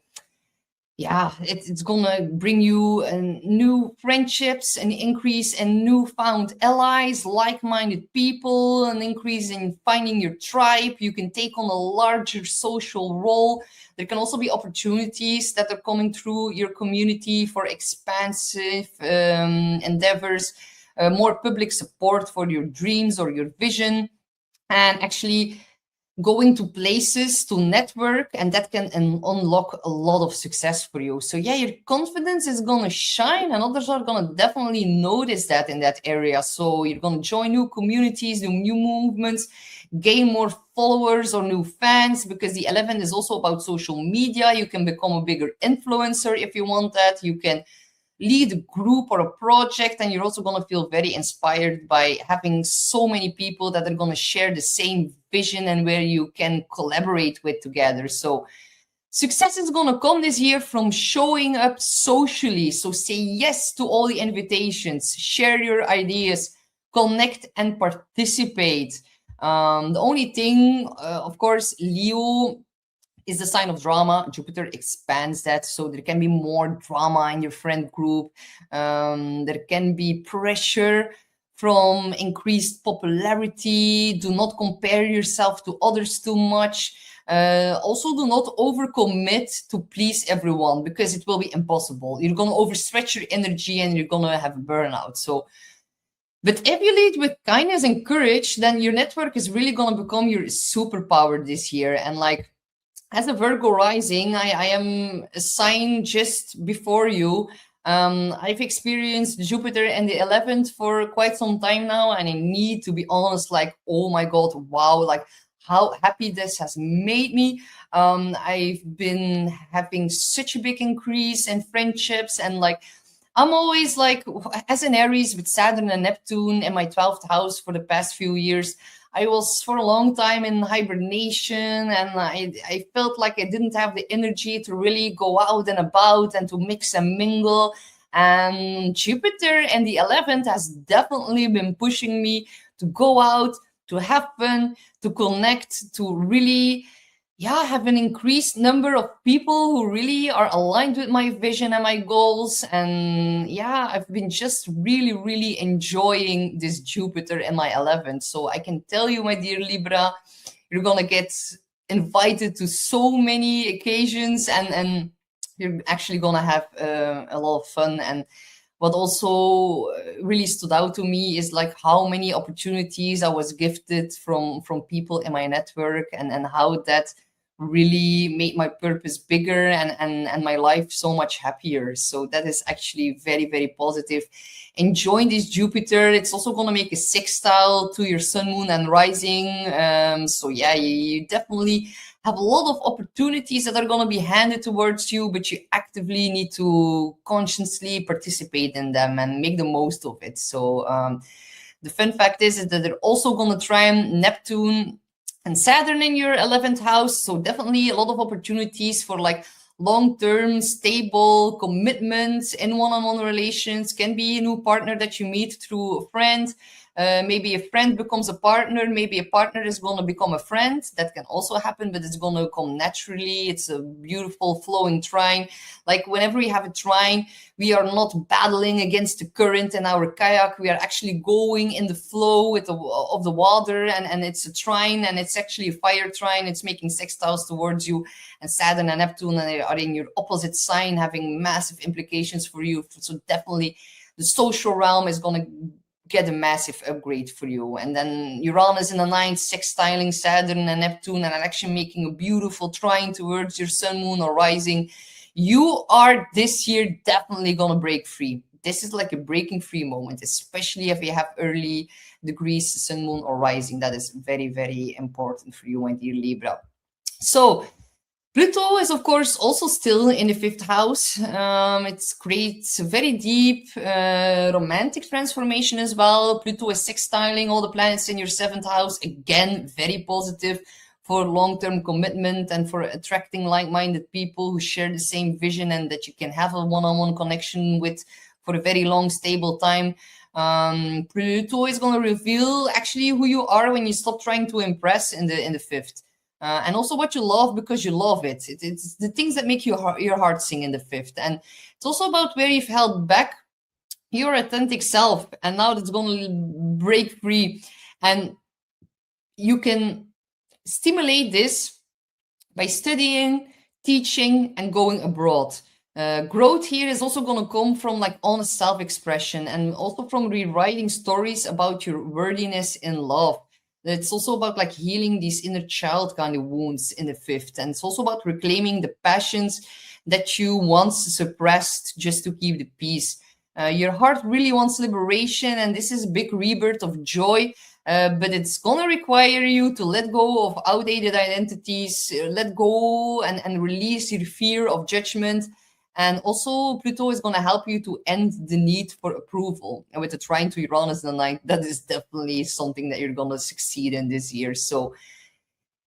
yeah, it's gonna bring you new friendships, an increase in newfound allies, like-minded people, an increase in finding your tribe. You can take on a larger social role. There can also be opportunities that are coming through your community for expansive endeavors, more public support for your dreams or your vision, and actually going to places to network, and that can unlock a lot of success for you. So yeah, your confidence is going to shine, and others are going to definitely notice that in that area. So you're going to join new communities, new movements, gain more followers or new fans, because the 11 is also about social media. You can become a bigger influencer if you want that. You can lead a group or a project, and you're also going to feel very inspired by having so many people that are going to share the same vision and where you can collaborate with together. So success is going to come this year from showing up socially. So say yes to all the invitations, share your ideas, connect and participate. The only thing, of course, Leo is the sign of drama. Jupiter expands that, so there can be more drama in your friend group. There can be pressure from increased popularity. Do not compare yourself to others too much. Also, do not overcommit to please everyone, because it will be impossible. You're going to overstretch your energy and you're going to have burnout. So, but if you lead with kindness and courage, then your network is really going to become your superpower this year. And like, as a Virgo rising, I am a sign just before you. I've experienced Jupiter and the 11th for quite some time now, and I need to be honest, like, oh my God, wow, like how happy this has made me. I've been having such a big increase in friendships, and like I'm always like, as an Aries with Saturn and Neptune in my 12th house for the past few years, I was for a long time in hibernation, and I felt like I didn't have the energy to really go out and about and to mix and mingle. And Jupiter and the 11th has definitely been pushing me to go out, to have fun, to connect, to really, yeah, have an increased number of people who really are aligned with my vision and my goals. And yeah, I've been just really, really enjoying this Jupiter in my 11th. So I can tell you, my dear Libra, you're gonna get invited to so many occasions, and you're actually gonna have a lot of fun. And what also really stood out to me is like how many opportunities I was gifted from people in my network, and how that really made my purpose bigger, and my life so much happier. So that is actually very, very positive. Enjoying this Jupiter, it's also going to make a sextile to your sun, moon, and rising. So yeah, you definitely have a lot of opportunities that are going to be handed towards you, but you actively need to consciously participate in them and make the most of it. So the fun fact is that they're also going to try Neptune and Saturn in your 11th house. So definitely a lot of opportunities for like long-term, stable commitments in one-on-one relations. Can be a new partner that you meet through a friend. Maybe a friend becomes a partner. Maybe a partner is going to become a friend. That can also happen, but it's going to come naturally. It's a beautiful flowing trine. Like whenever we have a trine, we are not battling against the current in our kayak. We are actually going in the flow with of the water, and it's a trine, and it's actually a fire trine. It's making sextiles towards you, and Saturn and Neptune are in your opposite sign, having massive implications for you. So definitely the social realm is going to get a massive upgrade for you. And then Uranus in the 9th, sextiling Saturn and Neptune, and actually making a beautiful trine towards your sun, moon, or rising. You are this year definitely going to break free. This is like a breaking free moment, especially if you have early degrees, sun, moon, or rising. That is very, very important for you, my dear Libra. So Pluto is, of course, also still in the 5th house. It creates a very deep romantic transformation as well. Pluto is sextiling all the planets in your 7th house. Again, very positive for long-term commitment and for attracting like-minded people who share the same vision and that you can have a one-on-one connection with for a very long, stable time. Pluto is going to reveal actually who you are when you stop trying to impress in the 5th. And also what you love because you love it. It's the things that make your heart sing in the 5th. And it's also about where you've held back your authentic self. And now that's going to break free. And you can stimulate this by studying, teaching, and going abroad. Growth here is also going to come from like honest self-expression, and also from rewriting stories about your worthiness in love. It's also about like healing these inner child kind of wounds in the 5th. And it's also about reclaiming the passions that you once suppressed just to keep the peace. Your heart really wants liberation, and this is a big rebirth of joy. But it's going to require you to let go of outdated identities, let go and release your fear of judgment. And also Pluto is going to help you to end the need for approval. And with the trine to Uranus in the 9th, that is definitely something that you're going to succeed in this year. So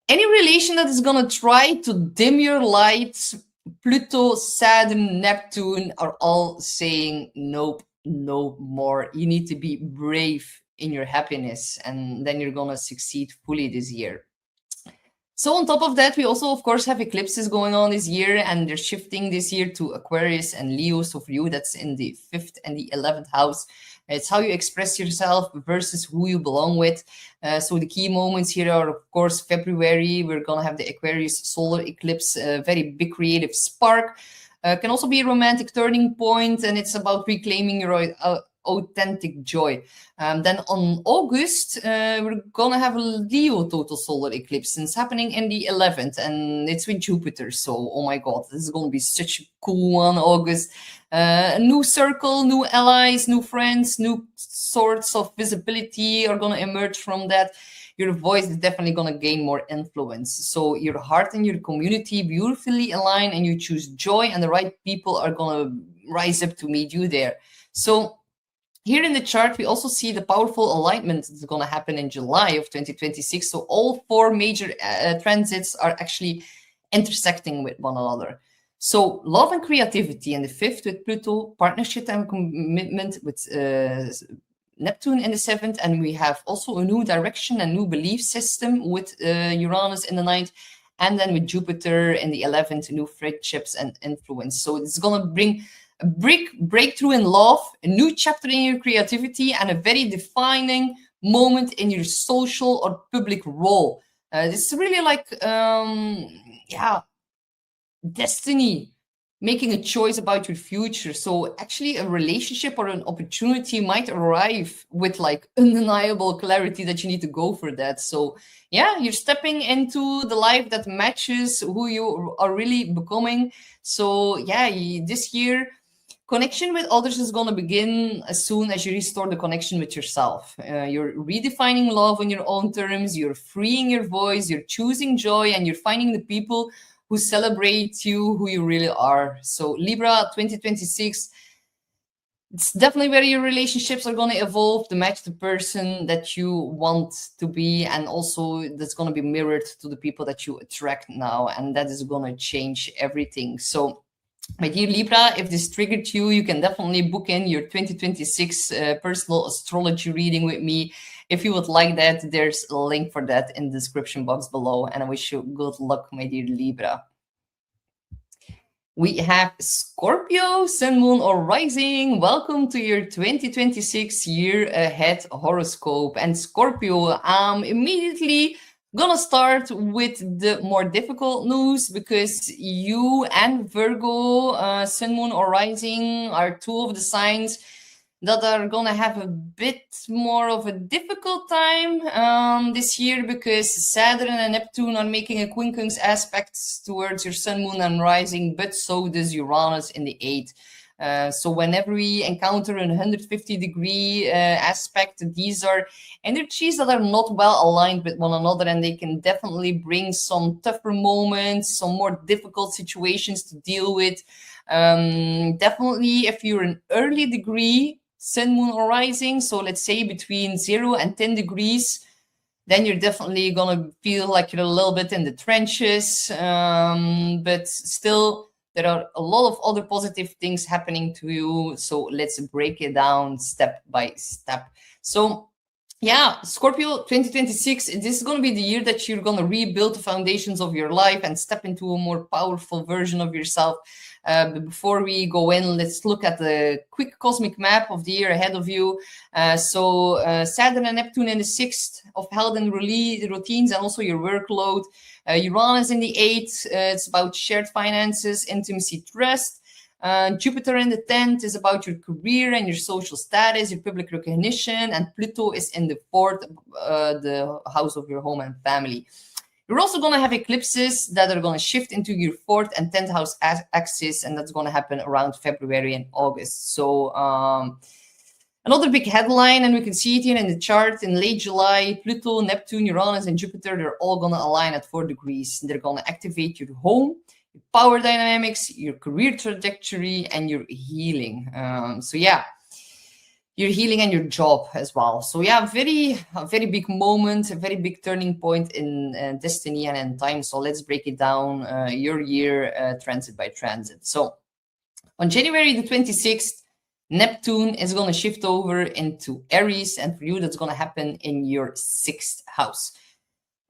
any relation that is going to try to dim your light, Pluto, Saturn, Neptune are all saying, nope, no more. You need to be brave in your happiness, and then you're going to succeed fully this year. So on top of that, we also, of course, have eclipses going on this year, and they're shifting this year to Aquarius and Leo. So for you, that's in the 5th and the 11th house. It's how you express yourself versus who you belong with. So the key moments here are, of course, February. We're going to have the Aquarius solar eclipse, a very big creative spark. Can also be a romantic turning point, and it's about reclaiming your authentic joy. Then on August, we're gonna have a Leo total solar eclipse, and it's happening in the 11th, and it's with Jupiter. So, oh my God, this is gonna be such a cool one. August, a new circle, new allies, new friends, new sorts of visibility are gonna emerge from that. Your voice is definitely going to gain more influence. So your heart and your community beautifully align, and you choose joy, and the right people are going to rise up to meet you there. So here in the chart, we also see the powerful alignment that's going to happen in July of 2026. So all 4 major transits are actually intersecting with one another. So love and creativity in the 5th with Pluto, partnership and commitment with Neptune in the 7th, and we have also a new direction, a new belief system with Uranus in the 9th, and then with Jupiter in the 11th, new friendships and influence. So it's going to bring a breakthrough in love, a new chapter in your creativity, and a very defining moment in your social or public role. This is really like, destiny, making a choice about your future. So actually a relationship or an opportunity might arrive with like undeniable clarity that you need to go for that. So yeah, you're stepping into the life that matches who you are really becoming. So yeah, this year, connection with others is going to begin as soon as you restore the connection with yourself. You're redefining love on your own terms, you're freeing your voice, you're choosing joy, and you're finding the people who celebrate you, who you really are. So Libra 2026, it's definitely where your relationships are going to evolve to match the person that you want to be, and also that's going to be mirrored to the people that you attract now, and that is going to change everything. So my dear Libra, if this triggered you, you can definitely book in your 2026 personal astrology reading with me. If you would like that, there's a link for that in the description box below. And I wish you good luck, my dear Libra. We have Scorpio, Sun, Moon, or Rising. Welcome to your 2026 year ahead horoscope. And Scorpio, immediately gonna start with the more difficult news, because you and Virgo, Sun, Moon, or Rising are 2 of the signs that are gonna have a bit more of a difficult time this year, because Saturn and Neptune are making a quincunx aspects towards your Sun, Moon, and Rising, but so does Uranus in the 8th. So whenever we encounter a 150-degree aspect, these are energies that are not well aligned with one another, and they can definitely bring some tougher moments, some more difficult situations to deal with. Definitely if you're an early degree Sun, Moon, or Rising, so let's say between 0 and 10 degrees, then you're definitely gonna feel like you're a little bit in the trenches, but still there are a lot of other positive things happening to you. So let's break it down step by step. So yeah, Scorpio 2026, this is going to be the year that you're going to rebuild the foundations of your life and step into a more powerful version of yourself. But before we go in, let's look at the quick cosmic map of the year ahead of you. Saturn and Neptune in the 6th of health and routines, and also your workload. Uranus in the 8th, it's about shared finances, intimacy, trust. Jupiter in the 10th is about your career and your social status, your public recognition, and Pluto is in the 4th, the house of your home and family. You're also going to have eclipses that are going to shift into your 4th and 10th house axis, and that's going to happen around February and August. So another big headline, and we can see it here in the chart, in late July, Pluto, Neptune, Uranus, and Jupiter, they're all going to align at 4 degrees. They're going to activate your home, your power dynamics, your career trajectory, and your healing. So yeah, your healing and your job as well. So yeah, a very big moment, a very big turning point in destiny and in time. So let's break it down your year transit by transit. So on January the 26th, Neptune is going to shift over into Aries, and for you, that's going to happen in your 6th house.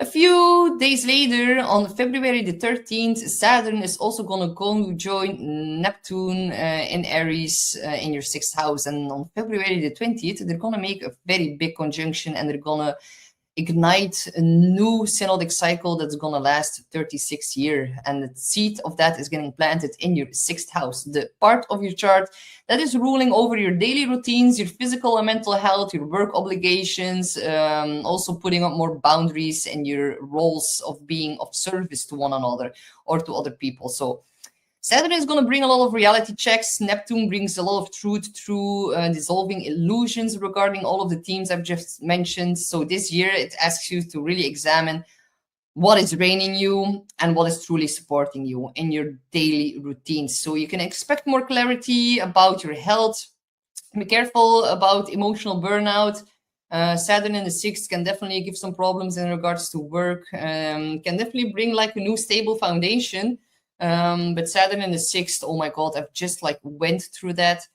A few days later, on February the 13th, Saturn is also going to go join Neptune in Aries in your 6th house. And on February the 20th, they're going to make a very big conjunction, and they're going to ignite a new synodic cycle that's going to last 36 years. And the seed of that is getting planted in your 6th house, the part of your chart that is ruling over your daily routines, your physical and mental health, your work obligations, also putting up more boundaries in your roles of being of service to one another or to other people. So Saturn is going to bring a lot of reality checks. Neptune brings a lot of truth through dissolving illusions regarding all of the themes I've just mentioned. So this year, it asks you to really examine what is draining you and what is truly supporting you in your daily routines. So you can expect more clarity about your health. Be careful about emotional burnout. Saturn in the 6th can definitely give some problems in regards to work, can definitely bring like a new stable foundation. But Saturn in the 6th, oh my God, I've just like went through that.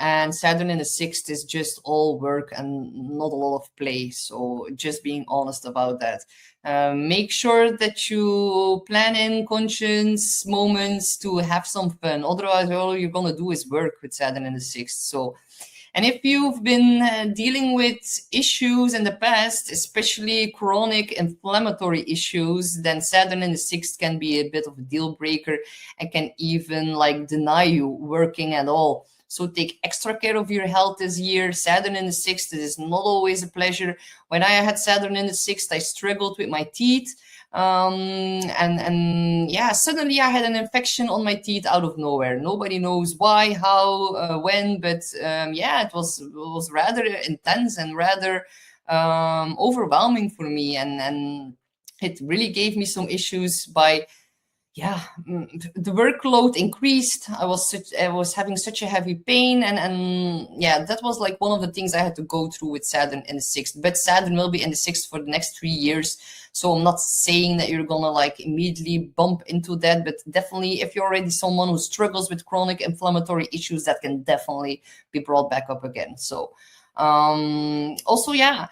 And Saturn in the 6th is just all work and not a lot of play. So just being honest about that. Make sure that you plan in conscious moments to have some fun. Otherwise, all you're going to do is work with Saturn in the 6th. So, and if you've been dealing with issues in the past, especially chronic inflammatory issues, then Saturn in the 6th can be a bit of a deal breaker and can even like deny you working at all. So take extra care of your health this year. Saturn in the 6th, it is not always a pleasure. When I had Saturn in the 6th, I struggled with my teeth. And yeah, suddenly I had an infection on my teeth out of nowhere. Nobody knows why, how, when, but yeah, it was rather intense and rather overwhelming for me. And it really gave me some issues by, yeah, the workload increased. I was having such a heavy pain, and yeah, that was like one of the things I had to go through with Saturn in the 6th. But Saturn will be in the 6th for the next 3 years, so I'm not saying that you're gonna like immediately bump into that, but definitely if you're already someone who struggles with chronic inflammatory issues, that can definitely be brought back up again. So also, yeah,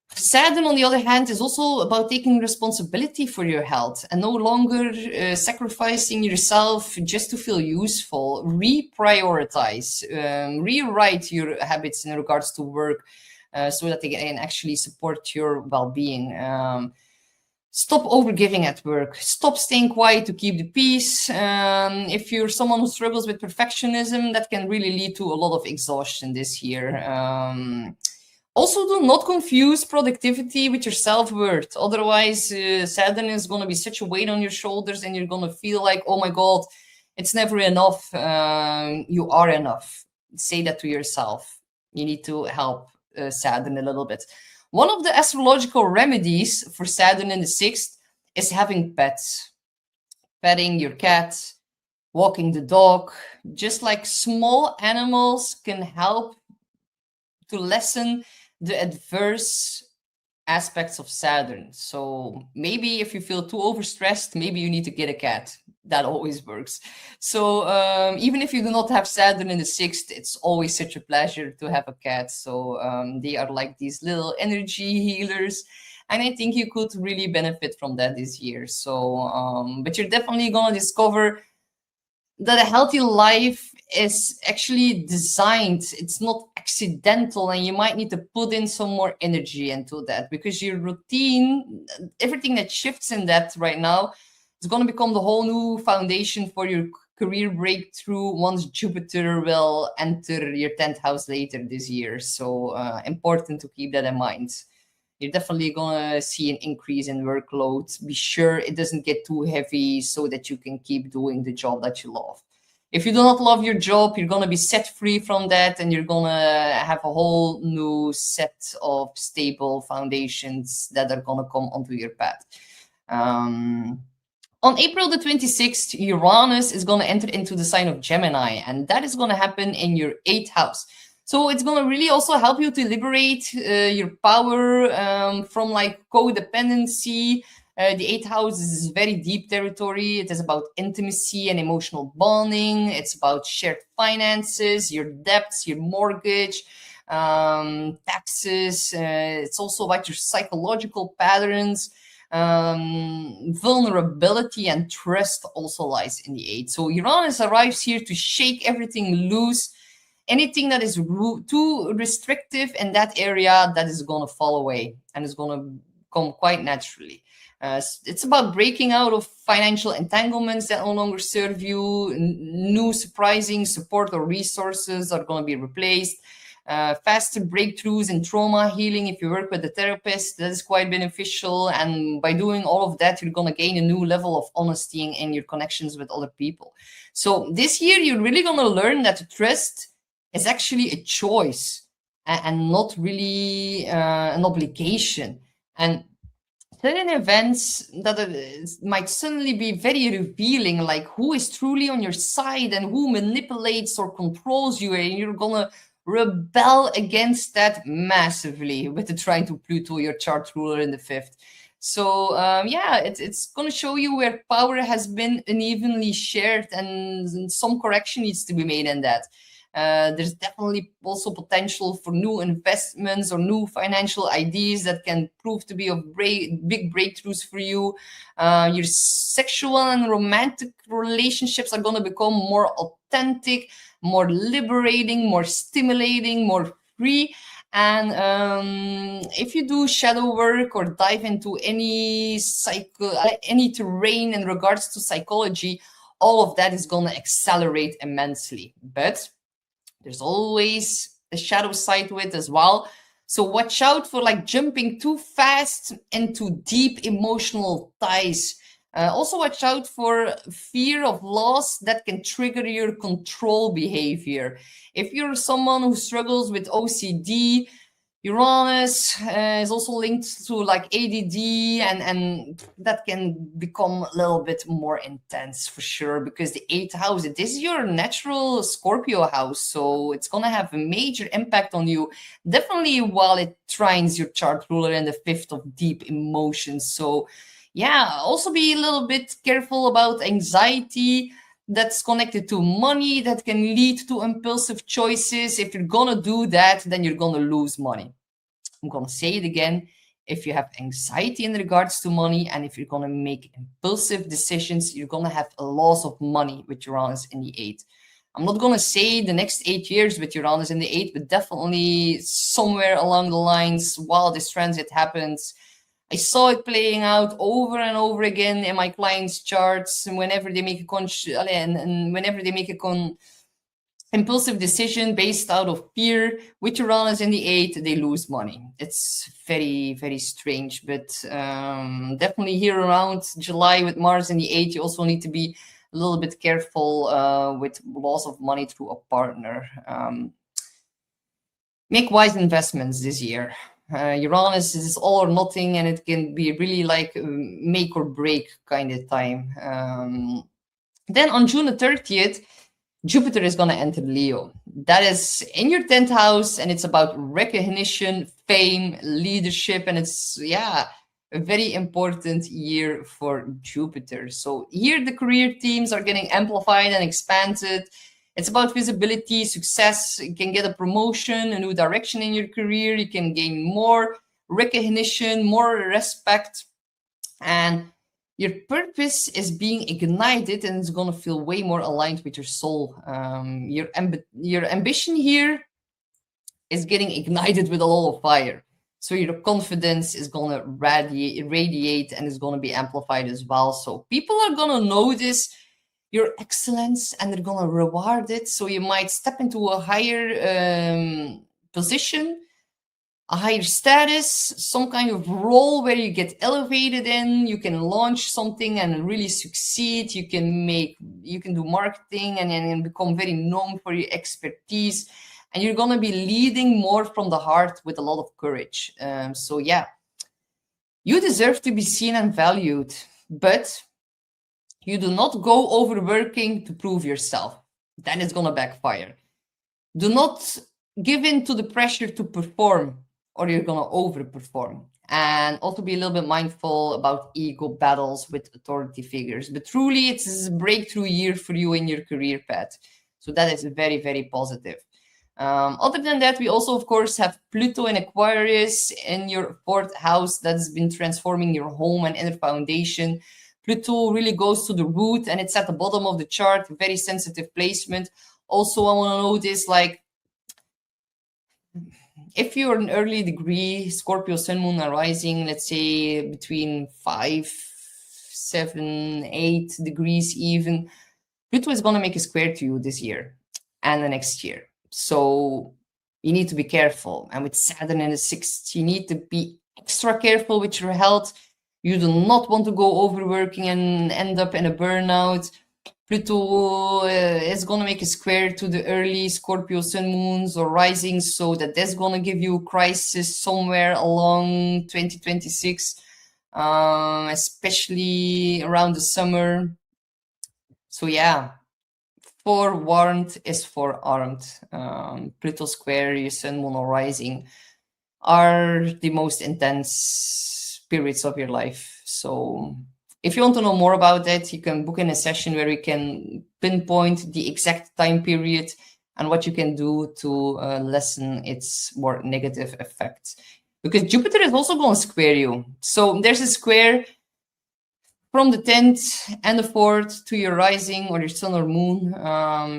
Saturn, on the other hand, is also about taking responsibility for your health and no longer sacrificing yourself just to feel useful. Reprioritize, rewrite your habits in regards to work so that they can actually support your well-being. Stop overgiving at work. Stop staying quiet to keep the peace. If you're someone who struggles with perfectionism, that can really lead to a lot of exhaustion this year. Also, do not confuse productivity with your self-worth. Otherwise, Saturn is going to be such a weight on your shoulders and you're going to feel like, oh my God, it's never enough. You are enough. Say that to yourself. You need to help Saturn a little bit. One of the astrological remedies for Saturn in the 6th is having pets. Petting your cat, walking the dog. Just like small animals can help to lessen the adverse aspects of Saturn. So maybe if you feel too overstressed, maybe you need to get a cat. That always works. So even if you do not have Saturn in the 6th, it's always such a pleasure to have a cat. So they are like these little energy healers. And I think you could really benefit from that this year. So, but you're definitely going to discover that a healthy life is actually designed. It's not accidental, and you might need to put in some more energy into that because your routine, everything that shifts in that right now, is going to become the whole new foundation for your career breakthrough once Jupiter will enter your 10th house later this year. So important to keep that in mind. You're definitely going to see an increase in workload. Be sure it doesn't get too heavy so that you can keep doing the job that you love. If you do not love your job, you're going to be set free from that and you're going to have a whole new set of stable foundations that are going to come onto your path. On April the 26th, Uranus is going to enter into the sign of Gemini, and that is going to happen in your 8th house. So it's going to really also help you to liberate your power from like codependency. The 8th house is very deep territory. It is about intimacy and emotional bonding. It's about shared finances, your debts, your mortgage, taxes. It's also about your psychological patterns. Vulnerability and trust also lies in the 8th. So Uranus arrives here to shake everything loose. Anything that is too restrictive in that area, that is going to fall away and is going to come quite naturally. It's about breaking out of financial entanglements that no longer serve you. New surprising support or resources are going to be replaced. Faster breakthroughs in trauma healing. If you work with a therapist, that is quite beneficial. And by doing all of that, you're going to gain a new level of honesty in your connections with other people. So this year, you're really going to learn that trust is actually a choice and not really an obligation. And certain events that might suddenly be very revealing, like who is truly on your side and who manipulates or controls you, and you're gonna rebel against that massively with the trine to Pluto, your chart ruler in the 5th. So yeah, it's going to show you where power has been unevenly shared, and some correction needs to be made in that. There's definitely also potential for new investments or new financial ideas that can prove to be of big breakthroughs for you. Your sexual and romantic relationships are going to become more authentic, more liberating, more stimulating, more free. And if you do shadow work or dive into any terrain in regards to psychology, all of that is going to accelerate immensely. But there's always a shadow side to it as well. So watch out for like jumping too fast into deep emotional ties. Also watch out for fear of loss that can trigger your control behavior. If you're someone who struggles with OCD, Uranus is also linked to like ADD, and that can become a little bit more intense for sure, because the 8th house, this is your natural Scorpio house, so it's gonna have a major impact on you, definitely while it trines your chart ruler in the 5th of deep emotions. So yeah, also be a little bit careful about anxiety that's connected to money, that can lead to impulsive choices. If you're gonna do that, then you're gonna lose money. I'm gonna say it again. If you have anxiety in regards to money, and if you're gonna make impulsive decisions, you're gonna have a loss of money with Uranus in the 8th. I'm not gonna say the next 8 years with Uranus in the 8th, but definitely somewhere along the lines while this transit happens. I saw it playing out over and over again in my clients' charts, and whenever they make a impulsive decision based out of fear with Uranus in the 8th, they lose money. It's very, very strange, but definitely here around July with Mars in the 8th, you also need to be a little bit careful with loss of money through a partner. Make wise investments this year. Uranus is all or nothing, and it can be really like make or break kind of time. Then on June the 30th, Jupiter is going to enter Leo. That is in your 10th house, and it's about recognition, fame, leadership, and it's, yeah, a very important year for Jupiter. So here the career themes are getting amplified and expanded. It's about visibility, success. You can get a promotion, a new direction in your career. You can gain more recognition, more respect, and your purpose is being ignited, and it's going to feel way more aligned with your soul. Your ambition here is getting ignited with a lot of fire. So your confidence is going to radiate, and is going to be amplified as well. So people are going to notice your excellence, and they're going to reward it. So you might step into a higher position, a higher status, some kind of role where you get elevated in. You can launch something and really succeed. You can do marketing and become very known for your expertise. And you're going to be leading more from the heart with a lot of courage. So yeah, you deserve to be seen and valued, but you do not go overworking to prove yourself. Then it's going to backfire. Do not give in to the pressure to perform, or you're going to overperform. And also be a little bit mindful about ego battles with authority figures. But truly, it's a breakthrough year for you in your career path. So that is very, very positive. Other than that, we also, of course, have Pluto in Aquarius in your 4th house. That's been transforming your home and inner foundation. Pluto really goes to the root, and it's at the bottom of the chart, very sensitive placement. Also, I want to notice, like, if you're an early degree, Scorpio, Sun, Moon, and Rising, let's say between 5, 7, 8 degrees even, Pluto is going to make a square to you this year and the next year. So you need to be careful. And with Saturn in the 6th, you need to be extra careful with your health. You do not want to go overworking and end up in a burnout. Pluto is going to make a square to the early Scorpio Sun, Moons, or Risings, so that's going to give you a crisis somewhere along 2026, especially around the summer. So yeah, forewarned is forearmed. Pluto square, your Sun, Moon, or Rising are the most intense periods of your life. So if you want to know more about that, you can book in a session where we can pinpoint the exact time period and what you can do to lessen its more negative effects. Because Jupiter is also going to square you. So there's a square from the 10th and the 4th to your rising or your sun or moon.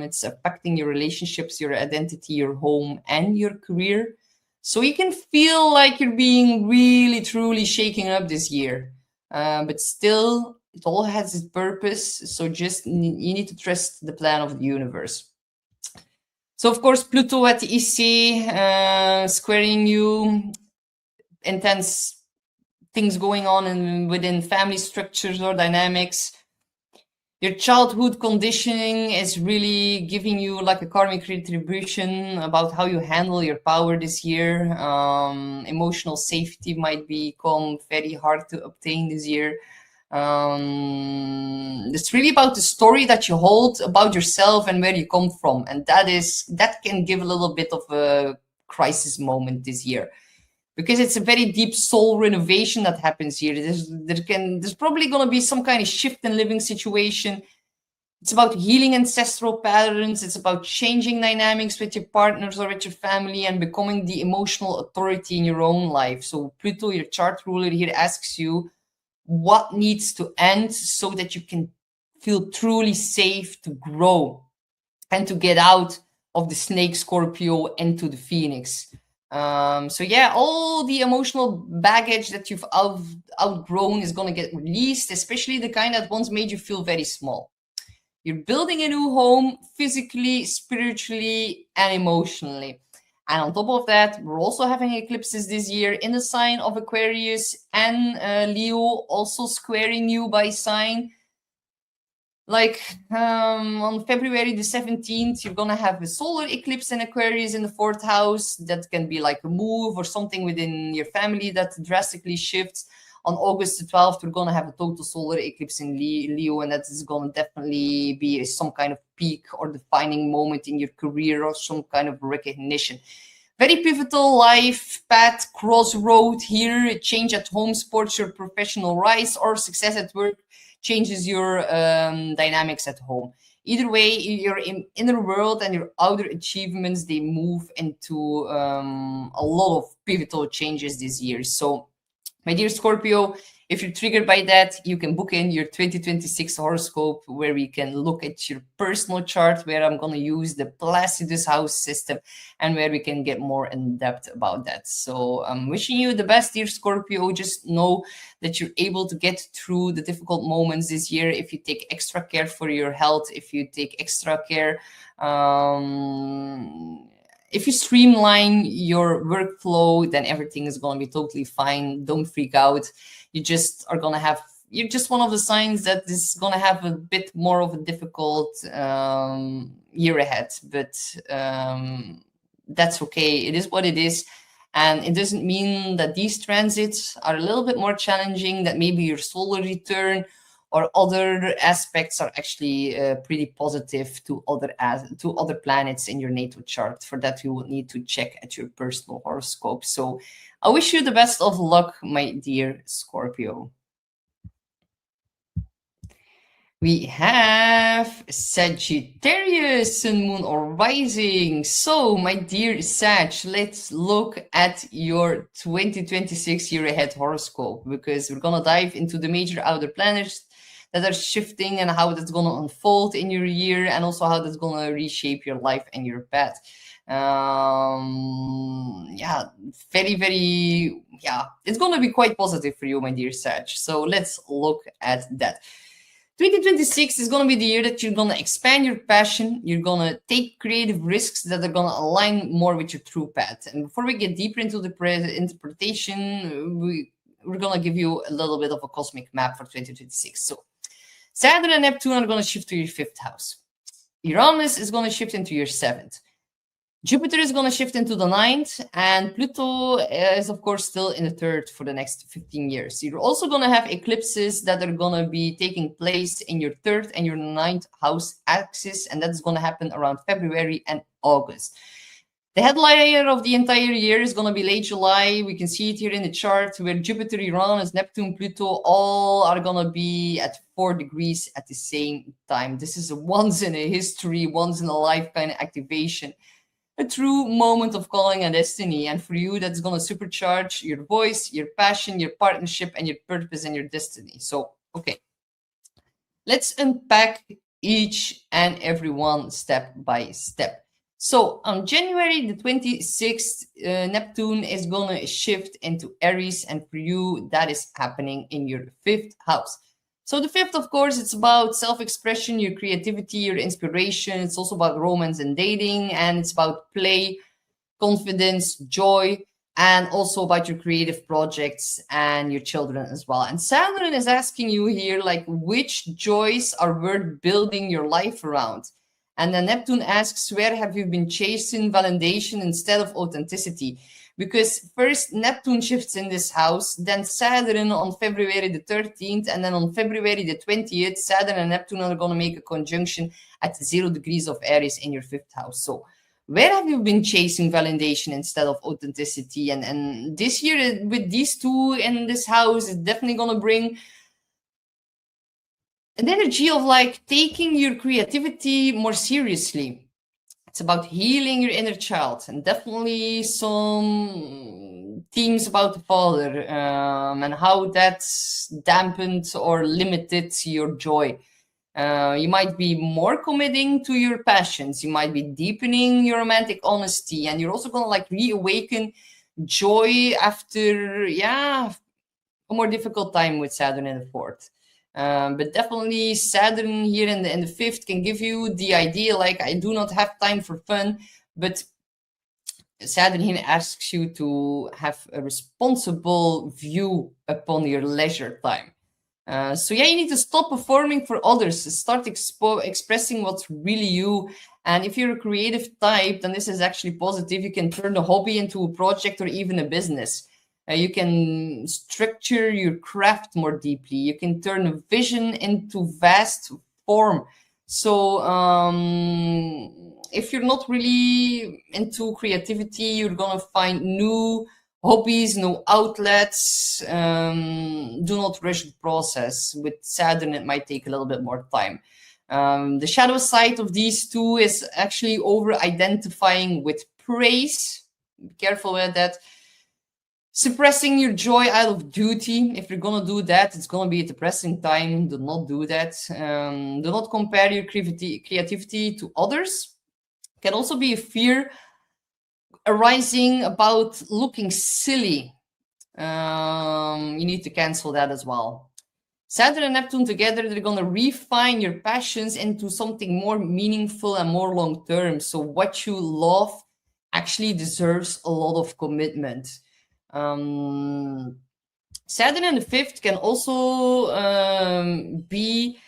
It's affecting your relationships, your identity, your home, and your career. So you can feel like you're being really, truly shaken up this year. But still, it all has its purpose. So just you need to trust the plan of the universe. So of course, Pluto at the EC, squaring you, intense things going on within family structures or dynamics. Your childhood conditioning is really giving you like a karmic retribution about how you handle your power this year. Emotional safety might become very hard to obtain this year. It's really about the story that you hold about yourself and where you come from, and that can give a little bit of a crisis moment this year, because it's a very deep soul renovation that happens here. There's probably going to be some kind of shift in living situation. It's about healing ancestral patterns. It's about changing dynamics with your partners or with your family and becoming the emotional authority in your own life. So Pluto, your chart ruler here, asks you what needs to end so that you can feel truly safe to grow and to get out of the snake Scorpio into the Phoenix. So yeah, all the emotional baggage that you've outgrown is going to get released, especially the kind that once made you feel very small. You're building a new home physically, spiritually, and emotionally. And on top of that, we're also having eclipses this year in the sign of Aquarius and Leo, also squaring you by sign. Like on February the 17th, you're going to have a solar eclipse in Aquarius in the 4th house. That can be like a move or something within your family that drastically shifts. On August the 12th, we're going to have a total solar eclipse in Leo, and that is going to definitely be some kind of peak or defining moment in your career or some kind of recognition. Very pivotal life path, crossroad here. A change at home supports your professional rise, or success at work changes your dynamics at home. Either way, your inner world and your outer achievements, they move into a lot of pivotal changes this year. So my dear Scorpio, if you're triggered by that, you can book in your 2026 horoscope, where we can look at your personal chart, where I'm going to use the Placidus house system and where we can get more in depth about that. So I'm wishing you the best, dear Scorpio. Just know that you're able to get through the difficult moments this year if you take extra care for your health, if you take extra care, if you streamline your workflow, then everything is going to be totally fine. Don't freak out. You just are going to have, you're just one of the signs that is going to have a bit more of a difficult year ahead. But that's okay. It is what it is. And it doesn't mean that these transits are a little bit more challenging, that maybe your solar return or other aspects are actually pretty positive to other planets in your natal chart. For that, you will need to check at your personal horoscope. So I wish you the best of luck, my dear Scorpio. We have Sagittarius, Sun, Moon, or Rising. So, my dear Sag, let's look at your 2026 year ahead horoscope, because we're going to dive into the major outer planets that are shifting and how that's going to unfold in your year, and also how that's going to reshape your life and your path. Yeah, very, yeah, it's gonna be quite positive for you, my dear Sag. So let's look at that. 2026 is going to be the year that you're going to expand your passion. You're going to take creative risks that are going to align more with your true path. And before we get deeper into the interpretation, we're going to give you a little bit of a cosmic map for 2026. So Saturn and Neptune are going to shift to your 5th house. Uranus is going to shift into your 7th. Jupiter is going to shift into the 9th, and Pluto is, of course, still in the 3rd for the next 15 years. You're also going to have eclipses that are going to be taking place in your 3rd and your 9th house axis, and that's going to happen around February and August. The headliner of the entire year is going to be late July. We can see it here in the chart where Jupiter, Uranus, Neptune, Pluto all are going to be at 4 degrees at the same time. This is a once in a history, once in a life kind of activation. A true moment of calling and destiny. And for you, that's going to supercharge your voice, your passion, your partnership, and your purpose and your destiny. So, okay. Let's unpack each and every one step by step. So, on January the 26th, Neptune is going to shift into Aries. And for you, that is happening in your 5th house. So the 5th, of course, it's about self-expression, your creativity, your inspiration. It's also about romance and dating, and it's about play, confidence, joy, and also about your creative projects and your children as well. And Saturn is asking you here, like, which joys are worth building your life around? And then Neptune asks, where have you been chasing validation instead of authenticity? Because first Neptune shifts in this house, then Saturn on February the 13th, and then on February the 20th, Saturn and Neptune are going to make a conjunction at 0 degrees of Aries in your 5th house. So where have you been chasing validation instead of authenticity? And this year with these two in this house is definitely going to bring an energy of like taking your creativity more seriously. It's about healing your inner child, and definitely some themes about the father and how that's dampened or limited your joy. You might be more committing to your passions. You might be deepening your romantic honesty, and you're also going to like reawaken joy after, yeah, a more difficult time with Saturn in the 4th. But definitely Saturn here in the 5th can give you the idea like, I do not have time for fun, but Saturn here asks you to have a responsible view upon your leisure time. So yeah, you need to stop performing for others, start expressing what's really you. And if you're a creative type, then this is actually positive. You can turn a hobby into a project or even a business. You can structure your craft more deeply. You can turn a vision into vast form. So if you're not really into creativity, you're going to find new hobbies, new outlets. Do not rush the process. With Saturn, it might take a little bit more time. The shadow side of these two is actually over-identifying with praise. Be careful with that. Suppressing your joy out of duty. If you're going to do that, it's going to be a depressing time. Do not do that. Do not compare your creativity to others. It can also be a fear arising about looking silly. You need to cancel that as well. Saturn and Neptune together, they're going to refine your passions into something more meaningful and more long-term. So what you love actually deserves a lot of commitment. Saturn in the 5th can also be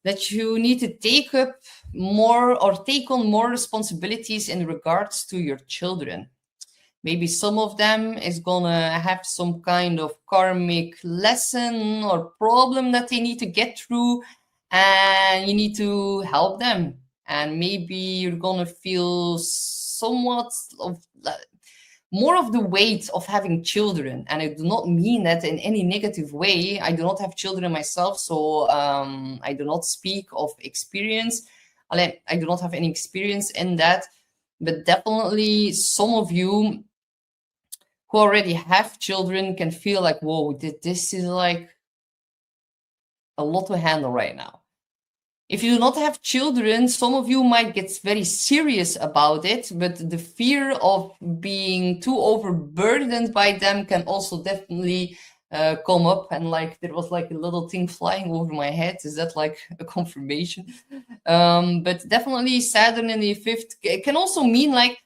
that you need to take up more or take on more responsibilities in regards to your children. Maybe some of them is gonna have some kind of karmic lesson or problem that they need to get through, and you need to help them. And maybe you're gonna feel somewhat of more of the weight of having children. And I do not mean that in any negative way. I do not have children myself, so I do not speak of experience. I do not have any experience in that, but definitely some of you who already have children can feel like, whoa, this is like a lot to handle right now. If you do not have children, some of you might get very serious about it, but the fear of being too overburdened by them can also definitely come up. And like there was like a little thing flying over my head. Is that like a confirmation? But definitely Saturn in the fifth can also mean like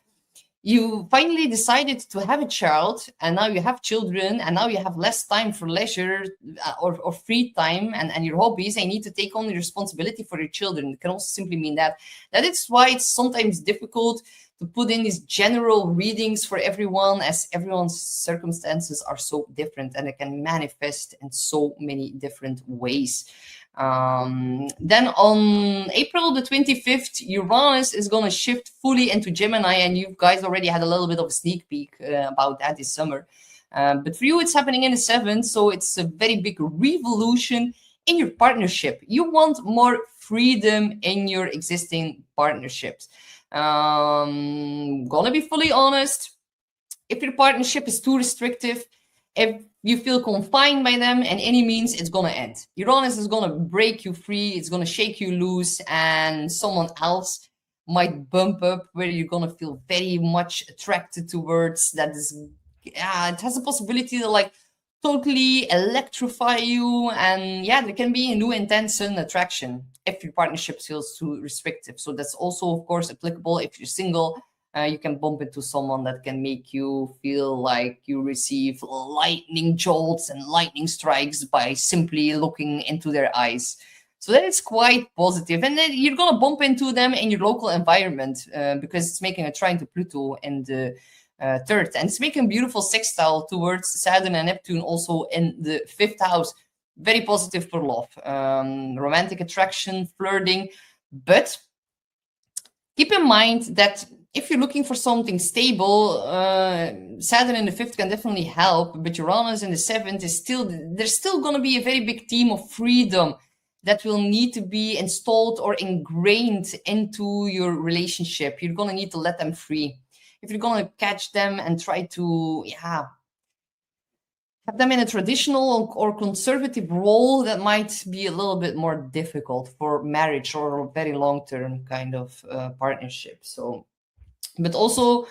you finally decided to have a child, and now you have children, and now you have less time for leisure or free time and your hobbies, and you need to take on the responsibility for your children. It can also simply mean that. That is why it's sometimes difficult to put in these general readings for everyone, as everyone's circumstances are so different and it can manifest in so many different ways. Then on April the 25th, Uranus is going to shift fully into Gemini, and you guys already had a little bit of a sneak peek about that this summer. But for you, it's happening in the 7th, so it's a very big revolution in your partnership. You want more freedom in your existing partnerships. Gonna be fully honest, if your partnership is too restrictive, if you feel confined by them in any means, it's going to end. Uranus is going to break you free. It's going to shake you loose, and someone else might bump up where you're going to feel very much attracted towards. That is, yeah, it has a possibility to like totally electrify you. And yeah, there can be a new intense sudden attraction if your partnership feels too restrictive. So that's also, of course, applicable if you're single. You can bump into someone that can make you feel like you receive lightning jolts and lightning strikes by simply looking into their eyes. So that is quite positive. And then you're going to bump into them in your local environment because it's making a trine to Pluto in the 3rd. And it's making a beautiful sextile towards Saturn and Neptune also in the 5th house. Very positive for love, romantic attraction, flirting. But keep in mind that if you're looking for something stable, Saturn in the 5th can definitely help, but Uranus in the 7th is there's still going to be a very big theme of freedom that will need to be installed or ingrained into your relationship. You're going to need to let them free. If you're going to catch them and try to, have them in a traditional or conservative role, that might be a little bit more difficult for marriage or a very long-term kind of partnership. So, but also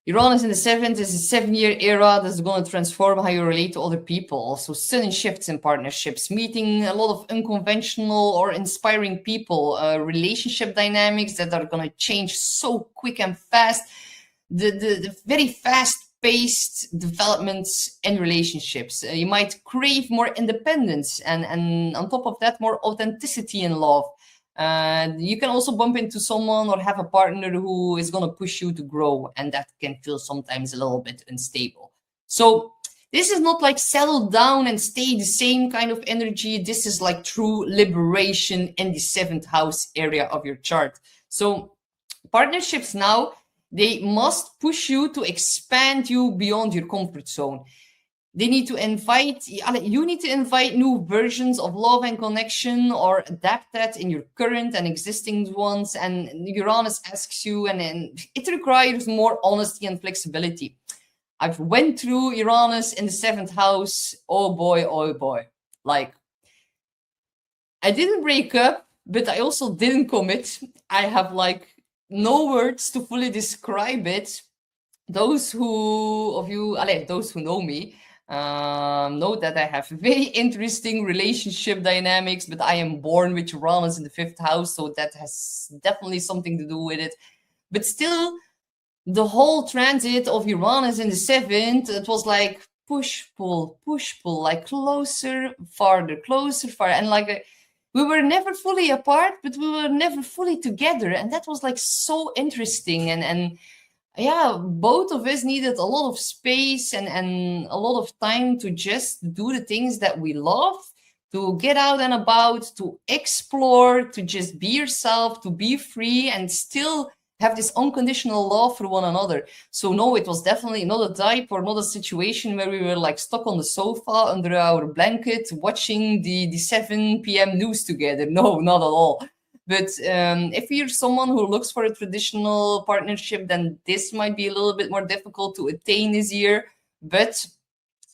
Uranus in the 7th is a 7-year era that's going to transform how you relate to other people. Also sudden shifts in partnerships, meeting a lot of unconventional or inspiring people, relationship dynamics that are going to change so quick and fast. The very fast-paced developments in relationships. You might crave more independence and on top of that, more authenticity in love. You can also bump into someone or have a partner who is going to push you to grow, and that can feel sometimes a little bit unstable. So this is not like settle down and stay the same kind of energy. This is like true liberation in the 7th house area of your chart. So partnerships now, they must push you to expand you beyond your comfort zone. They need to you need to invite new versions of love and connection or adapt that in your current and existing ones. And Uranus asks you, and it requires more honesty and flexibility. I've went through Uranus in the 7th house. Oh boy. Like, I didn't break up, but I also didn't commit. I have like no words to fully describe it. Those who know me, know that I have very interesting relationship dynamics, but I am born with Uranus in the 5th house, so that has definitely something to do with it. But still, the whole transit of Uranus in the 7th, it was like push, pull, like closer, farther, and like we were never fully apart, but we were never fully together, and that was like so interesting. And yeah, both of us needed a lot of space and a lot of time to just do the things that we love, to get out and about, to explore, to just be yourself, to be free, and still have this unconditional love for one another. So no, it was definitely not a type or not a situation where we were like stuck on the sofa under our blanket watching the 7 p.m. news together. No, not at all. But if you're someone who looks for a traditional partnership, then this might be a little bit more difficult to attain this year. But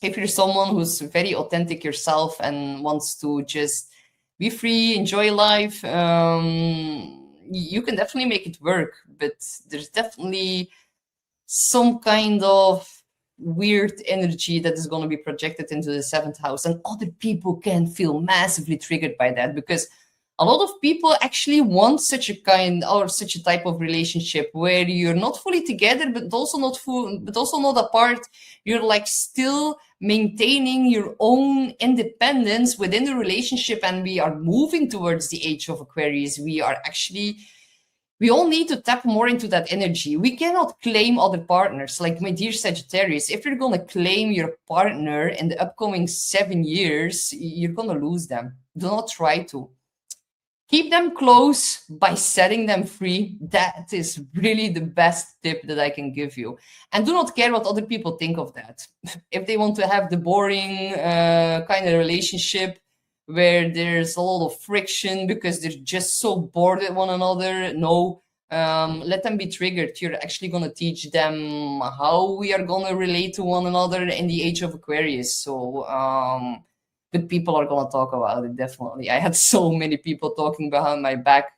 if you're someone who's very authentic yourself and wants to just be free, enjoy life, you can definitely make it work. But there's definitely some kind of weird energy that is going to be projected into the 7th house, and other people can feel massively triggered by that, because a lot of people actually want such a kind or such a type of relationship where you're not fully together, but also not full, but also not apart. You're like still maintaining your own independence within the relationship, and we are moving towards the age of Aquarius. We all need to tap more into that energy. We cannot claim other partners. Like, my dear Sagittarius, if you're going to claim your partner in the upcoming 7 years, you're going to lose them. Do not try to. Keep them close by setting them free. That is really the best tip that I can give you. And do not care what other people think of that. If they want to have the boring kind of relationship where there's a lot of friction because they're just so bored with one another, no. Let them be triggered. You're actually going to teach them how we are going to relate to one another in the age of Aquarius. So, but people are going to talk about it, definitely. I had so many people talking behind my back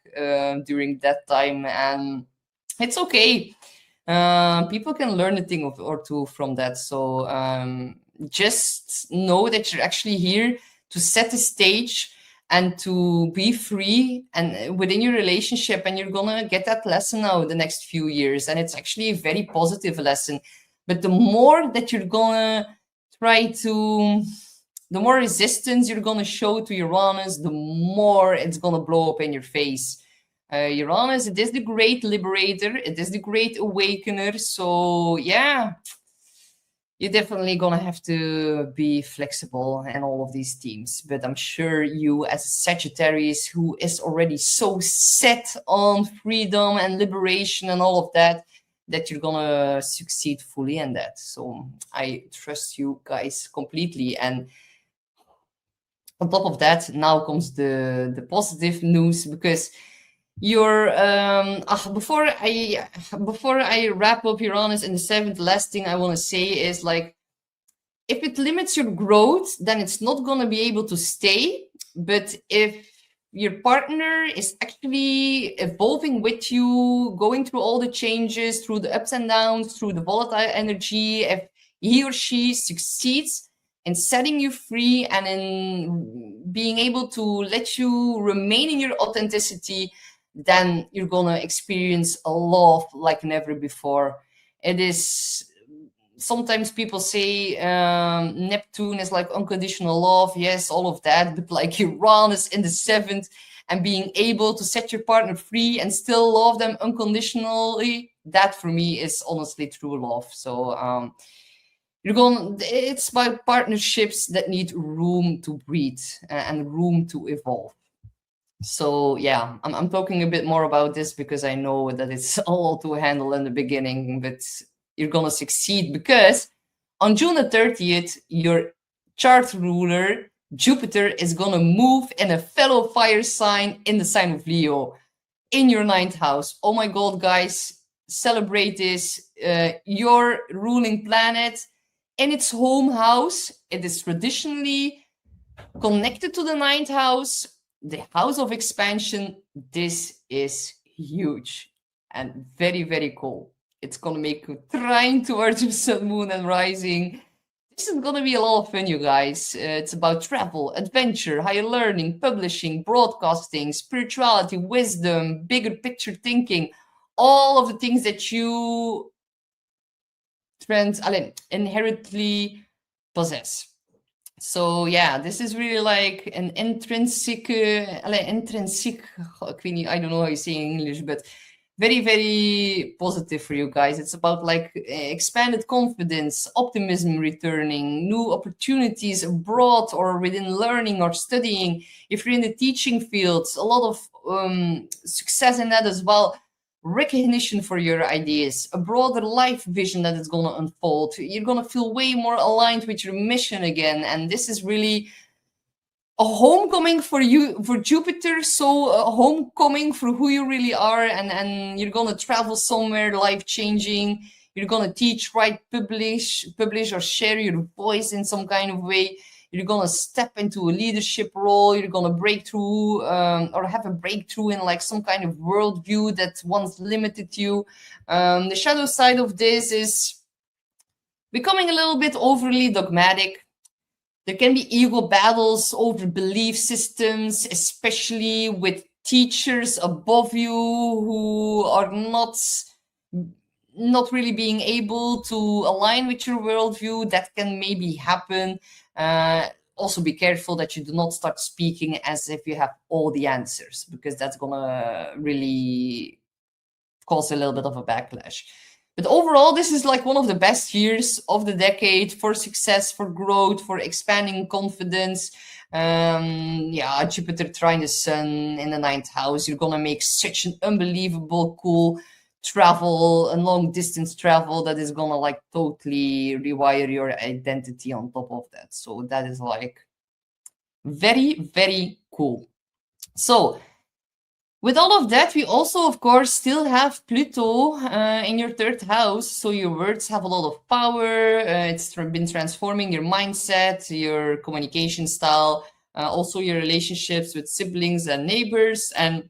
during that time, and it's okay. People can learn a thing or two from that. So just know that you're actually here to set the stage and to be free and within your relationship, and you're gonna get that lesson now the next few years, and it's actually a very positive lesson. But the more that you're gonna try to, the more resistance you're gonna show to Uranus, the more it's gonna blow up in your face. Uranus, it is the great liberator, it is the great awakener. So yeah, you're definitely gonna have to be flexible in all of these themes. But I'm sure you, as a Sagittarius who is already so set on freedom and liberation and all of that, that you're gonna succeed fully in that. So I trust you guys completely. And on top of that, now comes the positive news, because your before I wrap up Uranus in the 7th, last thing I want to say is, like, if it limits your growth, then it's not going to be able to stay. But if your partner is actually evolving with you, going through all the changes, through the ups and downs, through the volatile energy, if he or she succeeds in setting you free and in being able to let you remain in your authenticity, then you're gonna experience a love like never before. It is, sometimes people say Neptune is like unconditional love. Yes, all of that, but like Uranus in the 7th and being able to set your partner free and still love them unconditionally, that for me is honestly true love. So it's about partnerships that need room to breathe and room to evolve. So yeah, I'm talking a bit more about this because I know that it's all to handle in the beginning, but you're gonna succeed, because on June the 30th, your chart ruler, Jupiter, is gonna move in a fellow fire sign in the sign of Leo, in your 9th house. Oh my God, guys, celebrate this. Your ruling planet in its home house, it is traditionally connected to the 9th house, the house of expansion. This is huge and very, very cool. It's gonna make you trine towards your sun, moon, and rising. This is gonna be a lot of fun, you guys. It's about travel, adventure, higher learning, publishing, broadcasting, spirituality, wisdom, bigger picture thinking, all of the things that you inherently possess. So yeah, this is really like an intrinsic, I don't know how you say in English, but very, very positive for you guys. It's about like expanded confidence, optimism returning, new opportunities abroad or within learning or studying. If you're in the teaching fields, a lot of success in that as well. Recognition for your ideas, a broader life vision that is going to unfold. You're going to feel way more aligned with your mission again. And this is really a homecoming for you, for Jupiter. So a homecoming for who you really are. And you're going to travel somewhere life-changing. You're going to teach, write, publish or share your voice in some kind of way. You're gonna step into a leadership role. You're gonna break through or have a breakthrough in like some kind of worldview that once limited you. The shadow side of this is becoming a little bit overly dogmatic. There can be ego battles over belief systems, especially with teachers above you who are not really being able to align with your worldview. That can maybe happen. Also be careful that you do not start speaking as if you have all the answers, because that's gonna really cause a little bit of a backlash. But overall, this is like one of the best years of the decade for success, for growth, for expanding confidence. Yeah, Jupiter trine the sun in the 9th house. You're gonna make such an unbelievable cool travel and long distance travel that is gonna like totally rewire your identity on top of that. So that is like very, very cool. So with all of that, we also, of course, still have Pluto in your 3rd house. So your words have a lot of power. It's been transforming your mindset, your communication style, also your relationships with siblings and neighbors. And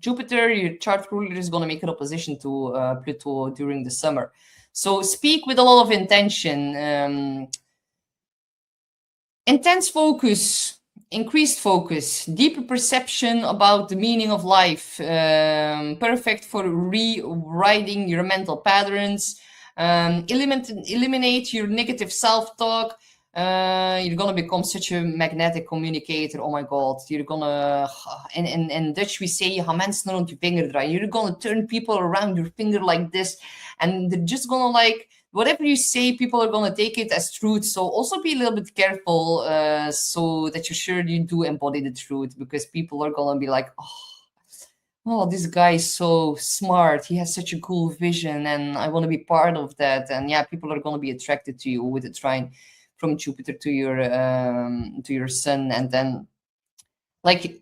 Jupiter, your chart ruler, is going to make an opposition to Pluto during the summer. So speak with a lot of intention. Intense focus. Increased focus, deeper perception about the meaning of life, perfect for rewriting your mental patterns, eliminate your negative self-talk. You're gonna become such a magnetic communicator. Oh my god, you're gonna, in Dutch we say, je gaat mensen rond je vinger draaien. You're gonna turn people around your finger like this, and they're just gonna like, whatever you say, people are going to take it as truth. So also be a little bit careful so that you're sure you do embody the truth, because people are going to be like, oh, this guy is so smart. He has such a cool vision and I want to be part of that. And yeah, people are going to be attracted to you with the trine from Jupiter to your sun. And then like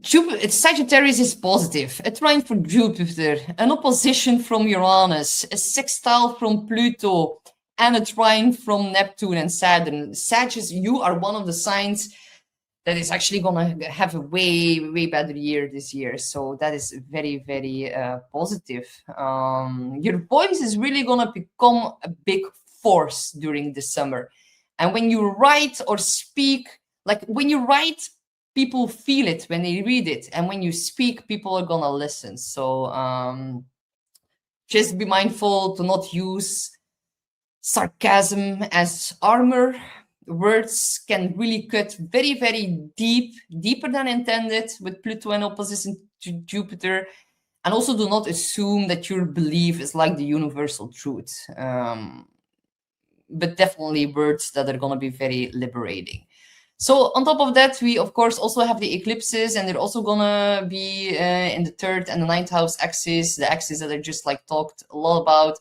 Sagittarius is positive, a trine for Jupiter, an opposition from Uranus, a sextile from Pluto, and a trine from Neptune and Saturn. Sagittarius, you are one of the signs that is actually going to have a way, way better year this year. So that is very, very positive. Your voice is really going to become a big force during the summer. And when you write or speak, like when you write, people feel it when they read it, and when you speak, people are gonna listen. So just be mindful to not use sarcasm as armor. Words can really cut very, very deep, deeper than intended with Pluto in opposition to Jupiter. And also do not assume that your belief is like the universal truth. But definitely words that are gonna be very liberating. So on top of that, we of course also have the eclipses, and they're also gonna be in the 3rd and the 9th house axis, the axis that I just like talked a lot about.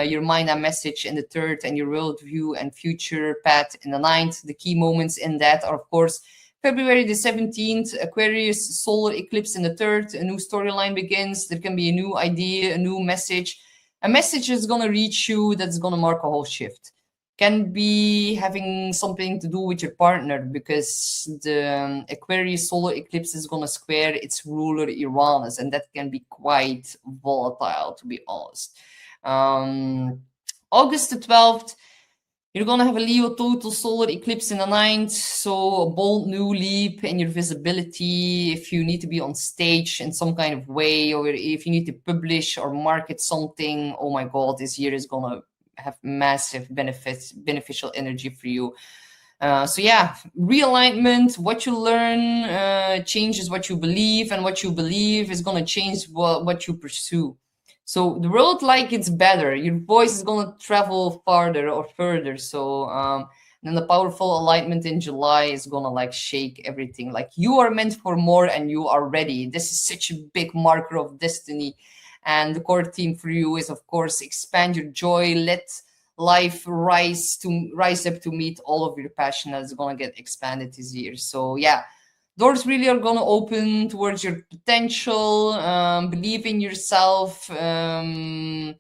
Your mind and message in the 3rd, and your worldview and future path in the 9th. The key moments in that are of course February the 17th, Aquarius solar eclipse in the 3rd, a new storyline begins. There can be a new idea, a new message. A message is gonna reach you that's gonna mark a whole shift. Can be having something to do with your partner, because the Aquarius solar eclipse is going to square its ruler Uranus, and that can be quite volatile, to be honest. August the 12th, you're going to have a Leo total solar eclipse in the 9th, so a bold new leap in your visibility. If you need to be on stage in some kind of way, or if you need to publish or market something, oh my god, this year is going to have massive beneficial energy for you. So yeah, realignment, what you learn changes what you believe, and what you believe is going to change what you pursue. So the world like it's better. Your voice is going to travel farther or further. So then the powerful alignment in July is going to like shake everything. Like you are meant for more and you are ready. This is such a big marker of destiny. And the core theme for you is, of course, expand your joy, let life rise up to meet all of your passion that is going to get expanded this year. So yeah, doors really are going to open towards your potential, believe in yourself, to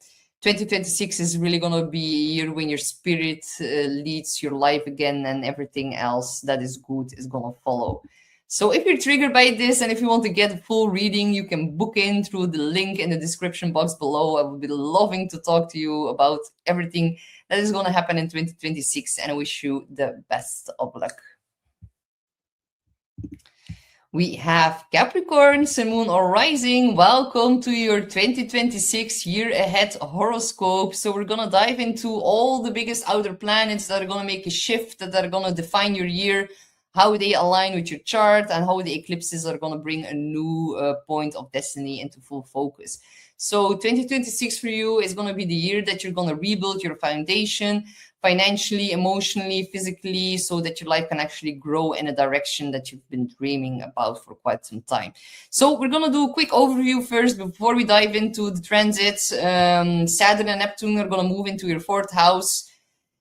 2026 is really going to be a year when your spirit leads your life again, and everything else that is good is going to follow. So if you're triggered by this and if you want to get a full reading, you can book in through the link in the description box below. I would be loving to talk to you about everything that is going to happen in 2026, and I wish you the best of luck. We have Capricorn, Sun, Moon, or Rising. Welcome to your 2026 year ahead horoscope. So we're going to dive into all the biggest outer planets that are going to make a shift, that are going to define your year, how they align with your chart, and how the eclipses are going to bring a new point of destiny into full focus. So 2026 for you is going to be the year that you're going to rebuild your foundation, financially, emotionally, physically, so that your life can actually grow in a direction that you've been dreaming about for quite some time. So we're going to do a quick overview first before we dive into the transits. Saturn and Neptune are going to move into your 4th house.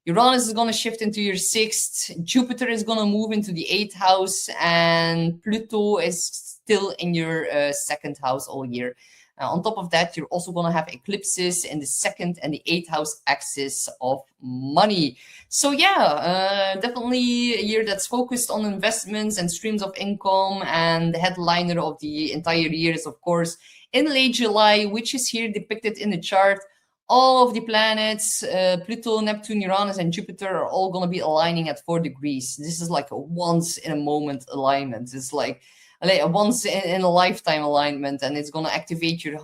Uranus is going to shift into your 6th. Jupiter is going to move into the 8th house. And Pluto is still in your 2nd house all year. On top of that, you're also going to have eclipses in the 2nd and the 8th house axis of money. So yeah, definitely a year that's focused on investments and streams of income. And the headliner of the entire year is, of course, in late July, which is here depicted in the chart. All of the planets, Pluto, Neptune, Uranus, and Jupiter are all going to be aligning at 4 degrees. This is like a once-in-a-moment alignment. It's like a once-in-a-lifetime alignment, and it's going to activate your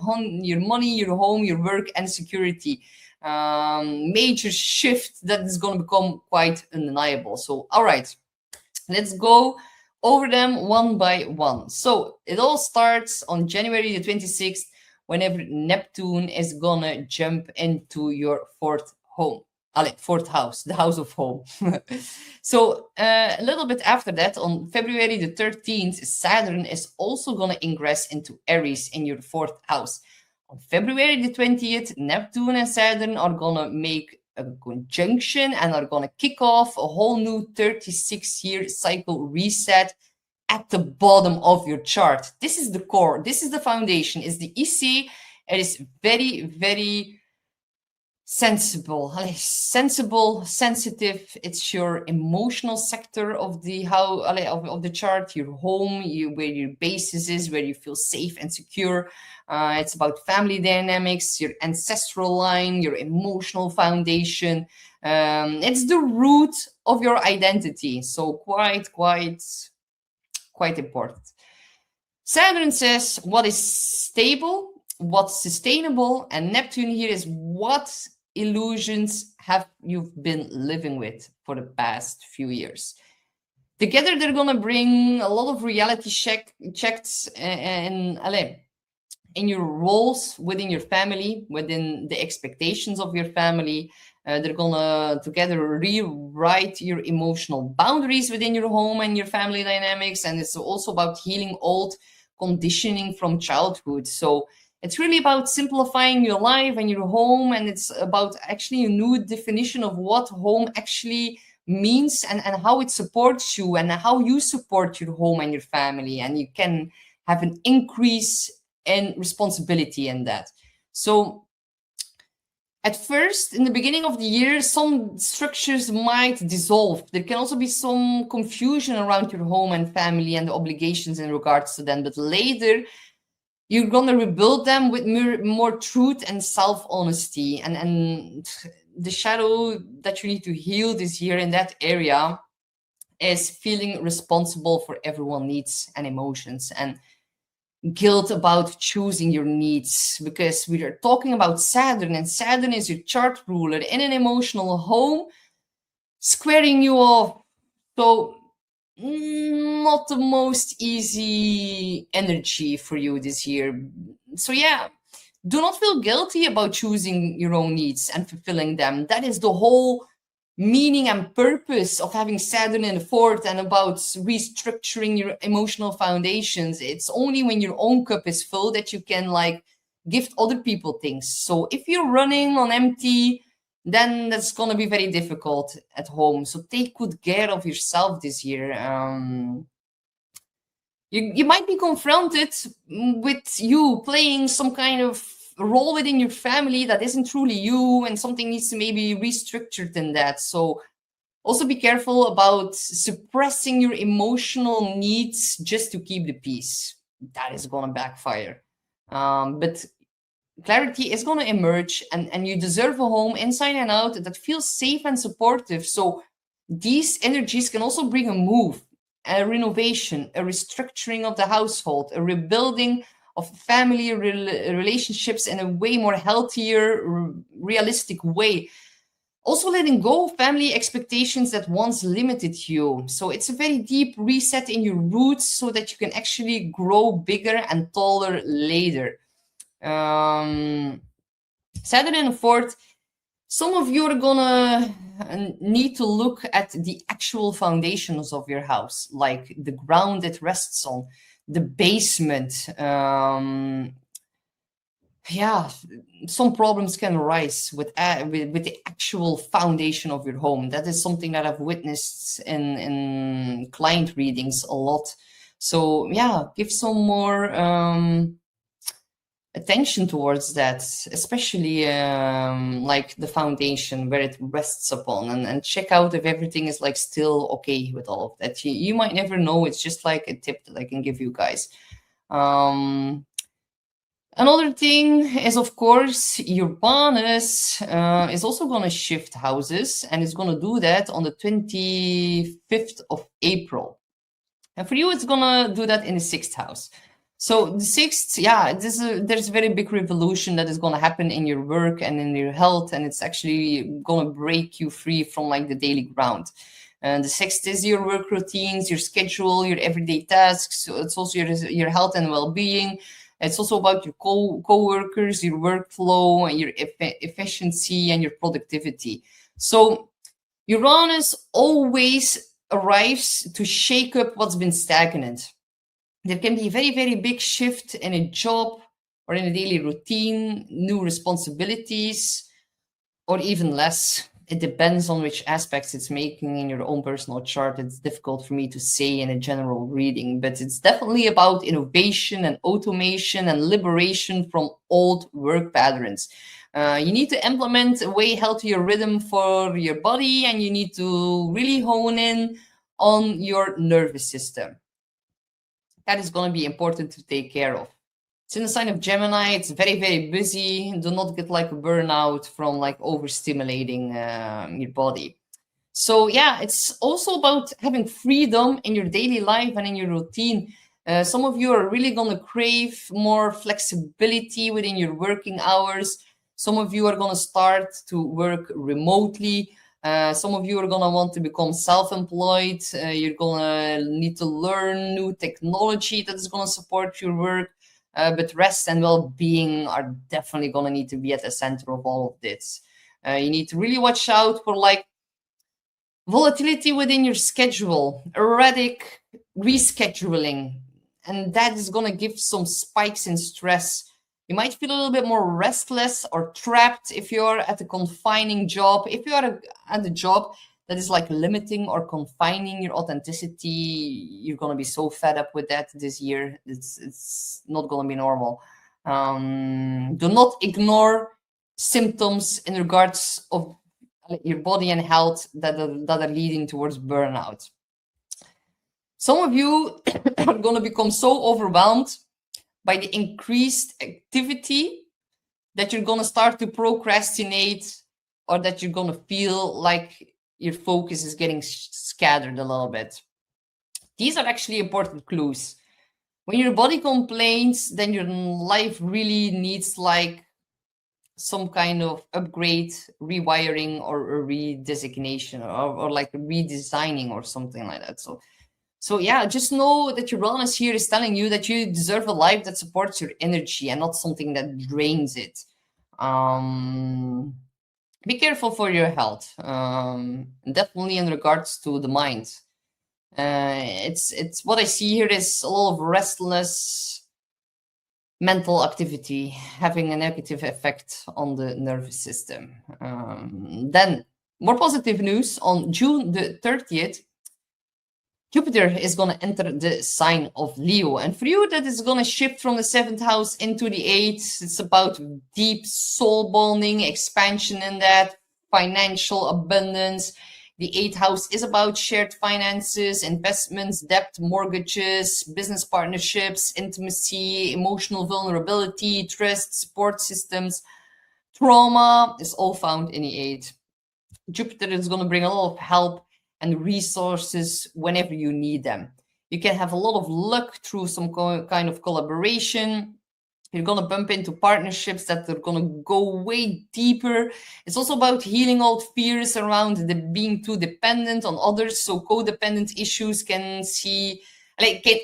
money, your home, your work, and security. Major shift that is going to become quite undeniable. So, all right, let's go over them one by one. So it all starts on January the 26th, whenever Neptune is gonna jump into your 4th home. 4th house, the house of home. So a little bit after that, on February the 13th, Saturn is also gonna ingress into Aries in your 4th house. On February the 20th, Neptune and Saturn are gonna make a conjunction and are gonna kick off a whole new 36-year cycle reset at the bottom of your chart. This is the core, this is the foundation, is the EC. It is very, very sensible, sensitive. It's your emotional sector of the of the chart, your home, where your basis is, where you feel safe and secure. It's about family dynamics, your ancestral line, your emotional foundation. It's the root of your identity. So quite important. Saturn says what is stable, what's sustainable, and Neptune here is what illusions have you been living with for the past few years. Together, they're going to bring a lot of reality checks in your roles within your family, within the expectations of your family. They're going to together rewrite your emotional boundaries within your home and your family dynamics. And it's also about healing old conditioning from childhood. So it's really about simplifying your life and your home, and it's about actually a new definition of what home actually means and how it supports you and how you support your home and your family. And you can have an increase in responsibility in that. So at first, in the beginning of the year, some structures might dissolve. There can also be some confusion around your home and family and the obligations in regards to them. But later, you're going to rebuild them with more truth and self-honesty. And the shadow that you need to heal this year in that area is feeling responsible for everyone's needs and emotions, and guilt about choosing your needs, because we are talking about Saturn, and Saturn is your chart ruler in an emotional home, squaring you off. So not the most easy energy for you this year. So yeah, do not feel guilty about choosing your own needs and fulfilling them. That is the whole meaning and purpose of having Saturn in the 4th, and about restructuring your emotional foundations. It's only when your own cup is full that you can gift other people things. So if you're running on empty, then that's going to be very difficult at home. So take good care of yourself this year. You might be confronted with you playing some kind of role within your family that isn't truly you, and something needs to maybe restructured in that. So also be careful about suppressing your emotional needs just to keep the peace. That is going to backfire. But clarity is going to emerge, and you deserve a home inside and out that feels safe and supportive. So these energies can also bring a move, a renovation, a restructuring of the household, a rebuilding of family relationships in a way more healthier, realistic way. Also letting go of family expectations that once limited you. So it's a very deep reset in your roots so that you can actually grow bigger and taller later. Saturn in the fourth, some of you are gonna need to look at the actual foundations of your house, like the ground it rests on, the basement. Yeah, some problems can arise with the actual foundation of your home. That is something that I've witnessed in client readings a lot. So yeah, give some more attention towards that, especially like the foundation where it rests upon, and check out if everything is like still okay with all of that. You might never know. It's just like a tip that I can give you guys. Another thing is, of course, Uranus is also going to shift houses, and it's going to do that on the 25th of April. And for you, it's going to do that in the 6th house. So the 6th, yeah, there's a very big revolution that is going to happen in your work and in your health, and it's actually going to break you free from like the daily ground. And the 6th is your work routines, your schedule, your everyday tasks. So it's also your health and well-being. It's also about your co-workers, your workflow, and your efficiency and your productivity. So Uranus always arrives to shake up what's been stagnant. There can be a very, very big shift in a job or in a daily routine, new responsibilities, or even less. It depends on which aspects it's making in your own personal chart. It's difficult for me to say in a general reading, but it's definitely about innovation and automation and liberation from old work patterns. You need to implement a way healthier rhythm for your body, and you need to really hone in on your nervous system. That is going to be important to take care of. It's in the sign of Gemini. It's very, very busy. Do not get like a burnout from like overstimulating your body. So yeah, it's also about having freedom in your daily life and in your routine. Some of you are really going to crave more flexibility within your working hours. Some of you are going to start to work remotely. Some of you are going to want to become self-employed. You're going to need to learn new technology that is going to support your work. But rest and well-being are definitely going to need to be at the center of all of this. You need to really watch out for like volatility within your schedule, erratic rescheduling, and that is going to give some spikes in stress. You might feel a little bit more restless or trapped if you're at a confining job. If you are at a job that is like limiting or confining your authenticity, you're going to be so fed up with that this year. It's not going to be normal. Do not ignore symptoms in regards of your body and health that are leading towards burnout. Some of you are going to become so overwhelmed by the increased activity that you're going to start to procrastinate, or that you're going to feel like your focus is getting scattered a little bit. These are actually important clues. When your body complains, then your life really needs like some kind of upgrade, rewiring, or a redesignation, or like redesigning or something like that. So yeah, just know that Uranus here is telling you that you deserve a life that supports your energy and not something that drains it. Be careful for your health, definitely in regards to the mind. It's what I see here is a lot of restless mental activity having a negative effect on the nervous system. Then more positive news on June the 30th. Jupiter is going to enter the sign of Leo. And for you, that is going to shift from the 7th house into the 8th. It's about deep soul bonding, expansion in that, financial abundance. The 8th house is about shared finances, investments, debt, mortgages, business partnerships, intimacy, emotional vulnerability, trust, support systems. Trauma is all found in the 8th. Jupiter is going to bring a lot of help and resources whenever you need them. You can have a lot of luck through some kind of collaboration. You're going to bump into partnerships that are going to go way deeper. It's also about healing old fears around the being too dependent on others. So codependent issues can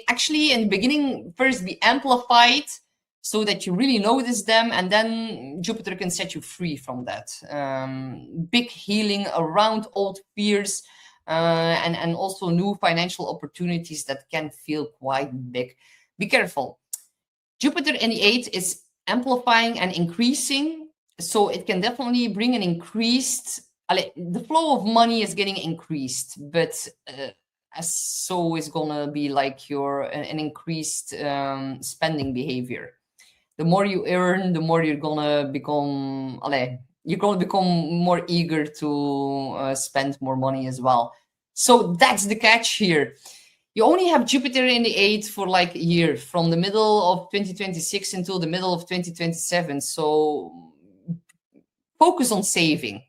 actually in the beginning first be amplified so that you really notice them, and then Jupiter can set you free from that. Big healing around old fears, and also new financial opportunities that can feel quite big. Be careful. Jupiter in the 8th is amplifying and increasing, so it can definitely bring an increased, the flow of money is getting increased, but so is gonna be like an increased spending behavior. The more you earn, the more you're gonna become, more eager to spend more money as well. So that's the catch here. You only have Jupiter in the 8th for like a year, from the middle of 2026 until the middle of 2027. So focus on saving.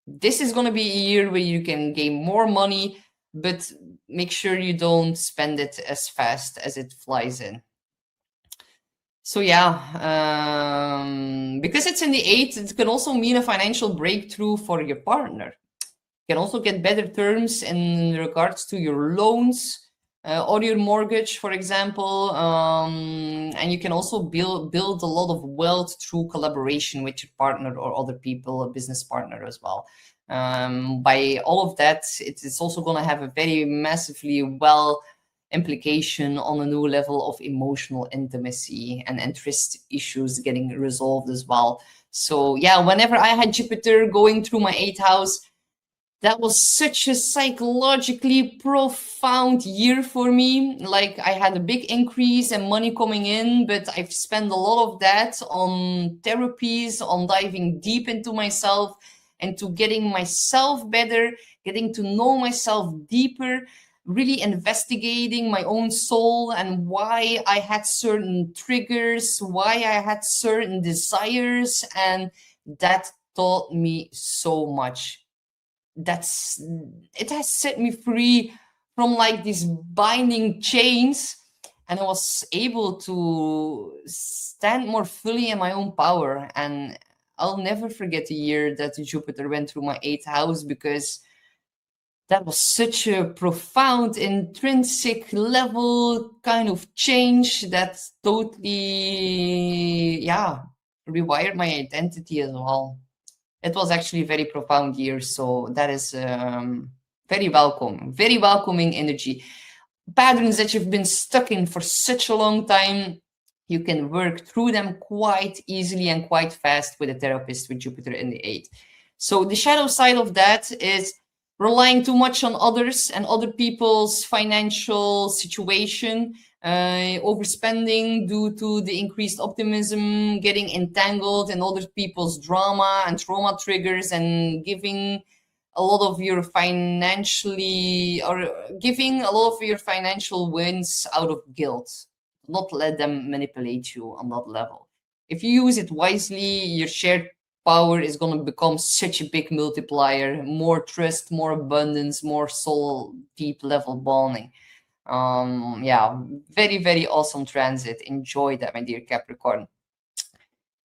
This is going to be a year where you can gain more money, but make sure you don't spend it as fast as it flies in. So yeah, because it's in the 8th, it can also mean a financial breakthrough for your partner. You can also get better terms in regards to your loans, or your mortgage, for example, and you can also build a lot of wealth through collaboration with your partner or other people, a business partner as well. By all of that, it's also going to have a very massively well implication on a new level of emotional intimacy and trust issues getting resolved as well. So yeah, whenever I had Jupiter going through my 8th house, that was such a psychologically profound year for me. Like, I had a big increase and money coming in, but I've spent a lot of that on therapies, on diving deep into myself and to getting myself better, getting to know myself deeper, really investigating my own soul and why I had certain triggers, why I had certain desires. And that taught me so much. It has set me free from like these binding chains, and I was able to stand more fully in my own power. And I'll never forget the year that Jupiter went through my 8th house, because that was such a profound intrinsic level kind of change that totally rewired my identity as well. It was actually a very profound year, so that is very welcoming energy. Patterns that you've been stuck in for such a long time, you can work through them quite easily and quite fast with a therapist with Jupiter in the 8th. So the shadow side of that is relying too much on others and other people's financial situation, overspending due to the increased optimism, getting entangled in other people's drama and trauma triggers, and giving a lot of your financial wins out of guilt. Not let them manipulate you on that level. If you use it wisely, your shared power is going to become such a big multiplier, more trust, more abundance, more soul deep level bonding. Very, very awesome transit. Enjoy that, my dear Capricorn.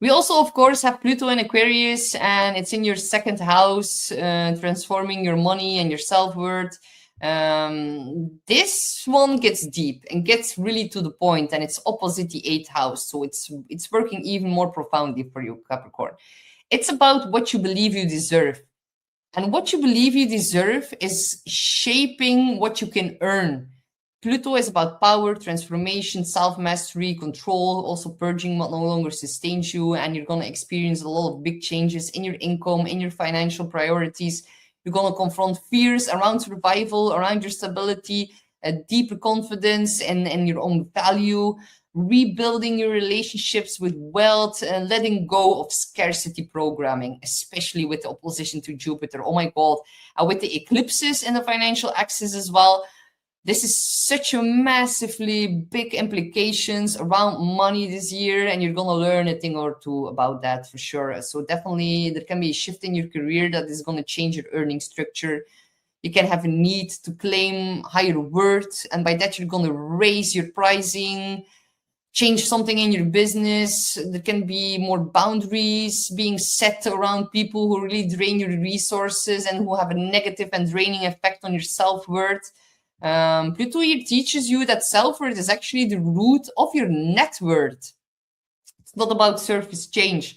We also, of course, have Pluto in Aquarius, and it's in your 2nd house, transforming your money and your self-worth. This one gets deep and gets really to the point, and it's opposite the 8th house, so it's working even more profoundly for you, Capricorn. It's about what you believe you deserve. And what you believe you deserve is shaping what you can earn. Pluto is about power, transformation, self-mastery, control, also purging what no longer sustains you. And you're going to experience a lot of big changes in your income, in your financial priorities. You're going to confront fears around survival, around your stability. a deeper confidence in your own value, rebuilding your relationships with wealth, and letting go of scarcity programming, especially with the opposition to Jupiter. Oh my God. With the eclipses in the financial axis as well, this is such a massively big implications around money this year, and you're going to learn a thing or two about that for sure. So definitely there can be a shift in your career that is going to change your earning structure. You can have a need to claim higher worth, and by that you're going to raise your pricing, change something in your business. There can be more boundaries being set around people who really drain your resources and who have a negative and draining effect on your self-worth. Pluto here teaches you that self-worth is actually the root of your net worth. It's not about surface change.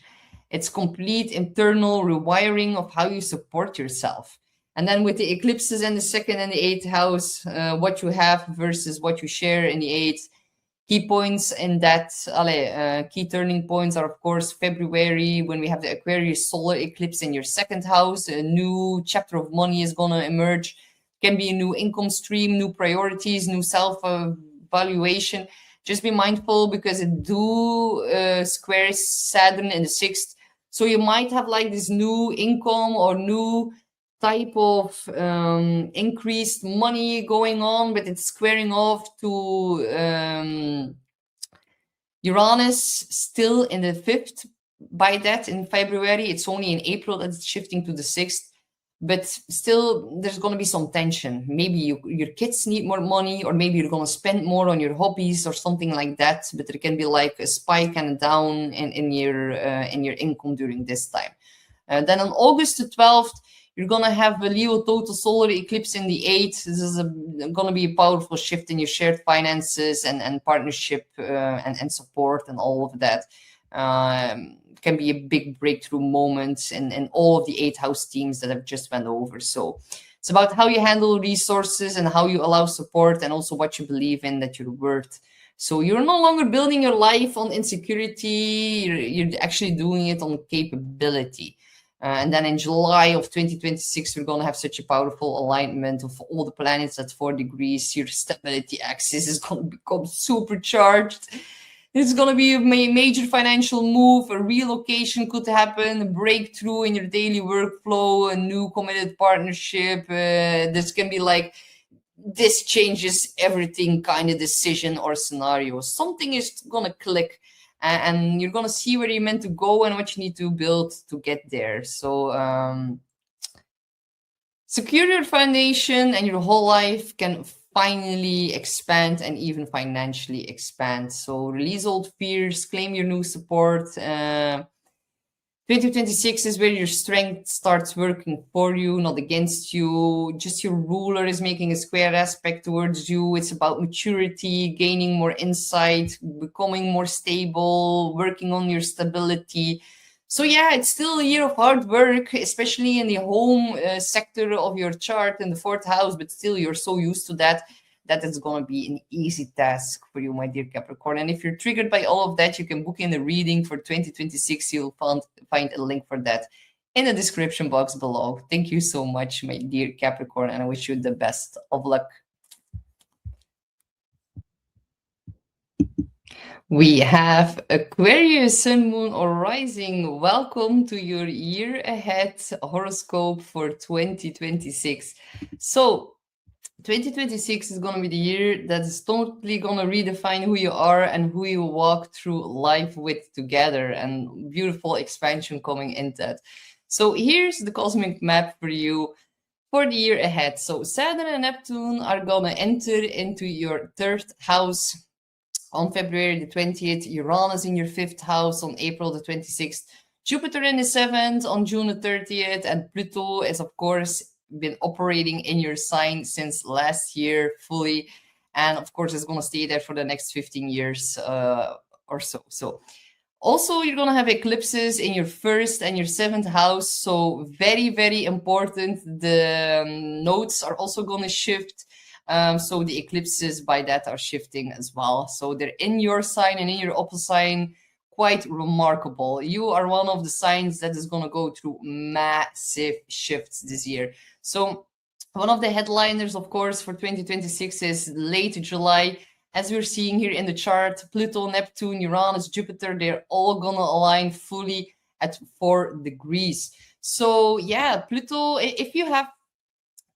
It's complete internal rewiring of how you support yourself. And then with the eclipses in the 2nd and the 8th house, what you have versus what you share in the 8th, key points in that, key turning points are, of course, February, when we have the Aquarius solar eclipse in your 2nd house. A new chapter of money is going to emerge. Can be a new income stream, new priorities, new self-evaluation. Just be mindful because it squares Saturn in the 6th. So you might have like this new income or new type of increased money going on, but it's squaring off to Uranus still in the 5th. By that, in February, it's only in April that it's shifting to the 6th. But still, there's going to be some tension. Maybe your kids need more money, or maybe you're going to spend more on your hobbies or something like that. But there can be like a spike and a down in your income during this time. Then on August the 12th, you're going to have a Leo total solar eclipse in the 8th. This is going to be a powerful shift in your shared finances and partnership and support and all of that. Can be a big breakthrough moment in all of the 8th house themes that I've just went over. So it's about how you handle resources and how you allow support, and also what you believe in that you're worth. So you're no longer building your life on insecurity, you're actually doing it on capability. And then in July of 2026, we're going to have such a powerful alignment of all the planets at 4 degrees. Your stability axis is going to become supercharged. It's going to be a major financial move. A relocation could happen, a breakthrough in your daily workflow, a new committed partnership. This can be like, this changes everything kind of decision or scenario. Something is going to click, and you're going to see where you're meant to go and what you need to build to get there. So secure your foundation, and your whole life can finally expand and even financially expand. So release old fears, claim your new support. 2026 is where your strength starts working for you, not against you. Just your ruler is making a square aspect towards you. It's about maturity, gaining more insight, becoming more stable, working on your stability. So yeah, it's still a year of hard work, especially in the home sector of your chart in the 4th house, but still you're so used to that it's going to be an easy task for you, my dear Capricorn. And if you're triggered by all of that, you can book in a reading for 2026. You'll find a link for that in the description box below. Thank you so much, my dear Capricorn, and I wish you the best of luck. We have Aquarius, Sun, Moon, or Rising. Welcome to your year ahead horoscope for 2026. So 2026 is going to be the year that is totally going to redefine who you are and who you walk through life with together, and beautiful expansion coming in that. So here's the cosmic map for you for the year ahead. So Saturn and Neptune are going to enter into your 3rd house on February the 20th, Uranus in your 5th house on April the 26th, Jupiter in the 7th on June the 30th, and Pluto is, of course, been operating in your sign since last year fully, and of course it's going to stay there for the next 15 years or so. So also you're going to have eclipses in your 1st and your 7th house, so very, very important. The nodes are also going to shift, so the eclipses by that are shifting as well. So they're in your sign and in your opposite sign. Quite remarkable. You are one of the signs that is going to go through massive shifts this year. So One of the headliners, of course, for 2026 is late July. As we're seeing here in the chart, Pluto, Neptune, Uranus, Jupiter, they're all gonna align fully at 4 degrees. So yeah, Pluto, if you have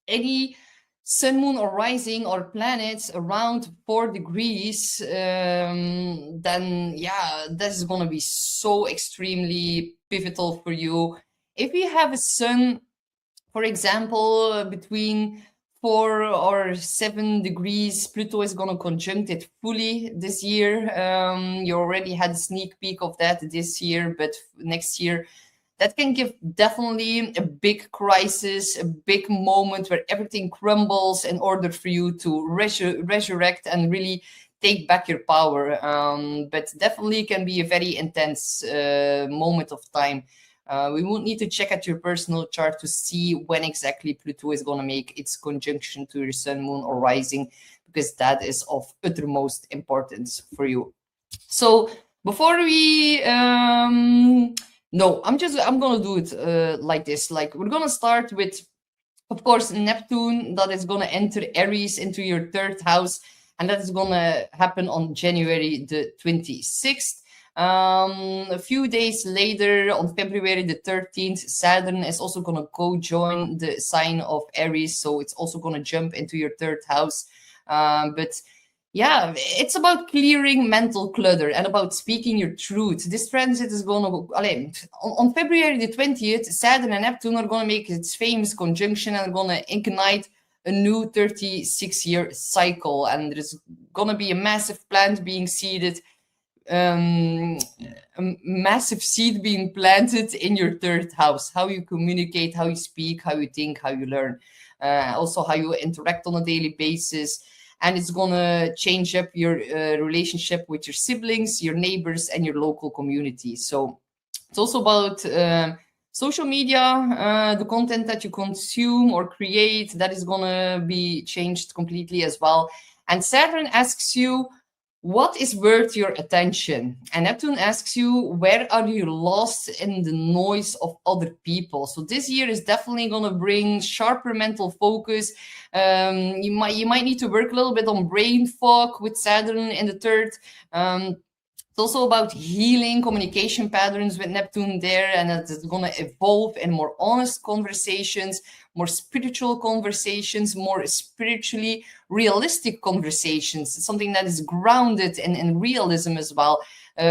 any sun, moon, or rising or planets around 4 degrees, then yeah, this is gonna be so extremely pivotal for you. If you have a sun, for example, between 4 or 7 degrees, Pluto is going to conjunct it fully this year. You already had a sneak peek of that this year, but next year, that can give definitely a big crisis, a big moment where everything crumbles in order for you to resurrect and really take back your power. But definitely can be a very intense moment of time. We won't need to check at your personal chart to see when exactly Pluto is going to make its conjunction to your sun, moon, or rising, because that is of uttermost importance for you. So before we no, I'm gonna do it like this. Like, we're gonna start with, of course, Neptune, that is gonna enter Aries into your 3rd house, and that is gonna happen on January the 26th. A few days later, on February the 13th, Saturn is also going to go join the sign of Aries, so it's also going to jump into your 3rd house. But yeah, it's about clearing mental clutter and about speaking your truth. This transit is going to, on February the 20th, Saturn and Neptune are going to make its famous conjunction and are going to ignite a new 36-year cycle, and there's going to be a massive plant being seeded, a massive seed being planted in your 3rd house. How you communicate, how you speak, how you think, how you learn, also how you interact on a daily basis. And it's gonna change up your relationship with your siblings, your neighbors, and your local community. So it's also about social media, the content that you consume or create, that is gonna be changed completely as well. And Saturn asks you, what is worth your attention? And Neptune asks you, where are you lost in the noise of other people? So this year is definitely going to bring sharper mental focus. You might need to work a little bit on brain fog with Saturn in the 3rd. It's also about healing communication patterns with Neptune there, and it's going to evolve in more honest conversations, more spiritual conversations, more spiritually realistic conversations, something that is grounded in realism as well.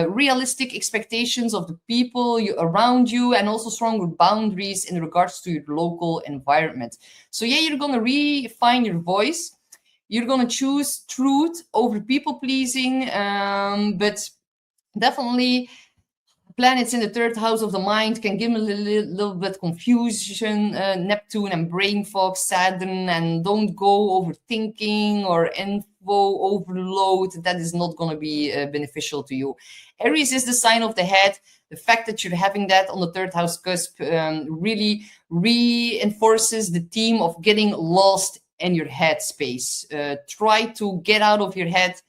Realistic expectations of the people around you, and also stronger boundaries in regards to your local environment. So yeah, you're going to refine your voice. You're going to choose truth over people pleasing, but definitely planets in the 3rd house of the mind can give a little bit confusion, Neptune and brain fog, Saturn, and don't go overthinking or info overload. That is not going to be beneficial to you. Aries is the sign of the head. The fact that you're having that on the 3rd house cusp really reinforces the theme of getting lost in your head space. Try to get out of your head.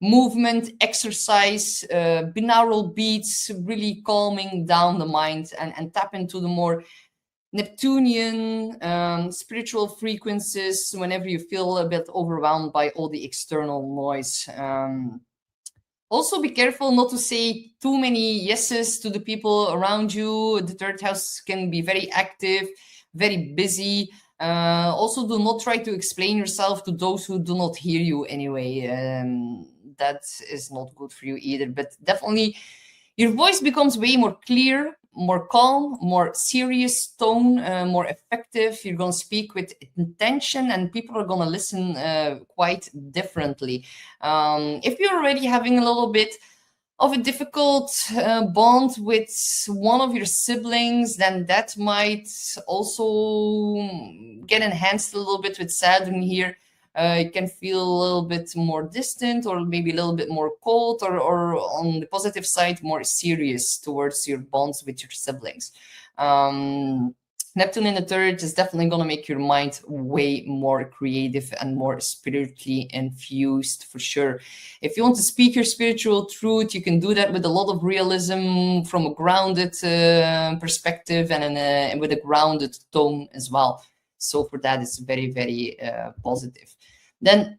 Movement, exercise, binaural beats, really calming down the mind, and tap into the more Neptunian spiritual frequencies whenever you feel a bit overwhelmed by all the external noise. Also, be careful not to say too many yeses to the people around you. The 3rd house can be very active, very busy. Also, do not try to explain yourself to those who do not hear you anyway. That is not good for you either. But definitely, your voice becomes way more clear, more calm, more serious tone, more effective. You're going to speak with intention, and people are going to listen quite differently. If you're already having a little bit of a difficult bond with one of your siblings, then that might also get enhanced a little bit with Saturn here. You can feel a little bit more distant, or maybe a little bit more cold, or on the positive side, more serious towards your bonds with your siblings. Neptune in the 3rd is definitely going to make your mind way more creative and more spiritually infused, for sure. If you want to speak your spiritual truth, you can do that with a lot of realism, from a grounded perspective, and with a grounded tone as well. So for that, it's very, very positive. Then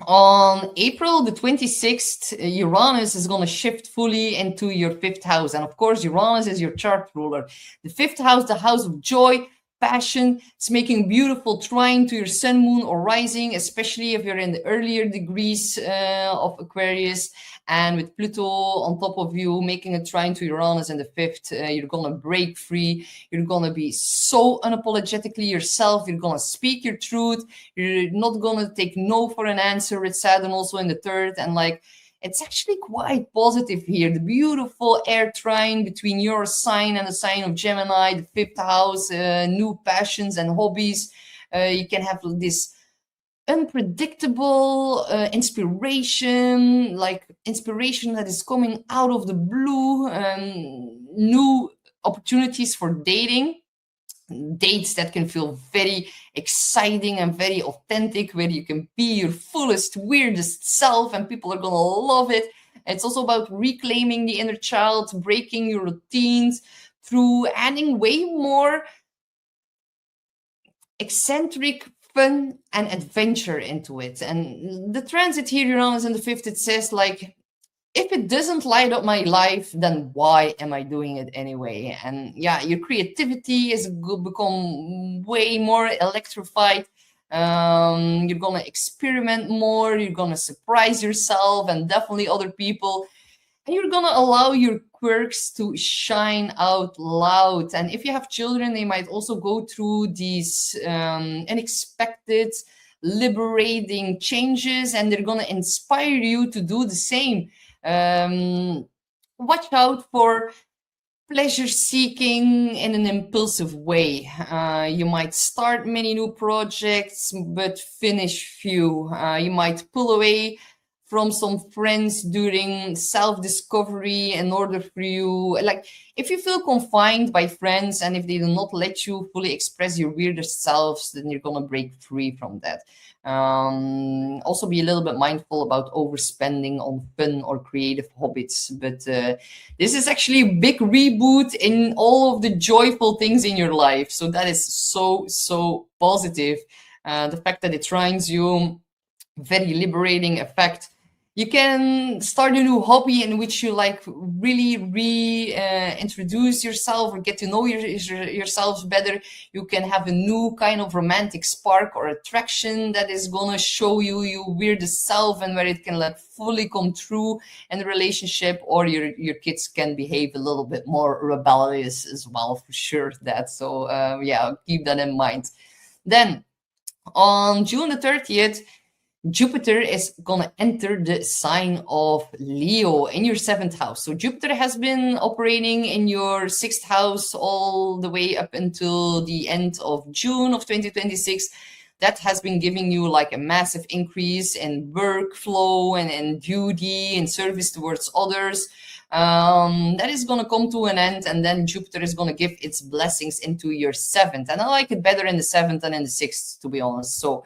on April the 26th, Uranus is going to shift fully into your 5th house. And of course, Uranus is your chart ruler. The 5th house, the house of joy, passion. It's making beautiful trine to your sun, moon, or rising, especially if you're in the earlier degrees of Aquarius. And with Pluto on top of you, making a trine to Uranus in the 5th, you're going to break free. You're going to be so unapologetically yourself. You're going to speak your truth. You're not going to take no for an answer with Saturn also in the 3rd. And like, it's actually quite positive here. The beautiful air trine between your sign and the sign of Gemini, the 5th house, new passions and hobbies. You can have this unpredictable inspiration, like inspiration that is coming out of the blue, new opportunities for dating, dates that can feel very exciting and very authentic, where you can be your fullest, weirdest self and people are gonna love it. It's also about reclaiming the inner child, breaking your routines through adding way more eccentric fun and adventure into it. And the transit here, Uranus in the 5th, it says like, if it doesn't light up my life, then why am I doing it anyway? And yeah, your creativity is become way more electrified. You're gonna experiment more, you're gonna surprise yourself and definitely other people. And you're gonna allow your quirks to shine out loud. And if you have children, they might also go through these unexpected, liberating changes, and they're gonna inspire you to do the same. Watch out for pleasure seeking in an impulsive way. You might start many new projects, but finish few. You might pull away from some friends during self-discovery in order for you, like if you feel confined by friends and if they do not let you fully express your weirdest selves, then you're gonna break free from that. Also be a little bit mindful about overspending on fun or creative hobbies, but this is actually a big reboot in all of the joyful things in your life, so that is so positive. The fact that it trines you, very liberating effect. You can start a new hobby in which you like really introduce yourself or get to know yourselves better. You can have a new kind of romantic spark or attraction that is gonna show you your weirdest self and where it can like fully come true in the relationship, or your kids can behave a little bit more rebellious as well, for sure. That so yeah, keep that in mind. Then on June the 30th, Jupiter is gonna enter the sign of Leo in your 7th house. So Jupiter has been operating in your 6th house all the way up until the end of June of 2026. That has been giving you like a massive increase in workflow and duty and service towards others. That is going to come to an end, and then Jupiter is going to give its blessings into your 7th. And I like it better in the 7th than in the 6th, to be honest. So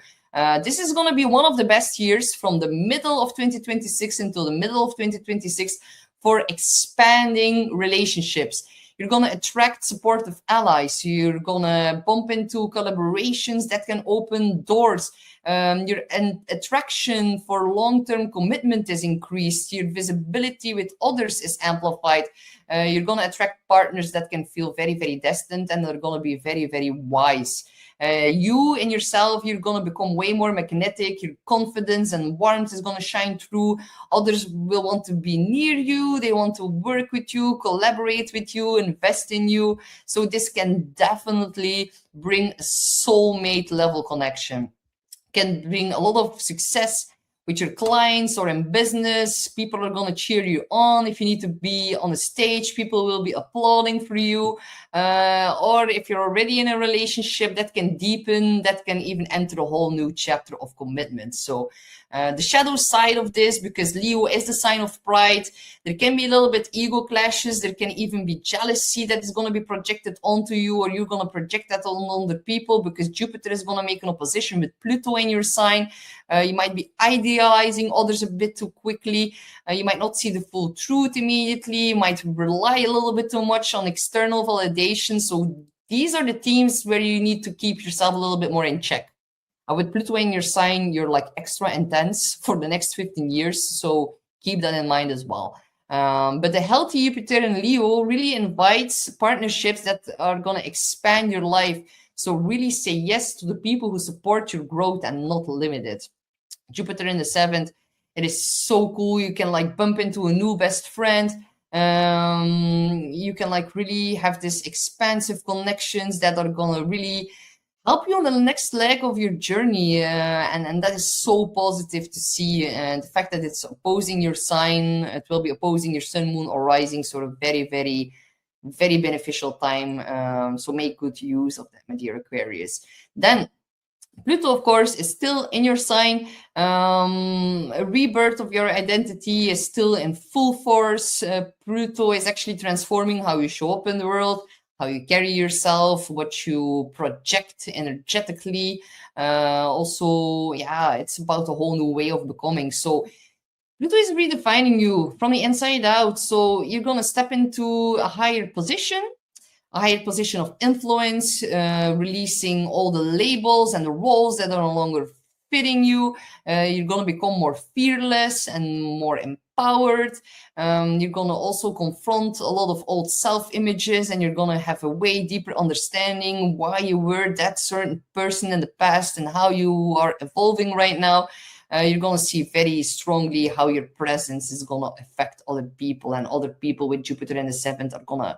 this is going to be one of the best years from the middle of 2026 until the middle of 2026 for expanding relationships. You're going to attract supportive allies. You're going to bump into collaborations that can open doors. Your attraction for long-term commitment is increased. Your visibility with others is amplified. You're going to attract partners that can feel very, very distant, and they're going to be very, very wise. You in yourself, you're going to become way more magnetic. Your confidence and warmth is going to shine through. Others will want to be near you. They want to work with you, collaborate with you, invest in you. So this can definitely bring a soulmate level connection. Can bring a lot of success with your clients or in business. People are going to cheer you on. If you need to be on a stage, people will be applauding for you. Or if you're already in a relationship, that can deepen, that can even enter a whole new chapter of commitment. So the shadow side of this, because Leo is the sign of pride, there can be a little bit ego clashes. There can even be jealousy that is going to be projected onto you, or you're going to project that on other people, because Jupiter is going to make an opposition with Pluto in your sign. You might be idealizing others a bit too quickly. You might not see the full truth immediately. You might rely a little bit too much on external validation. So these are the themes where you need to keep yourself a little bit more in check. With Pluto in your sign, you're like extra intense for the next 15 years. So keep that in mind as well. But the healthy Jupiter in Leo really invites partnerships that are going to expand your life. So really say yes to the people who support your growth and not limit it. Jupiter in the 7th, it is so cool. You can like bump into a new best friend. You can like really have this expansive connections that are going to really help you on the next leg of your journey, and that is so positive to see. And the fact that it's opposing your sign, it will be opposing your sun, moon, or rising, sort of very, very, very beneficial time. So make good use of that, my dear Aquarius. Then Pluto, of course, is still in your sign. A rebirth of your identity is still in full force. Pluto is actually transforming how you show up in the world, how you carry yourself, what you project energetically. Also, yeah, it's about a whole new way of becoming. So Pluto is redefining you from the inside out. So you're going to step into a higher position of influence, releasing all the labels and the roles that are no longer fitting you. You're going to become more fearless and more empowered. You're going to also confront a lot of old self-images, and you're going to have a way deeper understanding why you were that certain person in the past and how you are evolving right now. You're going to see very strongly how your presence is going to affect other people, and other people with Jupiter in the 7th are going to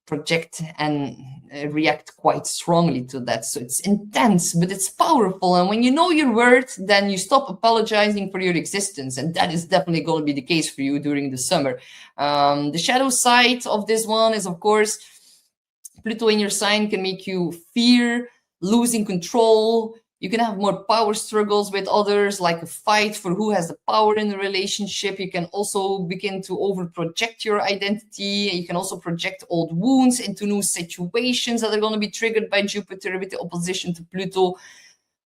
project and react quite strongly to that. So it's intense, but it's powerful. And when you know your worth, then you stop apologizing for your existence. And that is definitely going to be the case for you during the summer. The shadow side of this one is, of course, Pluto in your sign can make you fear losing control. You can have more power struggles with others, like a fight for who has the power in the relationship. You can also begin to over-project your identity. You can also project old wounds into new situations that are going to be triggered by Jupiter with the opposition to Pluto.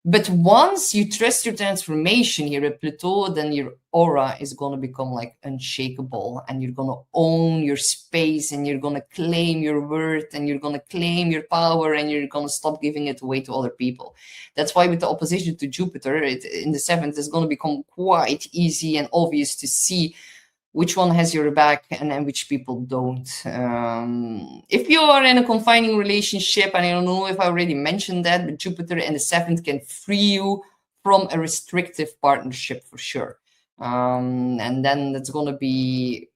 But once you trust your transformation here at Pluto, then your aura is going to become like unshakable, and you're going to own your space, and you're going to claim your worth, and you're going to claim your power, and you're going to stop giving it away to other people. That's why with the opposition to Jupiter in the 7th, it's going to become quite easy and obvious to see which one has your back and which people don't. If you are in a confining relationship, and I don't know if I already mentioned that, but Jupiter in the 7th can free you from a restrictive partnership for sure. And then it's going to be,